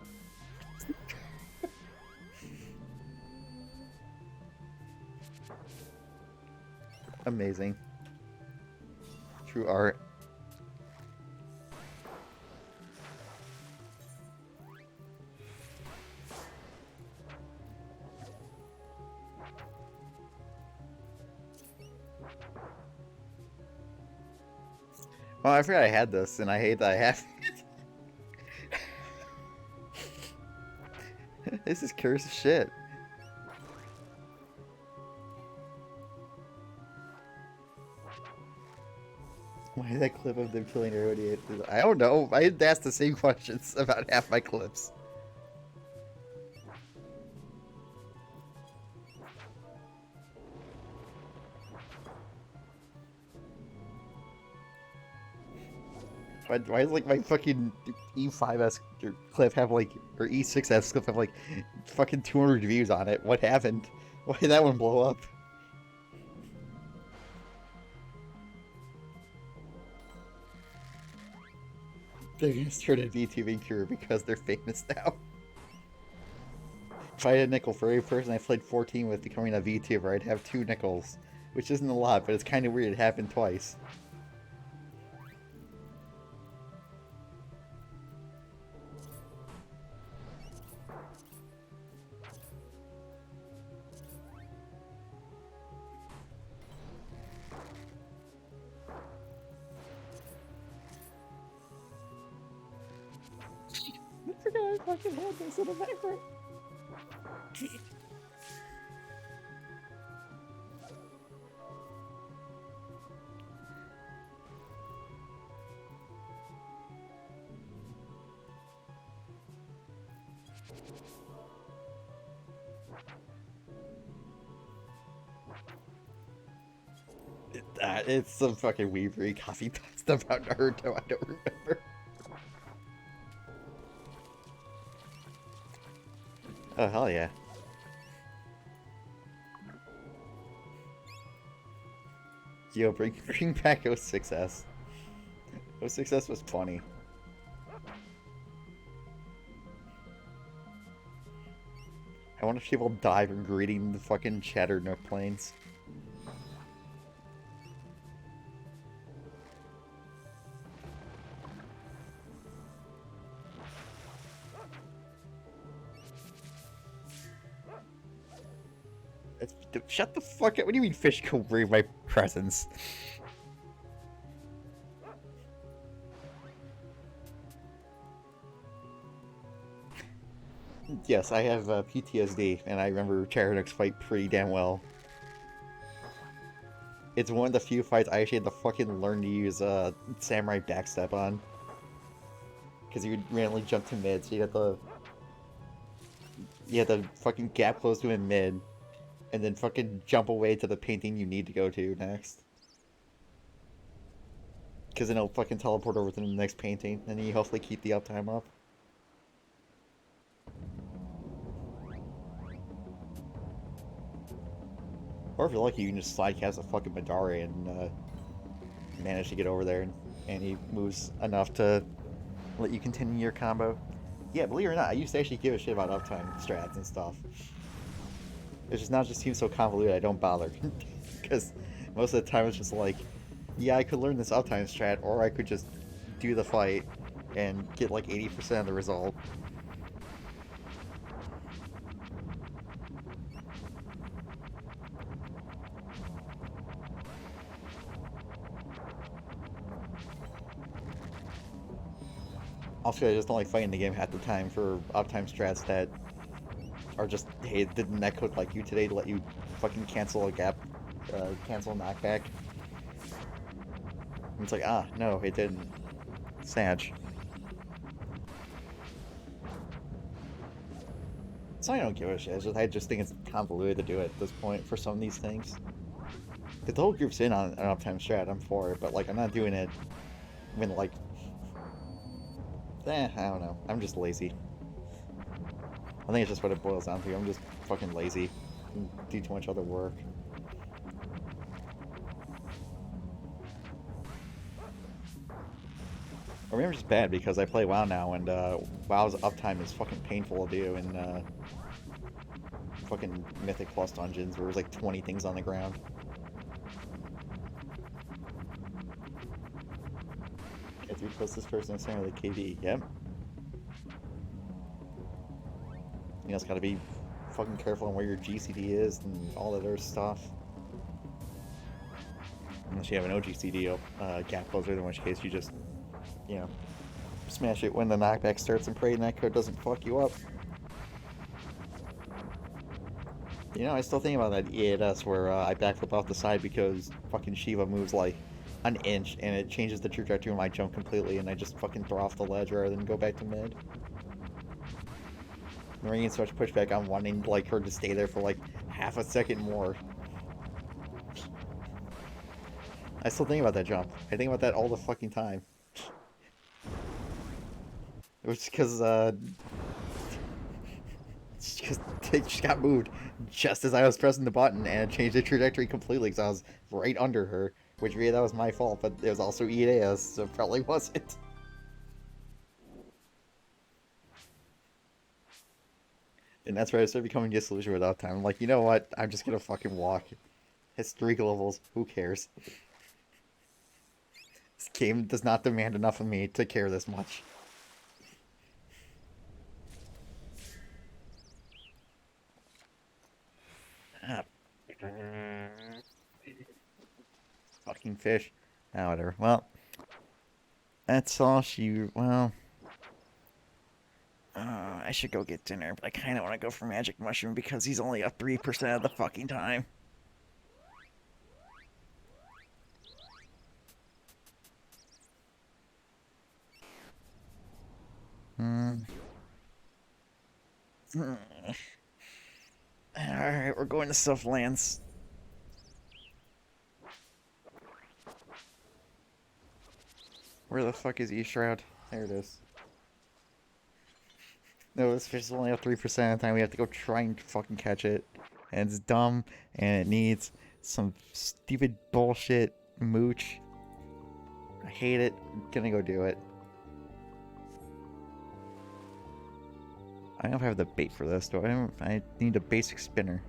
Amazing. True art. Oh, I forgot I had this, and I hate that I have it. This is cursed as shit. Why is that clip of them killing everybody? I don't know. I asked the same questions about half my clips. Why is like my fucking E5S clip have like, or E6S clip have like fucking 200 views on it? What happened? Why did that one blow up? They're gonna start a VTubing career because they're famous now. If I had a nickel for every person I played 14 with becoming a VTuber, I'd have 2 nickels. Which isn't a lot, but it's kind of weird it happened twice. I forgot I fucking had this in the background. It's some fucking weavery coffee toast about Naruto, I don't remember. Oh, hell yeah. Yo, bring back 06S. 06S was funny. I wonder if people die from greeting the fucking shattered Nook planes. Shut the fuck up. What do you mean fish can read my presence? Yes, I have PTSD, and I remember Charonix's fight pretty damn well. It's one of the few fights I actually had to fucking learn to use Samurai Backstep on. Because you would randomly jump to mid, so you had to fucking gap close to him mid, and then fucking jump away to the painting you need to go to next. Because then it'll fucking teleport over to the next painting, and then you hopefully keep the uptime up. Or if you're lucky, you can just slide cast a fucking Madara and manage to get over there, and he moves enough to let you continue your combo. Yeah, believe it or not, I used to actually give a shit about uptime strats and stuff. It's just not just seems so convoluted, I don't bother. Because most of the time it's just like, yeah, I could learn this uptime strat, or I could just do the fight and get like 80% of the result. Also, I just don't like fighting the game half the time for uptime strats that are just, hey, did the netcode like you today to let you fucking cancel a gap, cancel a knockback? And it's like, ah, no, it didn't. Sag. So I don't give a shit, I just think it's convoluted to do it at this point for some of these things. If the whole group's in on an uptime strat, I'm for it, but like, I'm not doing it when like, I don't know. I'm just lazy. I think it's just what it boils down to. I'm just fucking lazy. I do too much other work. Or maybe I'm just bad because I play WoW now, and WoW's uptime is fucking painful to do in fucking Mythic Plus dungeons where there's like 20 things on the ground. Get through closest person in center of the KV. Yep. You just gotta be fucking careful on where your GCD is and all that other stuff. Unless you have an OGCD gap closer, in which case you just, you know, smash it when the knockback starts and pray that code doesn't fuck you up. You know, I still think about that EAS where I backflip off the side because fucking Shiva moves like an inch and it changes the trajectory of my jump completely and I just fucking throw off the ledge rather than go back to mid. And bringing so much pushback on wanting like her to stay there for like half a second more. I still think about that jump. I think about that all the fucking time. It was because it just got moved just as I was pressing the button and it changed the trajectory completely because I was right under her. Which, yeah, that was my fault, but it was also EAS, so it probably wasn't. And that's where I started becoming disillusioned with that time. I'm like, you know what? I'm just gonna fucking walk. It's 3 levels. Who cares? This game does not demand enough of me to care this much. Ah. Fucking fish. Ah, whatever. Well, that's all she. Well, I should go get dinner, but I kind of want to go for Magic Mushroom because he's only up 3% of the fucking time. Hmm. Alright, we're going to Stufflands. Where the fuck is E-Shroud? There it is. No, this fish is only up 3% of the time. We have to go try and fucking catch it. And it's dumb, and it needs some stupid bullshit mooch. I hate it. I'm gonna go do it. I don't have the bait for this, do I? I need a basic spinner.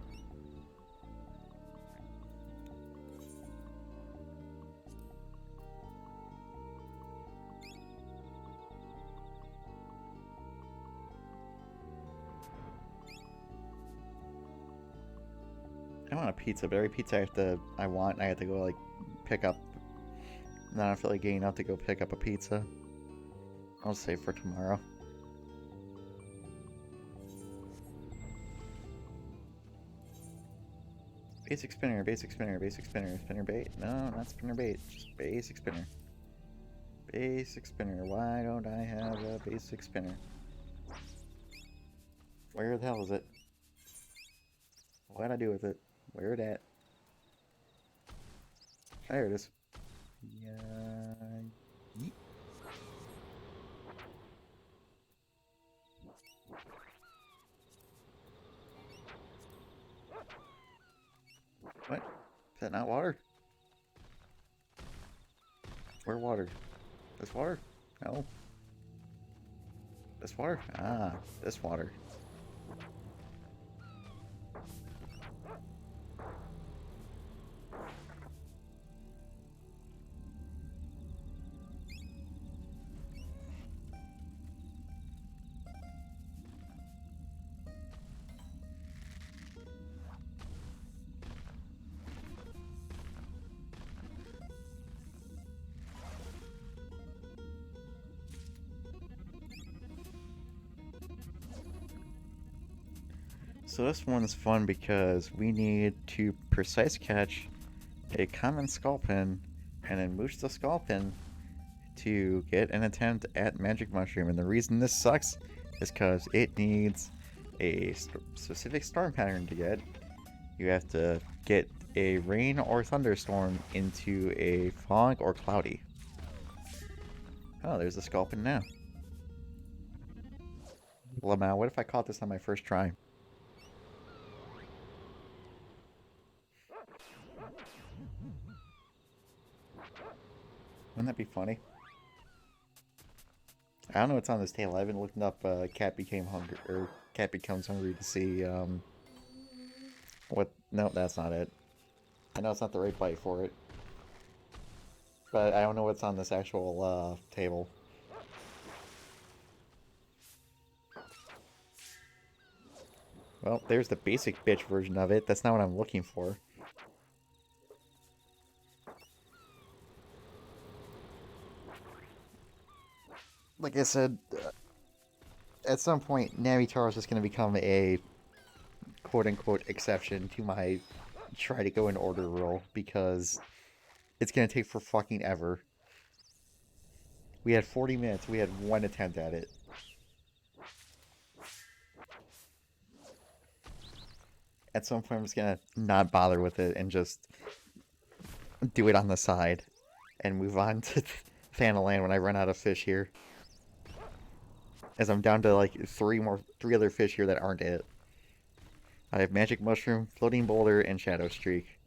I want a pizza, but every pizza I want, I have to go like pick up. Not I feel like getting out to go pick up a pizza. I'll save for tomorrow. Basic spinner, basic spinner, basic spinner, spinner bait. No, not spinner bait, just basic spinner. Basic spinner. Why don't I have a basic spinner? Where the hell is it? What'd I do with it? Where it at? There it is. Yeah. Yeet. What? Is that not water? Where water? This water? No. This water? Ah, this water. So this one's fun because we need to precise catch a common sculpin and then mooch the sculpin to get an attempt at Magic Mushroom. And the reason this sucks is because it needs a specific storm pattern to get. You have to get a rain or thunderstorm into a fog or cloudy. Oh, there's the sculpin now. Lamau, what if I caught this on my first try? Wouldn't that be funny? I don't know what's on this table. I haven't looked up Cat Became Hungry or Cat Becomes Hungry to see what. No, that's not it. I know it's not the right bite for it, but I don't know what's on this actual table. Well, there's the basic bitch version of it. That's not what I'm looking for. Like I said, at some point, Navitar is just going to become a quote-unquote exception to my try to go in order rule, because it's going to take for fucking ever. We had 40 minutes. We had one attempt at it. At some point, I'm just going to not bother with it and just do it on the side and move on to Thanalan when I run out of fish here. As I'm down to like three other fish here that aren't it. I have Magic Mushroom, Floating Boulder, and Shadow Streak.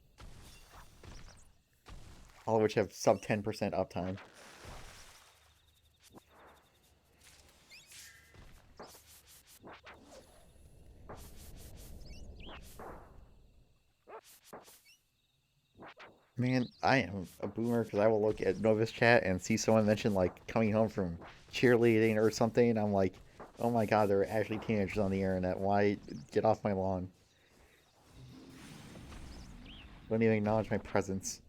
All of which have sub 10% uptime. Man, I am a boomer because I will look at Novice chat and see someone mention like coming home from cheerleading or something. And I'm like, oh my god, there are actually teenagers on the internet. Why get off my lawn? Don't even acknowledge my presence.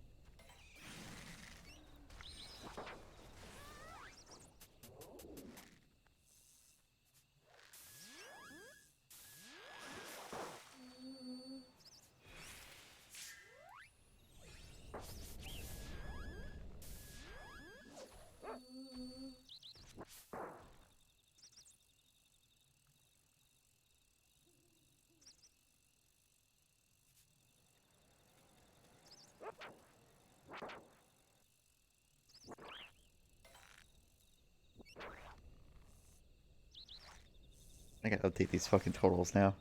I gotta update these fucking totals now.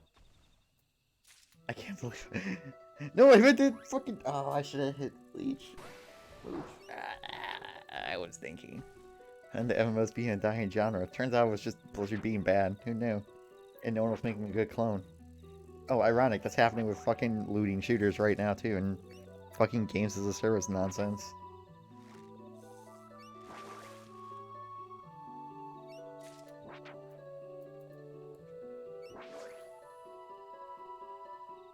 I can't believe No, I meant to fucking oh, I should have hit Leech. I was thinking. And the MMOs being a dying genre. Turns out it was just Blizzard being bad. Who knew? And no one was making a good clone. Oh, ironic. That's happening with fucking looting shooters right now too, and fucking games as a service nonsense.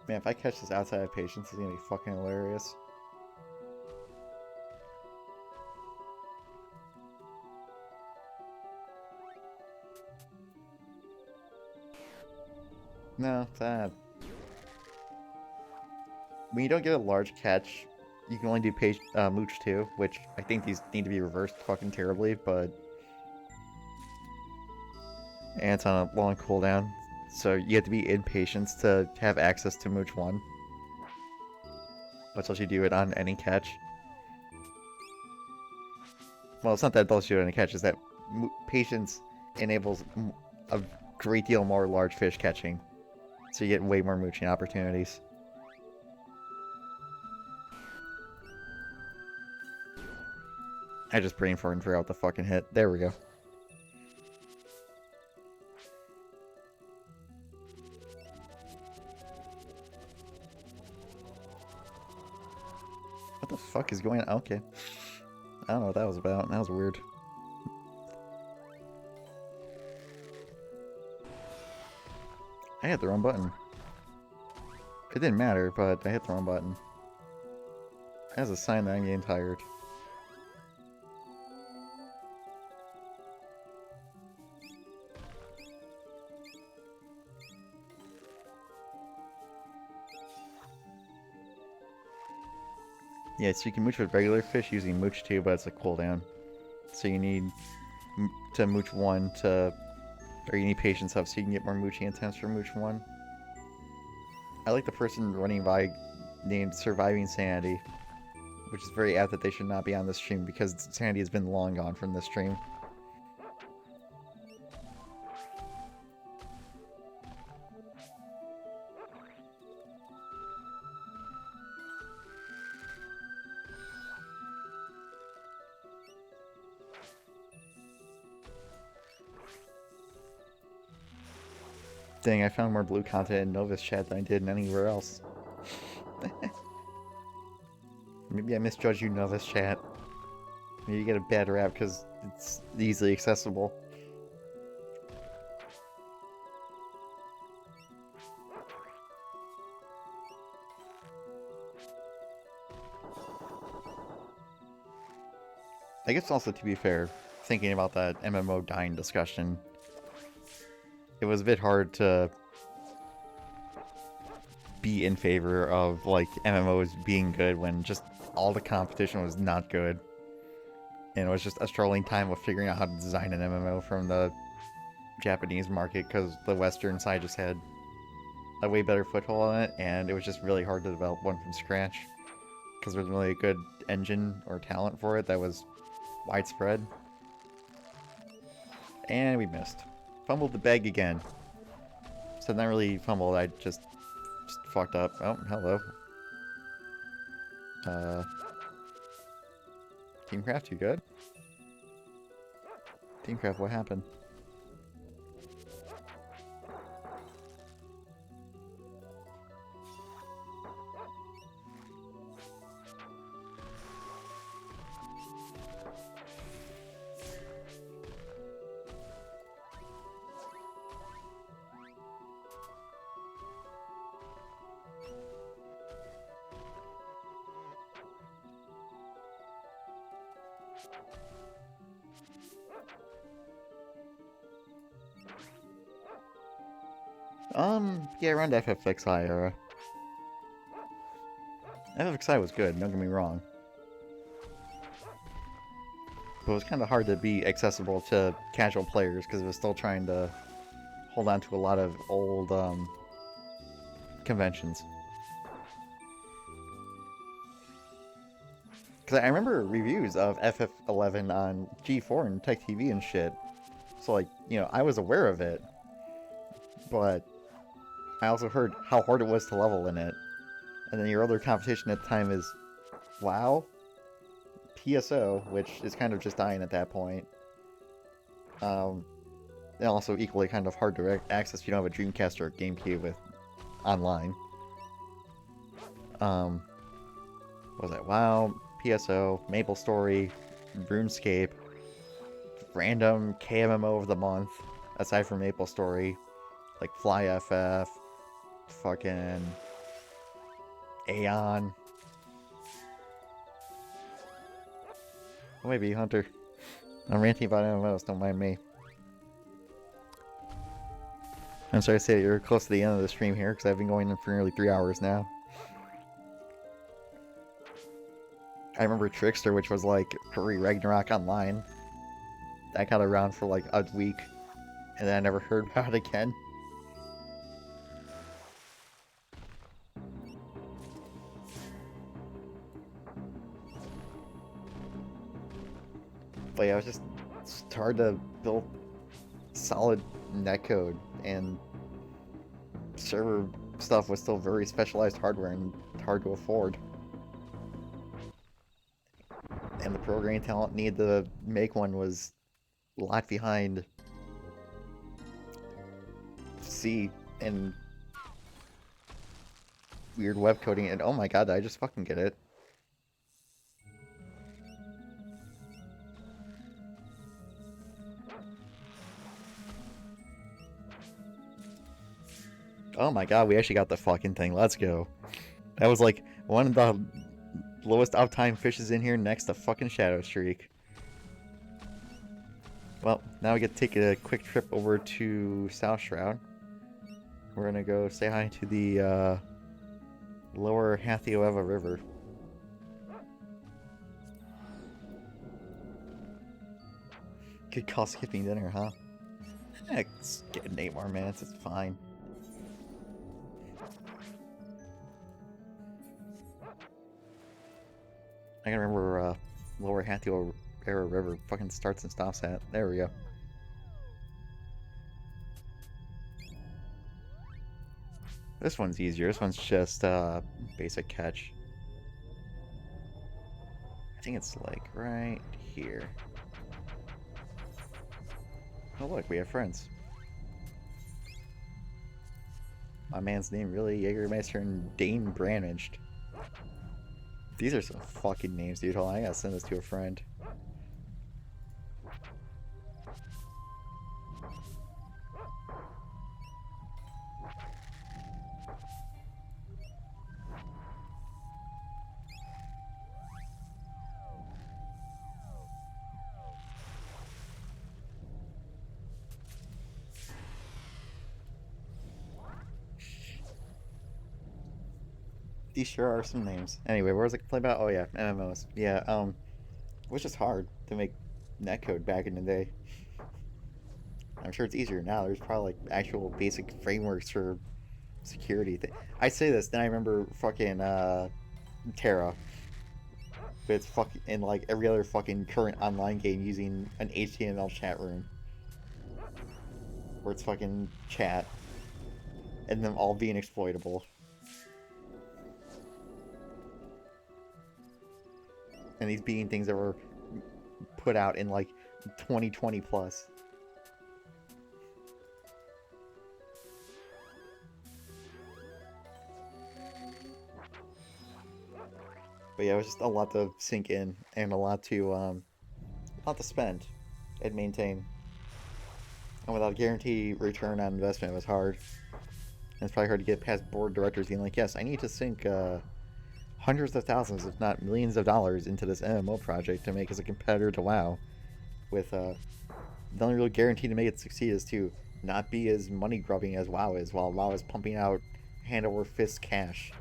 Man, if I catch this outside of patience, it's gonna be fucking hilarious. No, that. When you don't get a large catch, you can only do Mooch 2, which I think these need to be reversed fucking terribly, but... And it's on a long cooldown, so you have to be in patience to have access to Mooch 1. Which lets you do it on any catch. Well, it's not that it lets you do it on any catch, it's that patience enables a great deal more large fish catching. So you get way more mooching opportunities. I just brain fart and forgot what the fucking hit. There we go. What the fuck is going on? Okay. I don't know what that was about. That was weird. I hit the wrong button. It didn't matter, but I hit the wrong button. That's a sign that I'm getting tired. Yeah, so you can mooch with regular fish using Mooch 2, but it's a cooldown. So you need to Mooch 1 to... Or you need patience up so you can get more mooching attempts for Mooch 1. I like the person running by named Surviving Sanity, which is very apt that they should not be on this stream because Sanity has been long gone from this stream. Dang, I found more blue content in Novice chat than I did in anywhere else. Maybe I misjudged you, Novice chat. Maybe you get a bad rap because it's easily accessible. I guess also, to be fair, thinking about that MMO dying discussion, it was a bit hard to be in favor of, like, MMOs being good when just all the competition was not good. And it was just a strolling time of figuring out how to design an MMO from the Japanese market because the Western side just had a way better foothold on it, and it was just really hard to develop one from scratch because there wasn't really a good engine or talent for it that was widespread. And we missed. Fumbled the bag again. So not really fumbled, I just fucked up. Oh, hello. Teamcraft, you good? Teamcraft, what happened? Yeah, around FFXI era. FFXI was good, don't get me wrong. But it was kind of hard to be accessible to casual players because it was still trying to hold on to a lot of old, conventions. Because I remember reviews of FF11 on G4 and Tech TV and shit. So, like, you know, I was aware of it. But I also heard how hard it was to level in it. And then your other competition at the time is WoW, PSO, which is kind of just dying at that point. And also equally kind of hard to access if you don't have a Dreamcast or a GameCube with online. What was that? WoW, PSO, MapleStory, RuneScape, random KMMO of the month, aside from MapleStory, like FlyFF, fucking Aeon. Oh, maybe Hunter. I'm ranting about MMOs, don't mind me. I'm sorry to say that you're close to the end of the stream here, because I've been going in for nearly 3 hours now. I remember Trickster, which was like pre-Ragnarok Online. That got around for like a week, and then I never heard about it again. But yeah, it's hard to build solid netcode, and server stuff was still very specialized hardware and hard to afford. And the programming talent needed to make one was locked behind C and weird web coding, and oh my god, I just fucking get it. Oh my god, we actually got the fucking thing. Let's go. That was like one of the lowest uptime fishes in here next to fucking Shadow Streak. Well, now we get to take a quick trip over to South Shroud. We're gonna go say hi to the lower Hathioeva River. Could call skipping dinner, huh? Let's get 8 more minutes, it's fine. I can remember lower Hathioeva River fucking starts and stops at. There we go. This one's easier. This one's just basic catch. I think it's like right here. Oh look, we have friends. My man's name really Jägermeister and Dane Branaged. These are some fucking names, dude. Hold on, I gotta send this to a friend. These sure are some names. Anyway, what was I complaining about? Oh yeah, MMOs. Yeah, it was just hard to make netcode back in the day. I'm sure it's easier now. There's probably like actual basic frameworks for security. I say this, then I remember fucking Terra. But it's fucking in like every other fucking current online game using an HTML chat room. Where it's fucking chat. And them all being exploitable. And these being things that were put out in like 2020 plus. But yeah, it was just a lot to sink in and a lot to spend and maintain. And without a guaranteed return on investment, it was hard. And it's probably hard to get past board directors being like, yes, I need to sink hundreds of thousands, if not millions of dollars into this MMO project to make us a competitor to WoW. With the only real guarantee to make it succeed is to not be as money grubbing as WoW is, while WoW is pumping out hand over fist cash.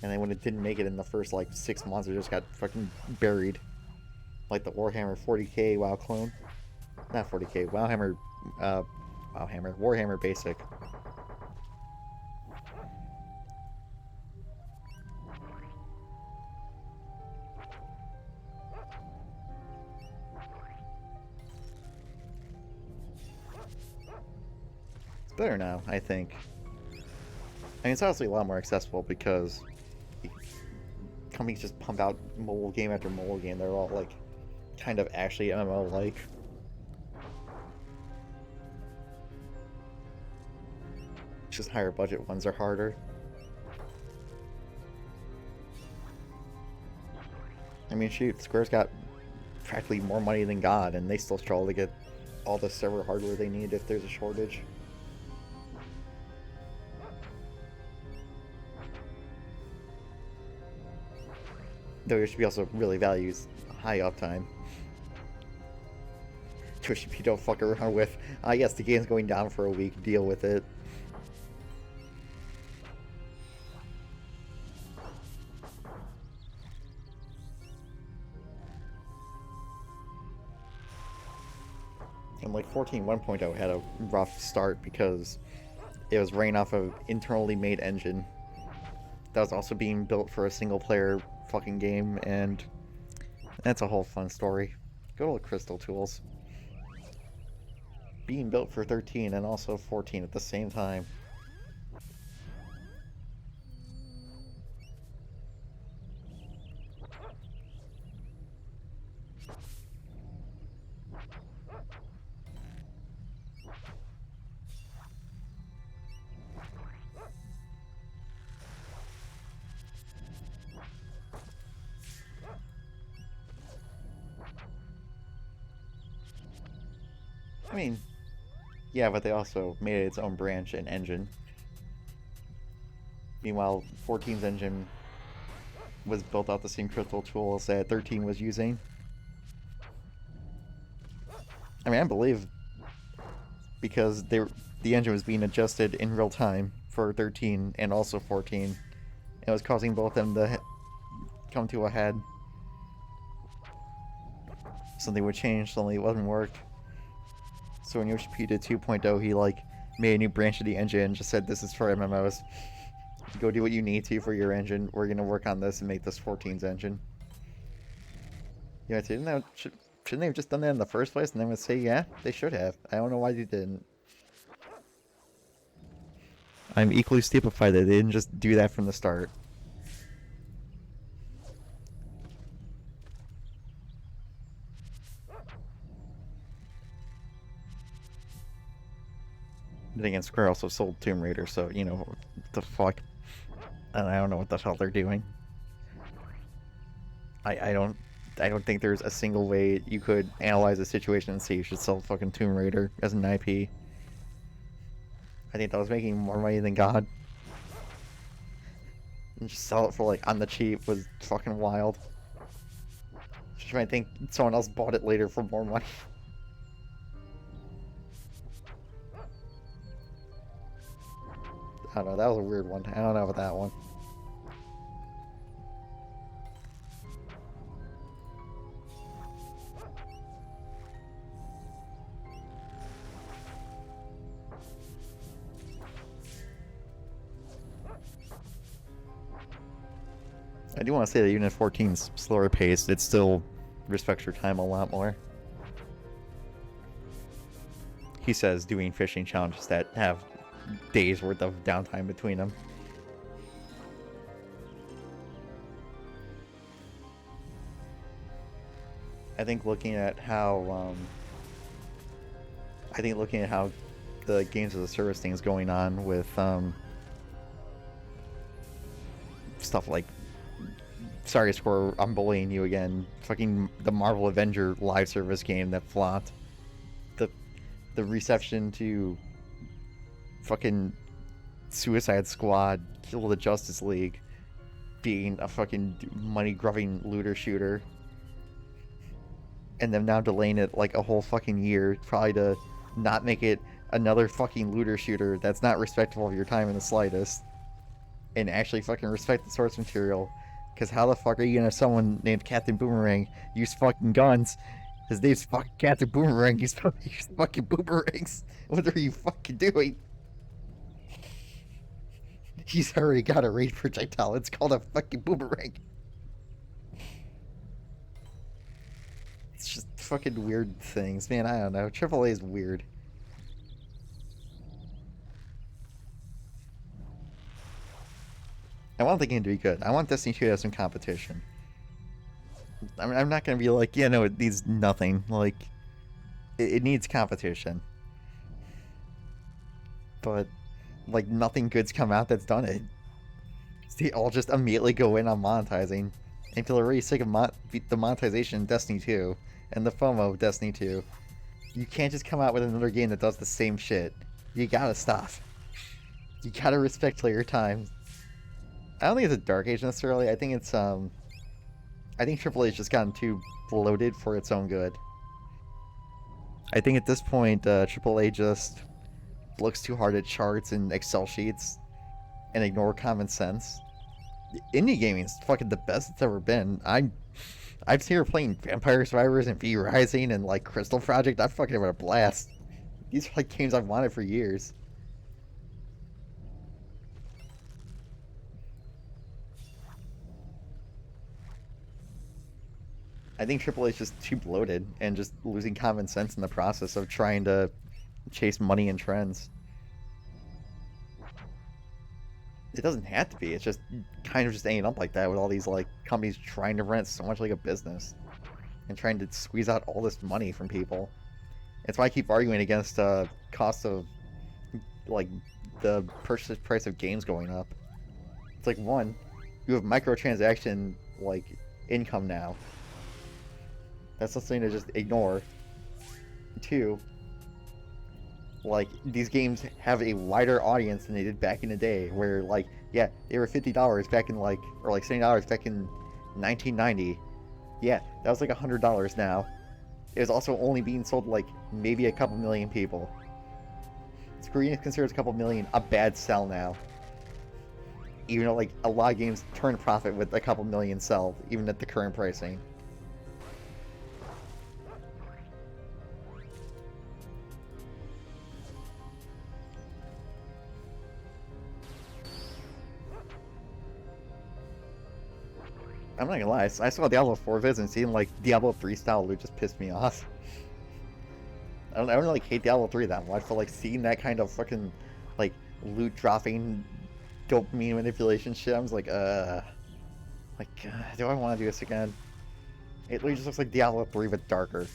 And then when it didn't make it in the first like 6 months, it just got fucking buried. Like the Warhammer 40k WoW clone. Not 40k, Warhammer Basic. It's better now, I think. I mean, it's obviously a lot more accessible because companies just pump out mobile game after mobile game. They're all like kind of actually MMO-like. Just higher budget ones are harder. I mean, shoot, Square's got practically more money than God, and they still struggle to get all the server hardware they need if there's a shortage. Though HTTP also really values high uptime. Which you don't fuck around with. Yes, the game's going down for a week, deal with it. And like 14.1.0 had a rough start because it was running off of internally made engine that was also being built for a single player fucking game, and that's a whole fun story. Go to Crystal Tools. Being built for 13 and also 14 at the same time. I mean, yeah, but they also made its own branch and engine. Meanwhile, 14's engine was built out the same crystal tools that 13 was using. I mean, I believe because the engine was being adjusted in real time for 13 and also 14. It was causing both of them to come to a head. Something would change, suddenly it wouldn't work. So when Yoshi did 2.0, he like made a new branch of the engine and just said, this is for MMOs. Go do what you need to for your engine. We're gonna work on this and make this 14's engine. Yeah, shouldn't they have just done that in the first place? And then would say, yeah, they should have. I don't know why they didn't. I'm equally stupefied that they didn't just do that from the start. But again, Square also sold Tomb Raider, so, you know, what the fuck. And I don't know what the hell they're doing. I don't think there's a single way you could analyze the situation and say you should sell fucking Tomb Raider as an IP. I think that was making more money than God. And just sell it for like on the cheap was fucking wild. Just might think someone else bought it later for more money. I don't know, that was a weird one. I don't know about that one. I do want to say that even if 14's slower paced, it still respects your time a lot more. He says doing fishing challenges that have days worth of downtime between them. I think looking at how the games as a service thing is going on with stuff like, sorry Square, I'm bullying you again, fucking the Marvel Avenger live service game that flopped. The reception to fucking Suicide Squad, Kill the Justice League being a fucking money-grubbing looter shooter. And them now delaying it like a whole fucking year, probably to not make it another fucking looter shooter that's not respectful of your time in the slightest. And actually fucking respect the source material. Because how the fuck are you gonna have someone named Captain Boomerang use fucking guns? His name's fucking Captain Boomerang, he's fucking boomerangs. What are you fucking doing? He's already got a range projectile, it's called a fucking boomerang. It's just fucking weird things, man. I don't know. AAA is weird. I want the game to be good. I want Destiny 2 to have some competition. I'm not gonna be like, yeah, no, it needs nothing. Like, it needs competition. But, like, nothing good's come out that's done it. They all just immediately go in on monetizing. Until they're really sick of the monetization in Destiny 2 and the FOMO of Destiny 2. You can't just come out with another game that does the same shit. You gotta stop. You gotta respect player time. I don't think it's a dark age necessarily. I think it's I think AAA's just gotten too bloated for its own good. I think at this point, AAA just looks too hard at charts and Excel sheets and ignore common sense. Indie gaming's fucking the best it's ever been. I've seen her playing Vampire Survivors and V Rising and like Crystal Project. I'm fucking having a blast. These are like games I've wanted for years. I think AAA is just too bloated and just losing common sense in the process of trying to chase money and trends. It doesn't have to be. It's just kind of just ending up like that with all these like companies trying to rent so much like a business and trying to squeeze out all this money from people. It's why I keep arguing against cost of like the purchase price of games going up. It's like, one, you have microtransaction like income now. That's something to just ignore. Two, like, these games have a wider audience than they did back in the day, where, like, yeah, they were $50 back in, like, or, like, $70 back in 1990. Yeah, that was, like, $100 now. It was also only being sold to, like, maybe a couple million people. Square Enix considers a couple million a bad sell now. Even though, like, a lot of games turn profit with a couple million sell, even at the current pricing. I'm not gonna lie, I saw Diablo 4 vids and seeing like Diablo 3 style loot just pissed me off. I don't really hate Diablo 3 that much, but like seeing that kind of fucking like loot dropping dopamine manipulation shit, I was like, do I want to do this again? It literally just looks like Diablo 3 but darker.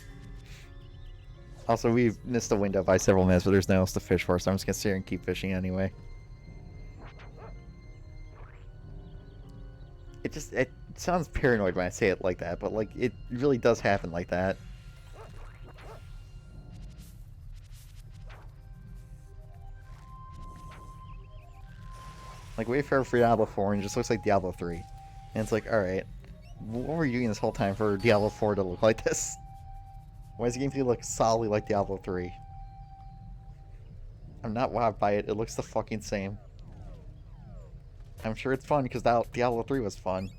Also, we've missed the window by several minutes, but there's nothing else to fish for, so I'm just gonna sit here and keep fishing anyway. It sounds paranoid when I say it like that, but like it really does happen like that. Like Wayfarer for Diablo 4 and it just looks like Diablo 3. And it's like, alright, what were you doing this whole time for Diablo 4 to look like this? Why does the game feel like solidly like Diablo 3? I'm not wowed by it, it looks the fucking same. I'm sure it's fun because Diablo 3 was fun.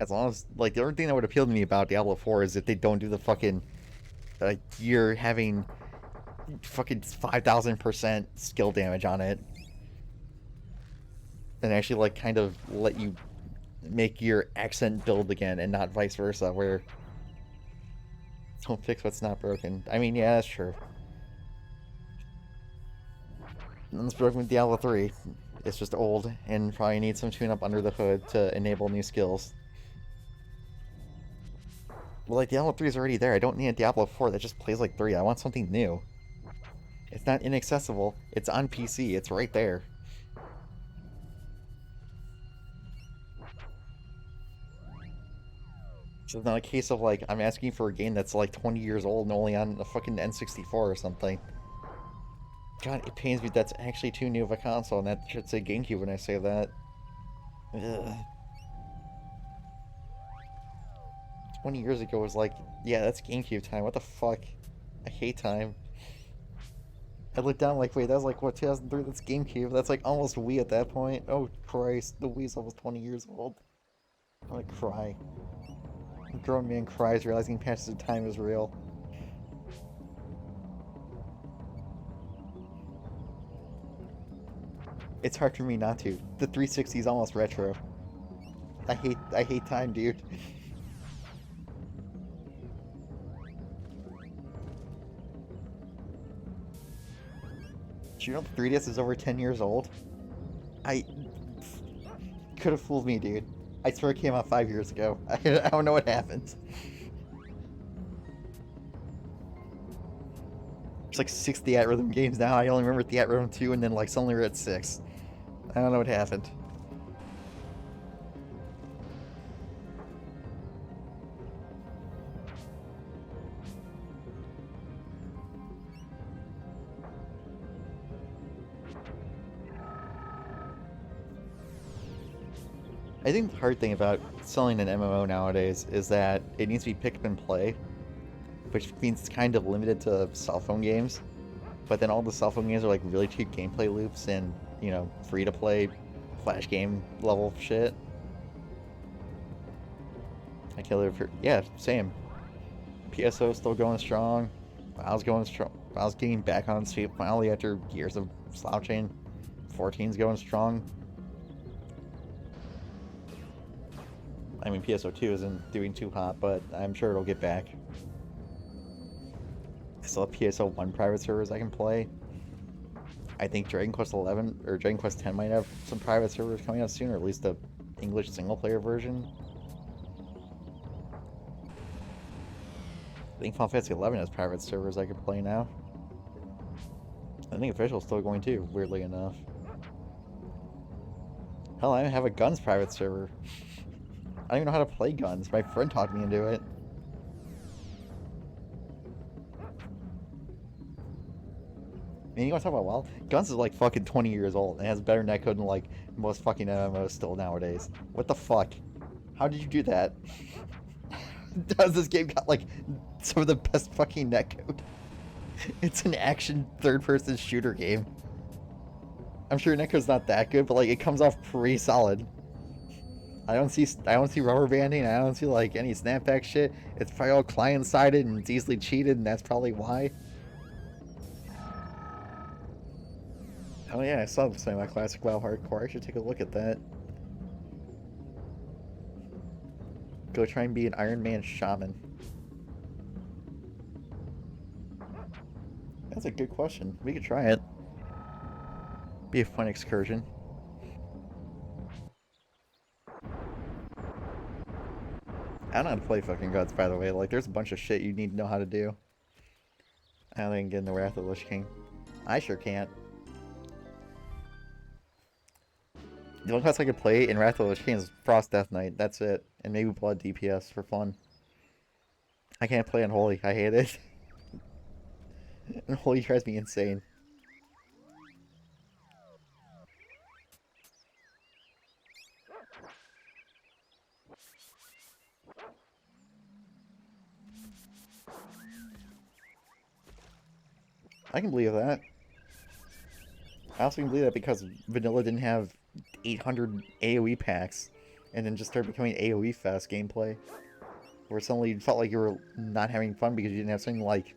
As long as, like, the only thing that would appeal to me about Diablo 4 is if they don't do the fucking, you're having fucking 5,000% skill damage on it. And actually, like, kind of let you make your accent build again and not vice versa, where don't fix what's not broken. I mean, yeah, that's true. Nothing's broken with Diablo 3. It's just old and probably needs some tune-up under the hood to enable new skills. Well, like, Diablo 3 is already there. I don't need a Diablo 4 that just plays like 3. I want something new. It's not inaccessible. It's on PC. It's right there. So it's not a case of, like, I'm asking for a game that's, like, 20 years old and only on a fucking N64 or something. God, it pains me that's actually too new of a console, and that should say GameCube when I say that. Ugh. 20 years ago was like, yeah, that's GameCube time. What the fuck? I hate time. I looked down like, wait, that was like, what, 2003? That's GameCube. That's like almost Wii at that point. Oh, Christ. The Wii's almost 20 years old. I'm gonna cry. A grown man cries realizing passage of time is real. It's hard for me not to. The 360 is almost retro. I hate time, dude. Do you know the 3DS is over 10 years old? I could have fooled me, dude. I swear it came out 5 years ago. I don't know what happened. There's like 6 Theatrhythm games now. I only remember Theatrhythm 2, and then like suddenly we're at 6. I don't know what happened. I think the hard thing about selling an MMO nowadays is that it needs to be pick up and play, which means it's kind of limited to cell phone games. But then all the cell phone games are like really cheap gameplay loops and, you know, free to play flash game level shit. I can't live for, yeah, same. PSO still going strong. WoW's going strong. WoW's getting back on its feet finally after years of slouching. 14's going strong. I mean, PSO2 isn't doing too hot, but I'm sure it'll get back. I still have PSO1 private servers I can play. I think Dragon Quest 11 or Dragon Quest 10 might have some private servers coming out soon, or at least a English single player version. I think Final Fantasy 11 has private servers I can play now. I think Official's still going too, weirdly enough. Hell, I even have a Guns private server. I don't even know how to play Guns. My friend talked me into it. Man, you wanna talk about WoW? Guns is like fucking 20 years old and has better netcode than like most fucking MMOs still nowadays. What the fuck? How did you do that? Does this game got like some of the best fucking netcode? It's an action third-person shooter game. I'm sure netcode's not that good, but like it comes off pretty solid. I don't see rubber banding. I don't see like any snapback shit. It's probably all client-sided and it's easily cheated, and that's probably why. Oh yeah, I saw the my classic WoW hardcore. I should take a look at that. Go try and be an Iron Man shaman. That's a good question. We could try it. Be a fun excursion. I don't know how to play fucking Guns, by the way. Like, there's a bunch of shit you need to know how to do. I don't think I can get in the Wrath of the Lich King. I sure can't. The only class I could play in Wrath of the Lich King is Frost Death Knight. That's it. And maybe Blood DPS for fun. I can't play Unholy. I hate it. Unholy drives me insane. I can believe that. I also can believe that because Vanilla didn't have 800 AoE packs, and then just started becoming AoE fast gameplay, where suddenly you felt like you were not having fun because you didn't have something like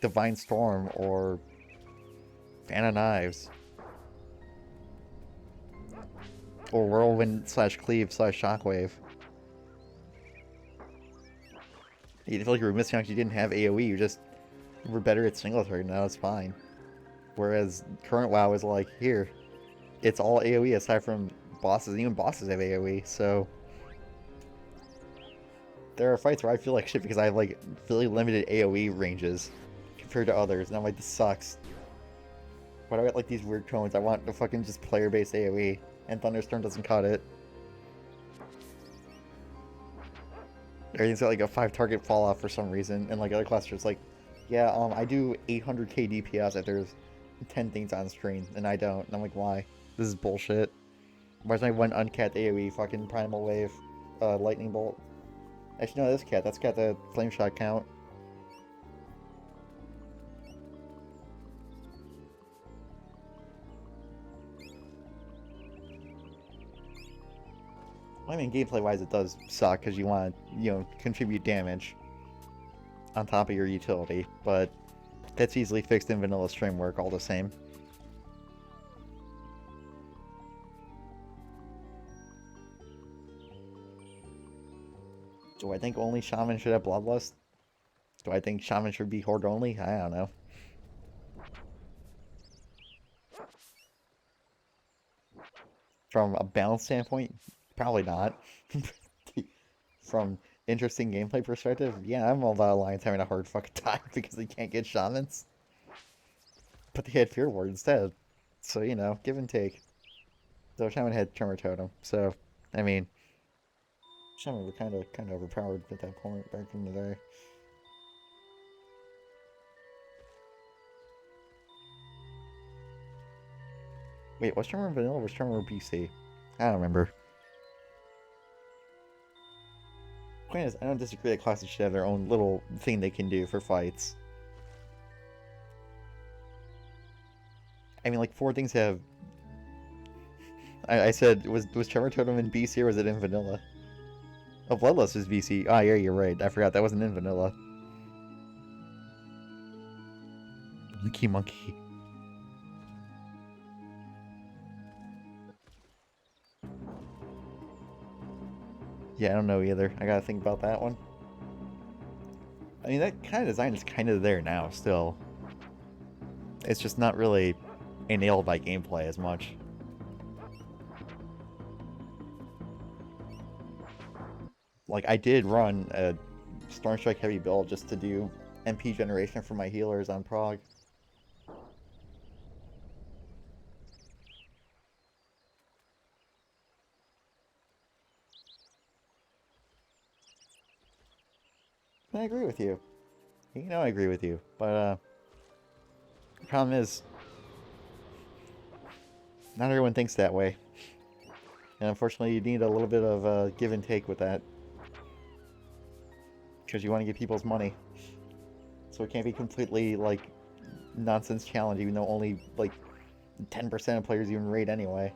Divine Storm or Fan of Knives, or Whirlwind / Cleave / Shockwave. You feel like you were missing out because you didn't have AoE. You just were better at single target. Now it's fine. Whereas current WoW is like, here, it's all AoE aside from bosses, and even bosses have AoE, so there are fights where I feel like shit because I have like really limited AoE ranges compared to others, and I'm like, this sucks. Why do I get like these weird cones? I want to fucking just player-based AoE, and Thunderstorm doesn't cut it. Everything's got like a 5 target fall off for some reason, and like other classes are just like, yeah, I do 800k DPS if there's 10 things on screen, and I don't. And I'm like, why? This is bullshit. Where's my one uncapped AoE fucking Primal Wave lightning bolt? Actually, no, this cat. That's got the flame shot count. I mean, gameplay-wise, it does suck because you want to, you know, contribute damage on top of your utility, but that's easily fixed in vanilla stream work all the same. Do I think only Shaman should have Bloodlust? Do I think Shaman should be Horde only? I don't know. From a balance standpoint, probably not. From interesting gameplay perspective, yeah, I'm all about Alliance having a hard fucking time because they can't get Shamans. But they had Fear Ward instead. So, you know, give and take. Though Shaman had Tremor Totem, so, I mean, Shaman were kind of overpowered at that point back in the day. Wait, was Tremor Vanilla or was Tremor BC? I don't remember. Point is, I don't disagree that classes should have their own little thing they can do for fights. I mean, like, 4 things have... I said, was Tremor Totem in BC or was it in Vanilla? Oh, Bloodlust is BC. Ah, yeah, you're right. I forgot that wasn't in Vanilla. Monkey Monkey. Yeah, I don't know either. I gotta think about that one. I mean, that kind of design is kind of there now, still. It's just not really enabled by gameplay as much. Like, I did run a Stormstrike heavy build just to do MP generation for my healers on Prog. I agree with you. You know I agree with you, but the problem is not everyone thinks that way. And unfortunately you need a little bit of give and take with that. Because you want to get people's money. So it can't be completely, like, nonsense challenge, even though only, like, 10% of players even raid anyway.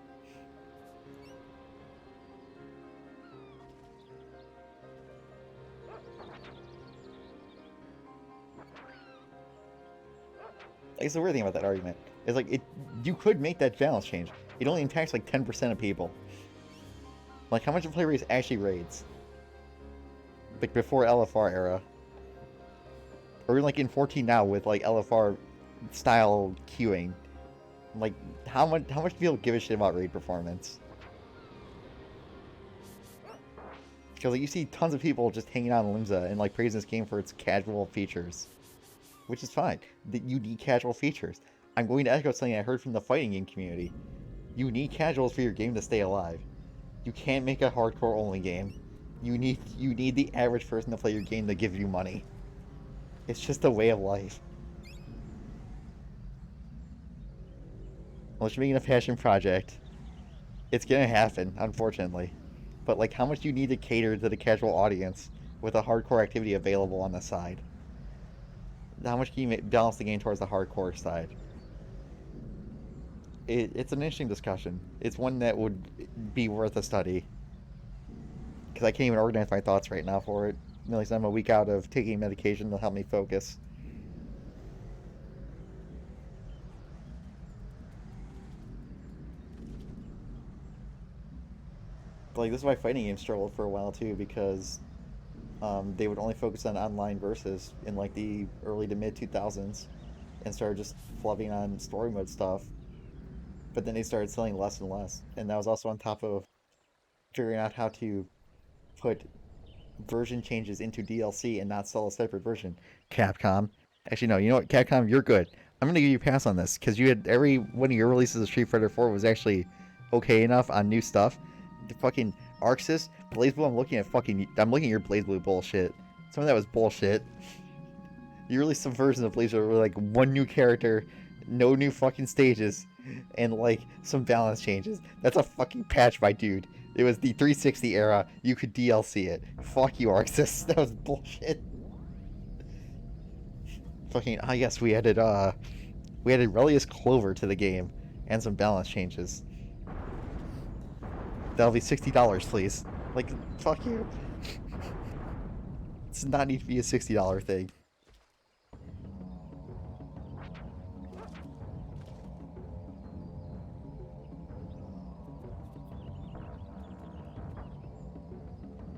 It's the weird thing about that argument. It's like, you could make that balance change. It only impacts, like, 10% of people. Like, how much of player base actually raids? Like, before LFR era. Or, like, in 14 now with, like, LFR style queuing. Like, how much do people give a shit about raid performance? Because, like, you see tons of people just hanging out on Limsa and, like, praising this game for its casual features. Which is fine. You need casual features. I'm going to echo something I heard from the fighting game community. You need casuals for your game to stay alive. You can't make a hardcore only game. You need the average person to play your game to give you money. It's just a way of life. Unless you're making a passion project, it's gonna happen, unfortunately. But, like, how much do you need to cater to the casual audience with a hardcore activity available on the side? How much can you balance the game towards the hardcore side? It's an interesting discussion. It's one that would be worth a study. Because I can't even organize my thoughts right now for it. At least I'm a week out of taking medication to help me focus. Like, this is why fighting games struggled for a while too, because they would only focus on online versus in, like, the early to mid 2000s and started just flubbing on story mode stuff. But then they started selling less and less, and that was also on top of figuring out how to put version changes into DLC and not sell a separate version. Capcom. Actually, no, you know what, Capcom, you're good. I'm gonna give you a pass on this, because you had every one of your releases of Street Fighter 4 was actually okay enough on new stuff. The fucking Arxis, BlazBlue, I'm looking at your BlazBlue bullshit. Some of that was bullshit. You released some versions of BlazBlue where, like, one new character no new fucking stages, and like some balance changes. That's a fucking patch, my dude. It was the 360 era. You could DLC it. Fuck you, Arxis. That was bullshit. Fucking yes, we added Relius Clover to the game and some balance changes. That'll be $60, please. Like, fuck you. It does not need to be a $60 thing.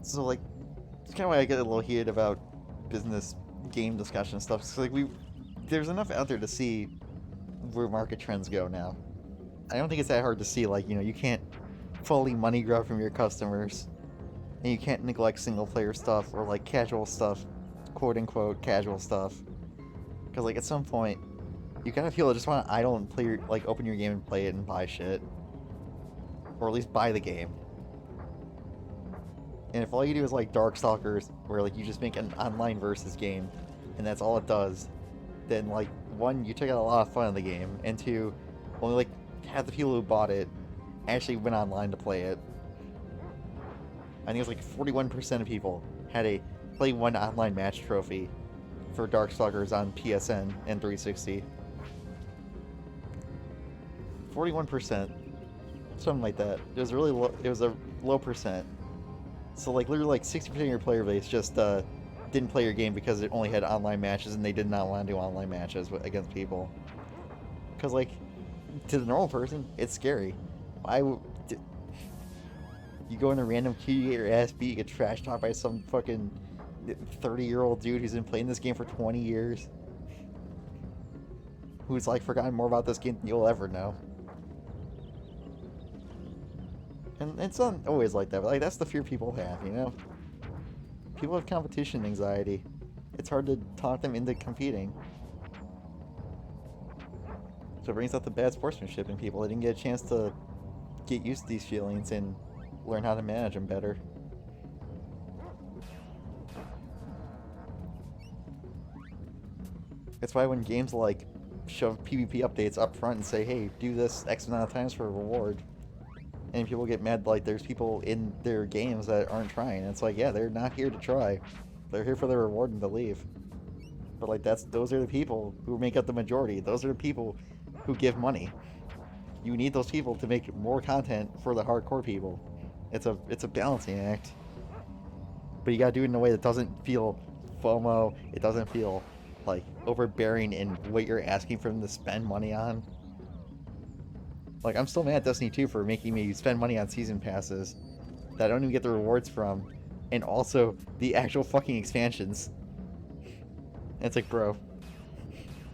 So like, it's kind of why I get a little heated about business game discussion and stuff. So like there's enough out there to see where market trends go now. I don't think it's that hard to see. Like, you can't fully money grab from your customers, and you can't neglect single player stuff or like casual stuff, quote unquote casual stuff. Because like at some point, you kind of feel just want to idle and play open your game and play it and buy shit, or at least buy the game. And if all you do is like Darkstalkers, where like you just make an online versus game, and that's all it does, then like one, you took out a lot of fun in the game, and two, only like half the people who bought it actually went online to play it. I think it was like 41% of people had a play one online match trophy for Darkstalkers on PSN and 360. 41%, something like that. It was really low. It was a low percent. So like literally like 60% of your player base just didn't play your game because it only had online matches and they did not want to do online matches against people. Because like to the normal person, it's scary. You go in a random queue, you get your ass beat, you get trash talked by some fucking 30-year-old dude who's been playing this game for 20 years. Who's like forgotten more about this game than you'll ever know. And it's not always like that, but like that's the fear people have, People have competition anxiety. It's hard to talk them into competing. So it brings out the bad sportsmanship in people. They didn't get a chance to get used to these feelings and learn how to manage them better. That's why when games like shove PvP updates up front and say, hey, do this X amount of times for a reward, and people get mad, like there's people in their games that aren't trying. And it's like, yeah, they're not here to try. They're here for the reward and to leave. But like those are the people who make up the majority. Those are the people who give money. You need those people to make more content for the hardcore people. It's a balancing act. But you gotta do it in a way that doesn't feel FOMO. It doesn't feel like overbearing in what you're asking for them to spend money on. Like, I'm still mad at Destiny 2 for making me spend money on season passes that I don't even get the rewards from, and also the actual fucking expansions. And it's like, bro,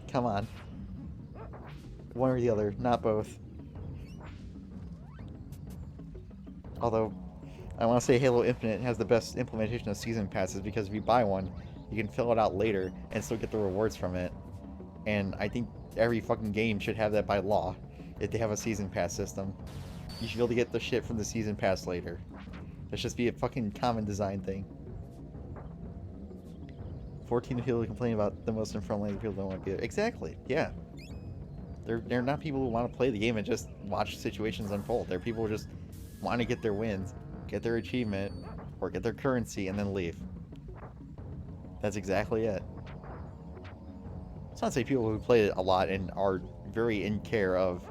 come on. One or the other, not both. Although, I want to say Halo Infinite has the best implementation of season passes, because if you buy one, you can fill it out later and still get the rewards from it. And I think every fucking game should have that by law. If they have a season pass system, you should be able to get the shit from the season pass later. That should just be a fucking common design thing. 14 people complain about the most in front lane, people don't want to be there. Exactly, yeah. They're not people who want to play the game and just watch situations unfold. They're people who just want to get their wins, get their achievement, or get their currency, and then leave. That's exactly it. It's not to say people who play it a lot and are very in care of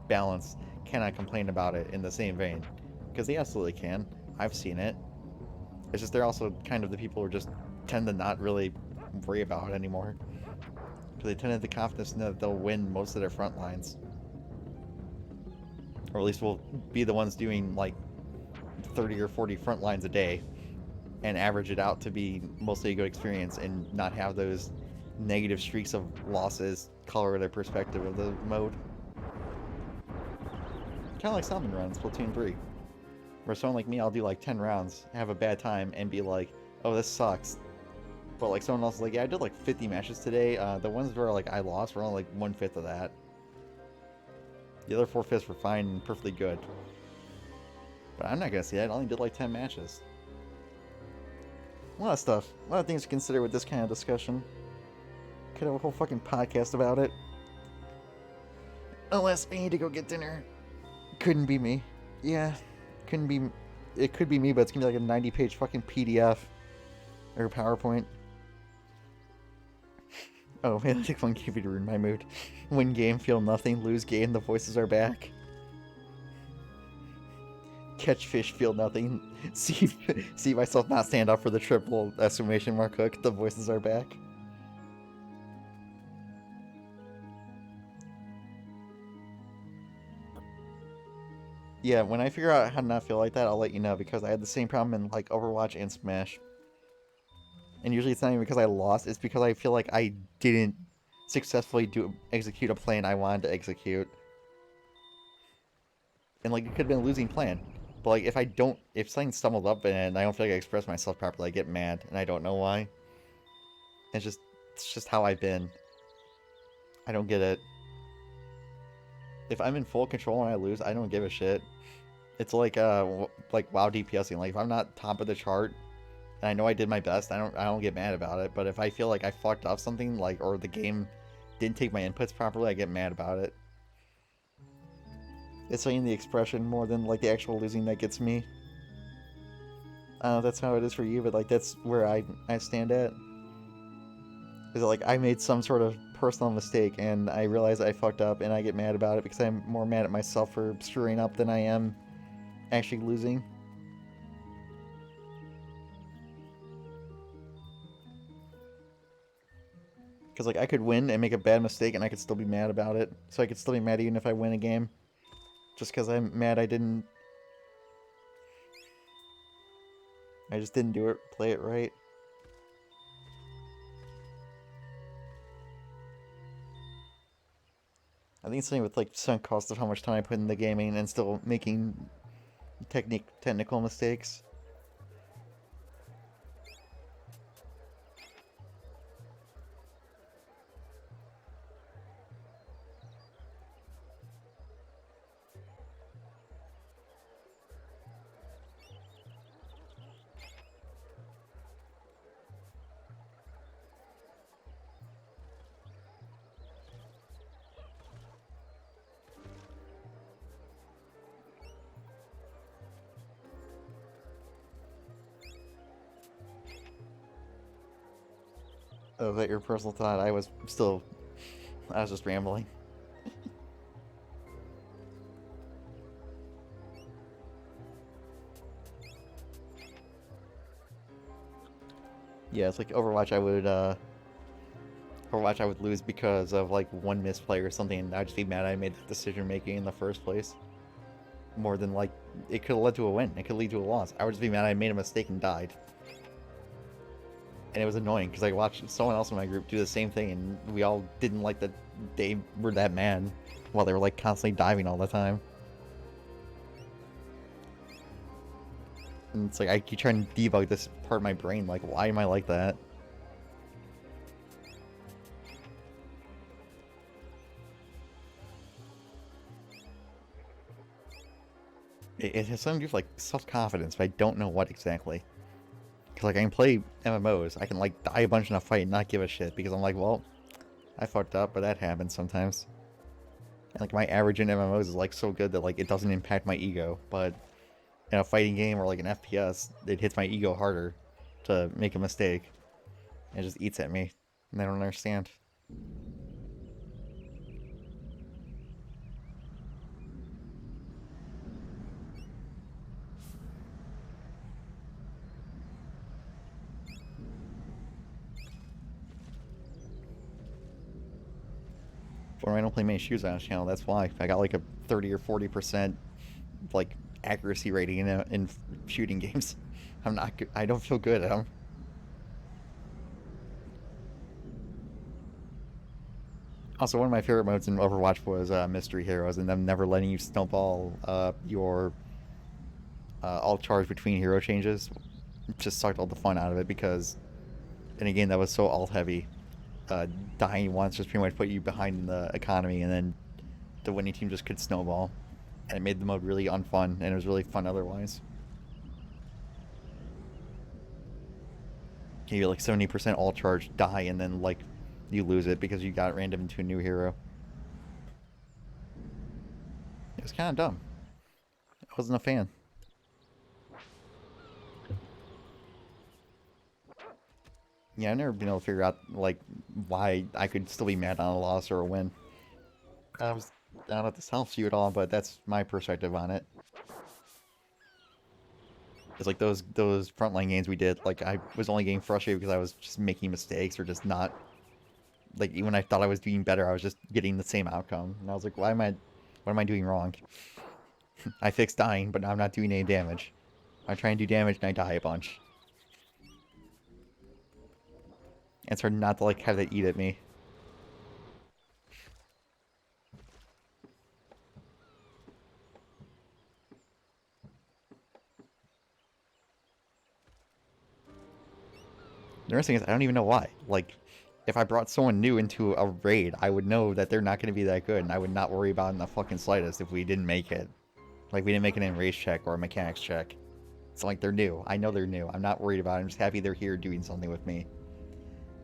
balance cannot complain about it in the same vein, because they absolutely can. I've seen it. It's just they're also kind of the people who just tend to not really worry about it anymore, because they tend to have the confidence to know that they'll win most of their front lines, or at least will be the ones doing like 30 or 40 front lines a day and average it out to be mostly a good experience and not have those negative streaks of losses color their perspective of the mode. Kind of like Salmon runs, Splatoon 3. Where someone like me, I'll do like 10 rounds, have a bad time, and be like, oh, this sucks. But like someone else is like, yeah, I did like 50 matches today. The ones where like I lost were only like 1/5 of that. The other 4/5 were fine and perfectly good. But I'm not gonna say that. I only did like 10 matches. A lot of stuff. A lot of things to consider with this kind of discussion. Could have a whole fucking podcast about it. Unless I need to go get dinner. Couldn't be me. Yeah, couldn't be. It could be me, but it's gonna be like a 90-page fucking PDF or PowerPoint. Oh man, I think one give you to ruin my mood. Win game, feel nothing. Lose game, the voices are back. Catch fish, feel nothing. See myself not stand up for the triple exclamation mark hook. The voices are back. Yeah, when I figure out how to not feel like that, I'll let you know, because I had the same problem in like Overwatch and Smash. And usually it's not even because I lost, it's because I feel like I didn't successfully execute a plan I wanted to execute. And like, it could have been a losing plan. But like, if something stumbled up and I don't feel like I expressed myself properly, I get mad, and I don't know why. It's just how I've been. I don't get it. If I'm in full control and I lose, I don't give a shit. It's like WoW DPSing. Like, if I'm not top of the chart, and I know I did my best, I don't get mad about it. But if I feel like I fucked up something, like, or the game didn't take my inputs properly, I get mad about it. It's saying the expression more than like the actual losing that gets me. I don't know if that's how it is for you, but like, that's where I stand at. Is it like I made some sort of personal mistake and I realize I fucked up and I get mad about it because I'm more mad at myself for screwing up than I am actually losing. Because like, I could win and make a bad mistake and I could still be mad about it. So I could still be mad even if I win a game. Just because I'm mad I just didn't play it right. I think it's something with like sunk cost of how much time I put in the gaming and still making technical mistakes. Oh, that your personal thought? I was just rambling. Yeah, it's like Overwatch. Overwatch I would lose because of like one misplay or something, and I'd just be mad I made that decision making in the first place. More than like, it could have led to a win. It could lead to a loss. I would just be mad I made a mistake and died. And it was annoying because I watched someone else in my group do the same thing, and we all didn't like that they were that mad while they were like constantly diving all the time. And it's like, I keep trying to debug this part of my brain, like, why am I like that? It has something to do with like self-confidence, but I don't know what exactly. Because like, I can play MMOs, I can like die a bunch in a fight and not give a shit, because I'm like, well, I fucked up, but that happens sometimes. And like, my average in MMOs is like so good that like, it doesn't impact my ego, but in a fighting game or like an FPS, it hits my ego harder to make a mistake. It just eats at me, and I don't understand. When I don't play many shooters on this channel, that's why. I got like a 30 or 40% like accuracy rating in shooting games. I'm not good. I don't feel good at them. Also, one of my favorite modes in Overwatch was Mystery Heroes, and them never letting you snowball your alt charge between hero changes. Just sucked all the fun out of it, because in a game that was so alt heavy, dying once just pretty much put you behind the economy, and then the winning team just could snowball. And it made the mode really unfun, and it was really fun otherwise. You get like 70% alt charge, die, and then like you lose it because you got random into a new hero. It's kind of dumb. I wasn't a fan. Yeah, I've never been able to figure out, like, why I could still be mad on a loss or a win. I don't know if this helps you at all, but that's my perspective on it. It's like those frontline games we did, like, I was only getting frustrated because I was just making mistakes or just not... Like, even when I thought I was doing better, I was just getting the same outcome. And I was like, what am I doing wrong? I fixed dying, but I'm not doing any damage. I try and do damage and I die a bunch. And it's hard not to, like, have that eat at me. The worst thing is, I don't even know why. Like, if I brought someone new into a raid, I would know that they're not going to be that good, and I would not worry about it in the fucking slightest if we didn't make it. Like, we didn't make an enrage check or a mechanics check. It's like, they're new. I know they're new. I'm not worried about it. I'm just happy they're here doing something with me.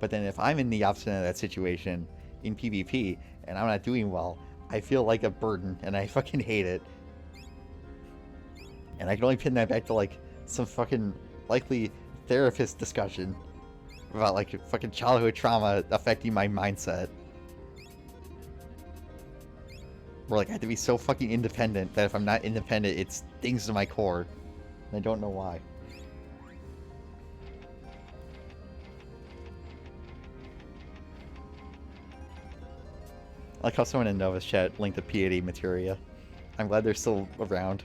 But then if I'm in the opposite end of that situation, in PvP, and I'm not doing well, I feel like a burden, and I fucking hate it. And I can only pin that back to, like, some fucking likely therapist discussion about, like, fucking childhood trauma affecting my mindset. Where, like, I have to be so fucking independent that if I'm not independent, it stings to my core. And I don't know why. I like how someone in Nova's chat linked the P80 materia. I'm glad they're still around.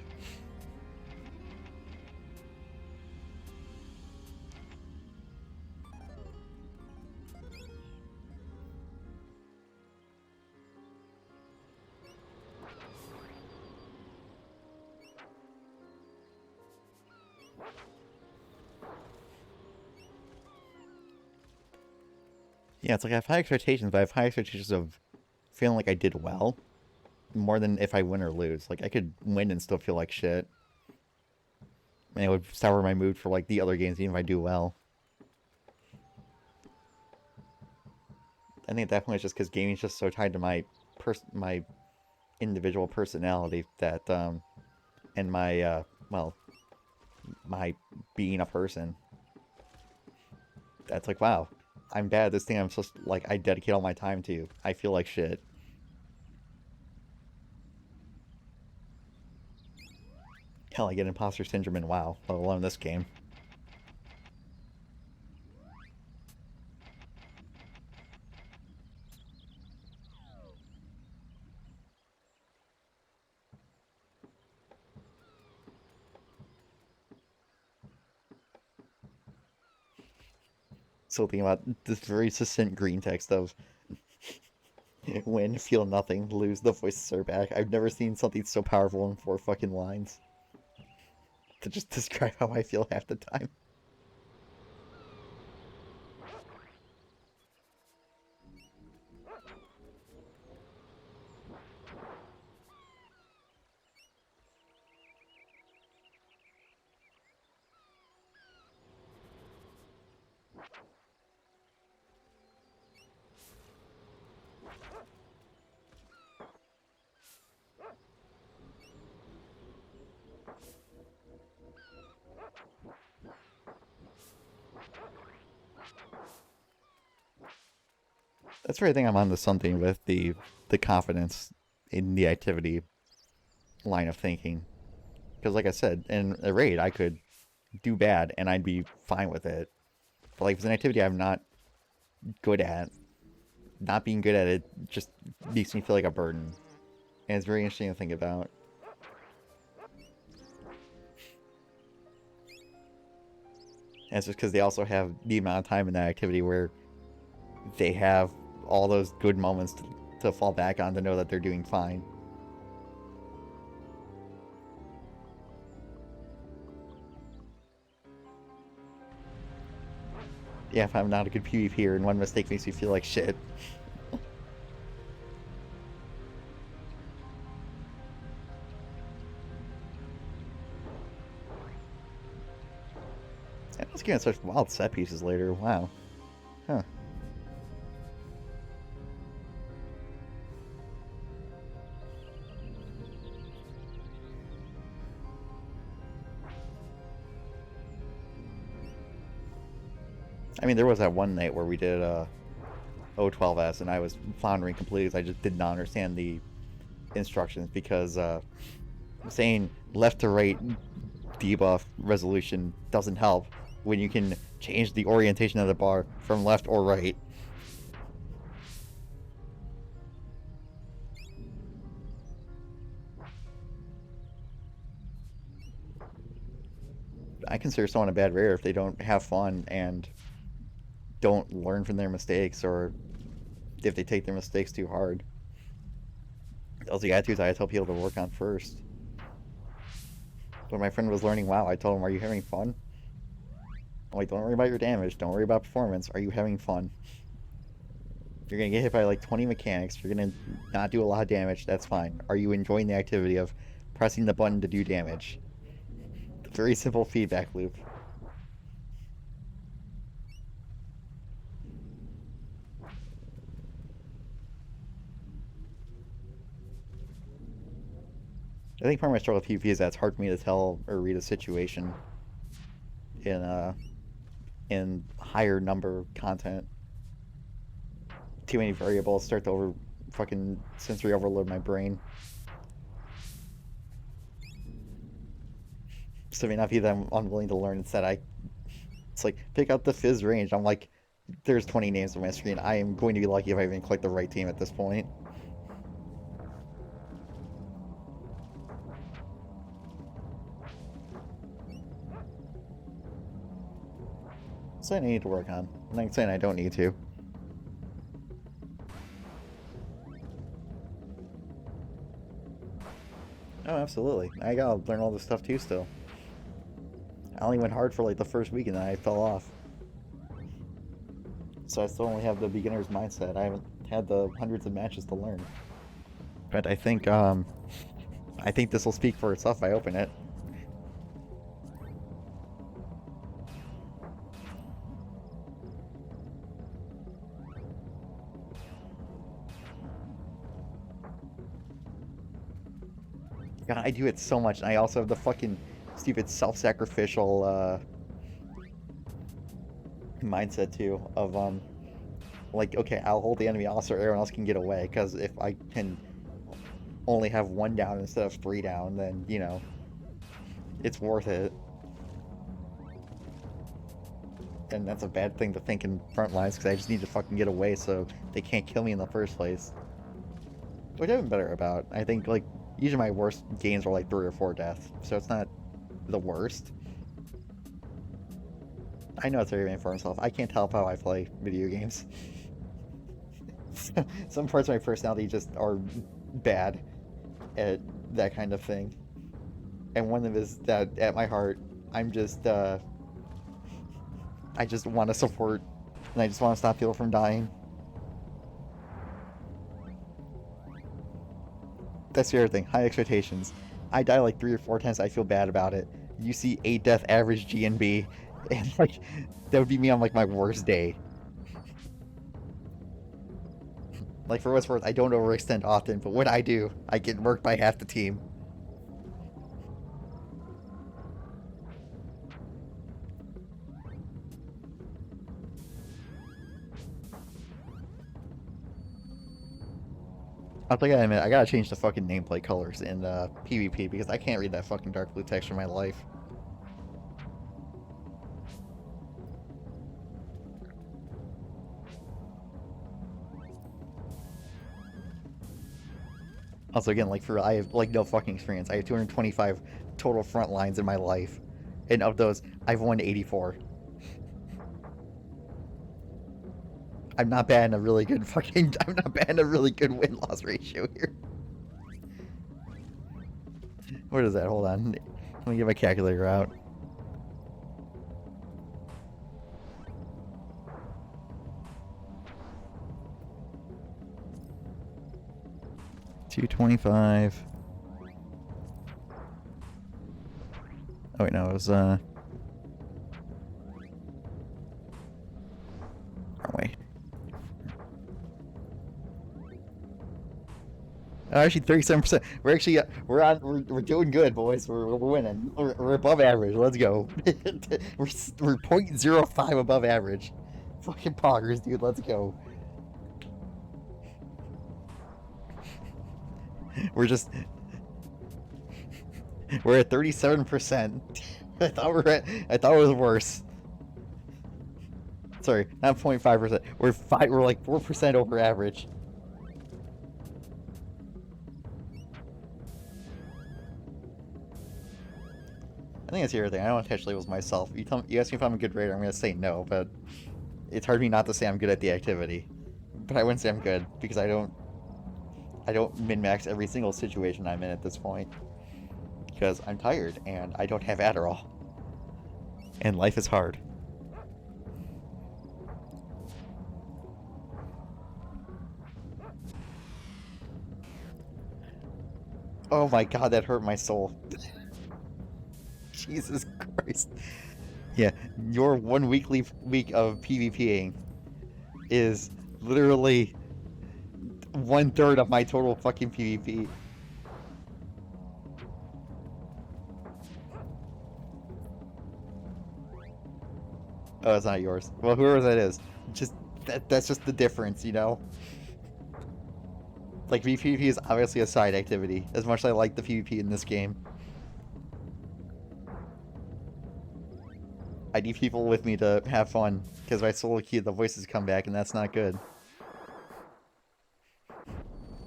Yeah, it's like I have high expectations, but I have high expectations of feeling like I did well. More than if I win or lose. Like, I could win and still feel like shit. And it would sour my mood for, like, the other games, even if I do well. I think at that point it's just because gaming's just so tied to my individual personality that, and my, well, my being a person. That's like, wow, I'm bad at this thing I'm supposed to, like, I dedicate all my time to. I feel like shit. Hell, I get imposter syndrome in WoW, let alone this game. Still thinking about this very succinct green text of win, feel nothing, lose, the voices are back. I've never seen something so powerful in 4 fucking lines to just describe how I feel half the time. That's where I think I'm onto something with the confidence in the activity line of thinking. Because like I said, in a raid, I could do bad and I'd be fine with it. But like, if it's an activity I'm not good at, not being good at it just makes me feel like a burden. And it's very interesting to think about. And it's just because they also have the amount of time in that activity where they have all those good moments to fall back on to know that they're doing fine. Yeah, if I'm not a good PvPer and one mistake makes me feel like shit. I was getting such wild set pieces later, wow. Huh. I mean, there was that one night where we did O12S, and I was floundering completely because I just did not understand the instructions, because saying left to right debuff resolution doesn't help when you can change the orientation of the bar from left or right. I consider someone a bad raider if they don't have fun and don't learn from their mistakes, or if they take their mistakes too hard. Those are the attitudes I tell people to work on first. When my friend was learning WoW, I told him, "Are you having fun?" I'm like, "Don't worry about your damage. Don't worry about performance. Are you having fun? You're gonna get hit by like 20 mechanics. You're gonna not do a lot of damage. That's fine. Are you enjoying the activity of pressing the button to do damage?" Very simple feedback loop. I think part of my struggle with PvP is that it's hard for me to tell or read a situation in higher number content. Too many variables start to fucking sensory overload my brain. So it may not be that I'm unwilling to learn. Instead, it's like, pick out the Fizz range. I'm like, there's 20 names on my screen. I am going to be lucky if I even click the right team at this point. Something I need to work on. I'm not saying I don't need to. Oh, absolutely. I gotta learn all this stuff too still. I only went hard for like the first week and then I fell off. So I still only have the beginner's mindset. I haven't had the hundreds of matches to learn. But I think this will speak for itself if I open it. God, I do it so much. And I also have the fucking stupid self-sacrificial mindset too of like, okay, I'll hold the enemy off so everyone else can get away, because if I can only have one down instead of 3 down, then, you know, it's worth it. And that's a bad thing to think in front lines, because I just need to fucking get away so they can't kill me in the first place. Which I've been better about. I think, like, usually my worst games are like 3 or 4 deaths, so it's not the worst. I know it's every man for himself. I can't help how I play video games. Some parts of my personality just are bad at that kind of thing. And one of them is that at my heart, I'm just, I just want to support, and I just want to stop people from dying. That's the other thing, high expectations. I die like 3 or 4 times, I feel bad about it. You see 8 death average GNB, and like, that would be me on like my worst day. Like, for what's worth, I don't overextend often, but when I do, I get worked by half the team. I'll take it, admit, I gotta change the fucking nameplate colors in PvP, because I can't read that fucking dark blue text for my life. Also, again, like, I have, like, no fucking experience. I have 225 total front lines in my life. And of those, I've won 84. I'm not bad in a really good fucking... I'm not bad in a really good win-loss ratio here. What is that? Hold on. Let me get my calculator out. $225. Oh wait, no, it was wrong way. Oh, actually, 37%. We're actually we're doing good, boys. We're winning. We're above average. Let's go. we're 0.05 above average. Fucking poggers, dude. Let's go. We're just... We're at 37%. I thought it was worse. Sorry, not 0.5%. We're like 4% over average. I think that's the other thing. I don't catch labels myself. You ask me if I'm a good raider, I'm gonna say no, but it's hard for me not to say I'm good at the activity. But I wouldn't say I'm good because I don't min-max every single situation I'm in at this point. Because I'm tired and I don't have Adderall. And life is hard. Oh my god, that hurt my soul. Jesus Christ. Yeah, your week of PvPing is literally 1/3 of my total fucking PvP. Oh, it's not yours. Well, whoever that is, that's just the difference, you know? Like, PvP is obviously a side activity, as much as I like the PvP in this game. I need people with me to have fun, because if I solo queue, the voices come back, and that's not good.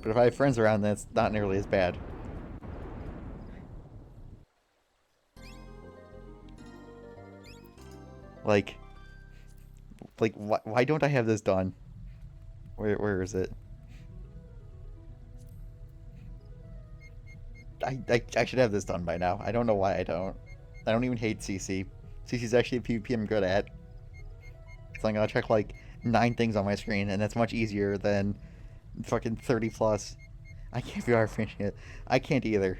But if I have friends around, then it's not nearly as bad. Like why don't I have this done? Where is it? I should have this done by now. I don't know why I don't. I don't even hate CC. CC's actually a PvP I'm good at. So I'm gonna check like 9 things on my screen, and that's much easier than fucking 30 plus. I can't be finishing it. I can't either.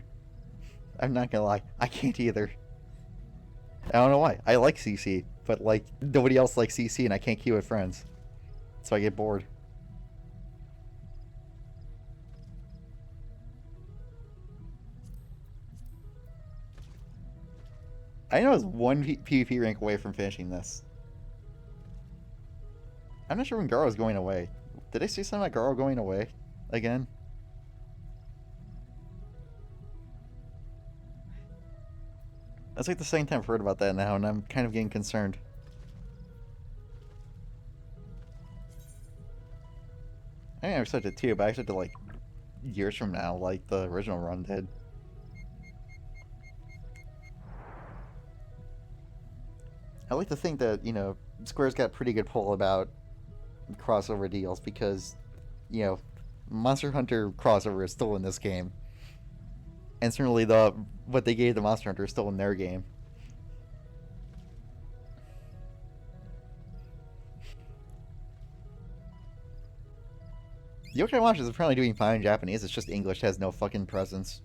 I'm not gonna lie. I can't either. I don't know why. I like CC, but like nobody else likes CC, and I can't queue with friends, so I get bored. I know I was one PvP rank away from finishing this. I'm not sure when Garo's going away. Did I see something about Garo going away again? That's like the second time I've heard about that now, and I'm kind of getting concerned. I think I expected it too, but I expected like years from now, like the original run did. I like to think that, you know, Square's got pretty good pull about crossover deals because, you know, Monster Hunter crossover is still in this game. And certainly what they gave the Monster Hunter is still in their game. The Yokai Watch is apparently doing fine in Japanese, it's just English has no fucking presence.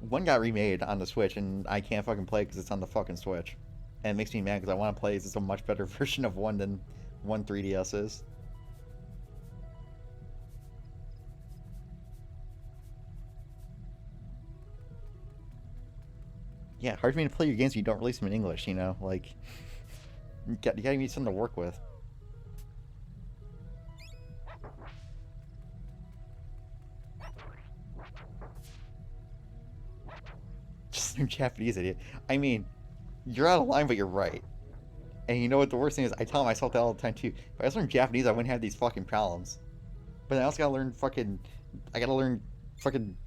One got remade on the Switch, and I can't fucking play because it's on the fucking Switch. And it makes me mad because I want to play. It's a much better version of one than 3DS is. Yeah, hard for me to play your games if you don't release them in English, you know? Like, you gotta give me something to work with. Just learn Japanese, idiot. I mean, you're out of line, but you're right. And you know what the worst thing is? I tell myself that all the time too. If I just learned Japanese, I wouldn't have these fucking problems. But I also gotta learn fucking... I gotta learn fucking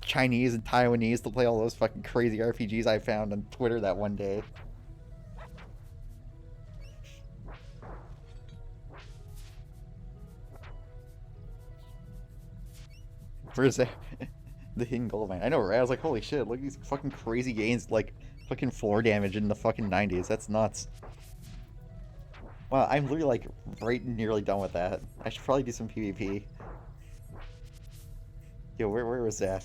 Chinese and Taiwanese to play all those fucking crazy RPGs I found on Twitter that one day. Where's that? The hidden gold mine. I know, right? I was like, holy shit, look at these fucking crazy gains, like, fucking floor damage in the fucking 90s. That's nuts. Wow, I'm literally, like, right nearly done with that. I should probably do some PvP. Yo, where was that?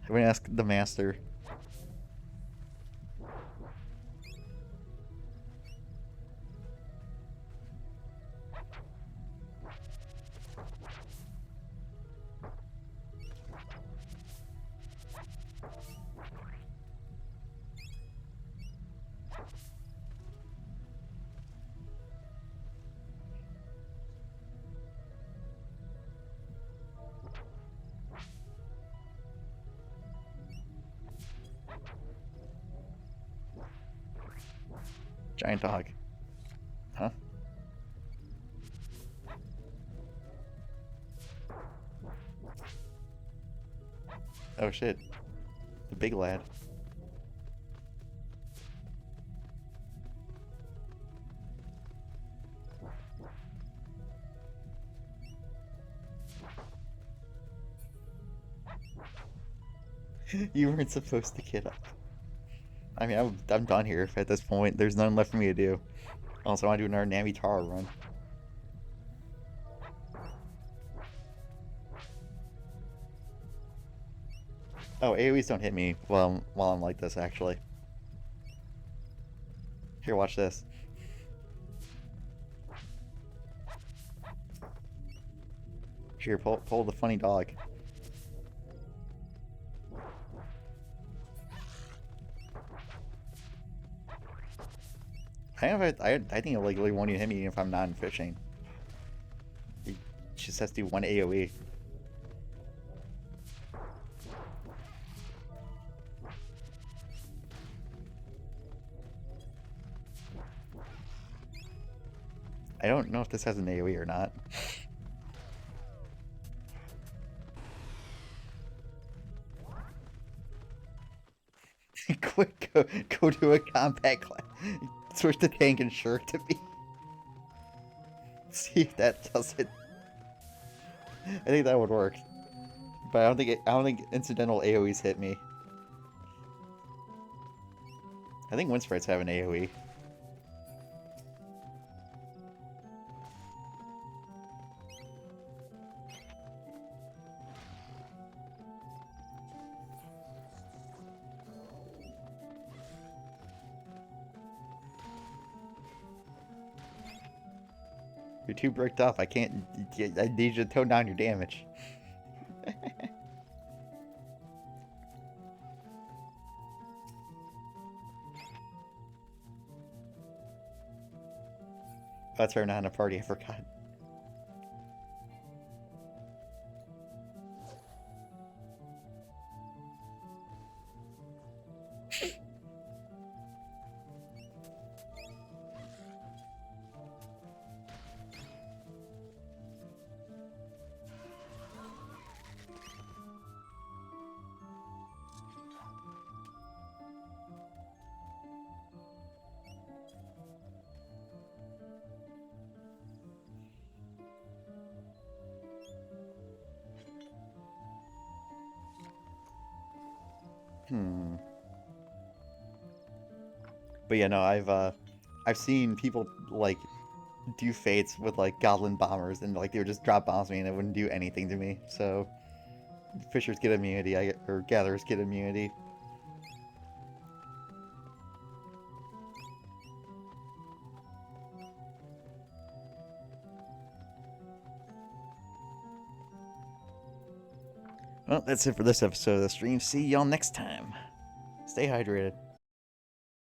I'm gonna ask the master. Giant dog. Huh? Oh shit. The big lad. You weren't supposed to get up. I mean, I'm done here at this point. There's nothing left for me to do. Also, I want to do another Nami Tara run. Oh, AoEs don't hit me while I'm like this, actually. Here, watch this. Here, pull the funny dog. I think it legally won't even hit me if I'm not in fishing. It just has to do one AoE. I don't know if this has an AoE or not. Quick, go to a combat class. Switch the tank and shirt to me. See if that does it. I think that would work, but I don't think incidental AoEs hit me. I think wind sprites have an AoE. You're too bricked up. I can't. I need you to tone down your damage. That's her not in a party. I forgot. But yeah, no, I've seen people like do fates with like goblin bombers, and like they would just drop bombs me and it wouldn't do anything to me. So fishers get immunity, or gatherers get immunity. Well, that's it for this episode of the stream. See y'all next time. Stay hydrated.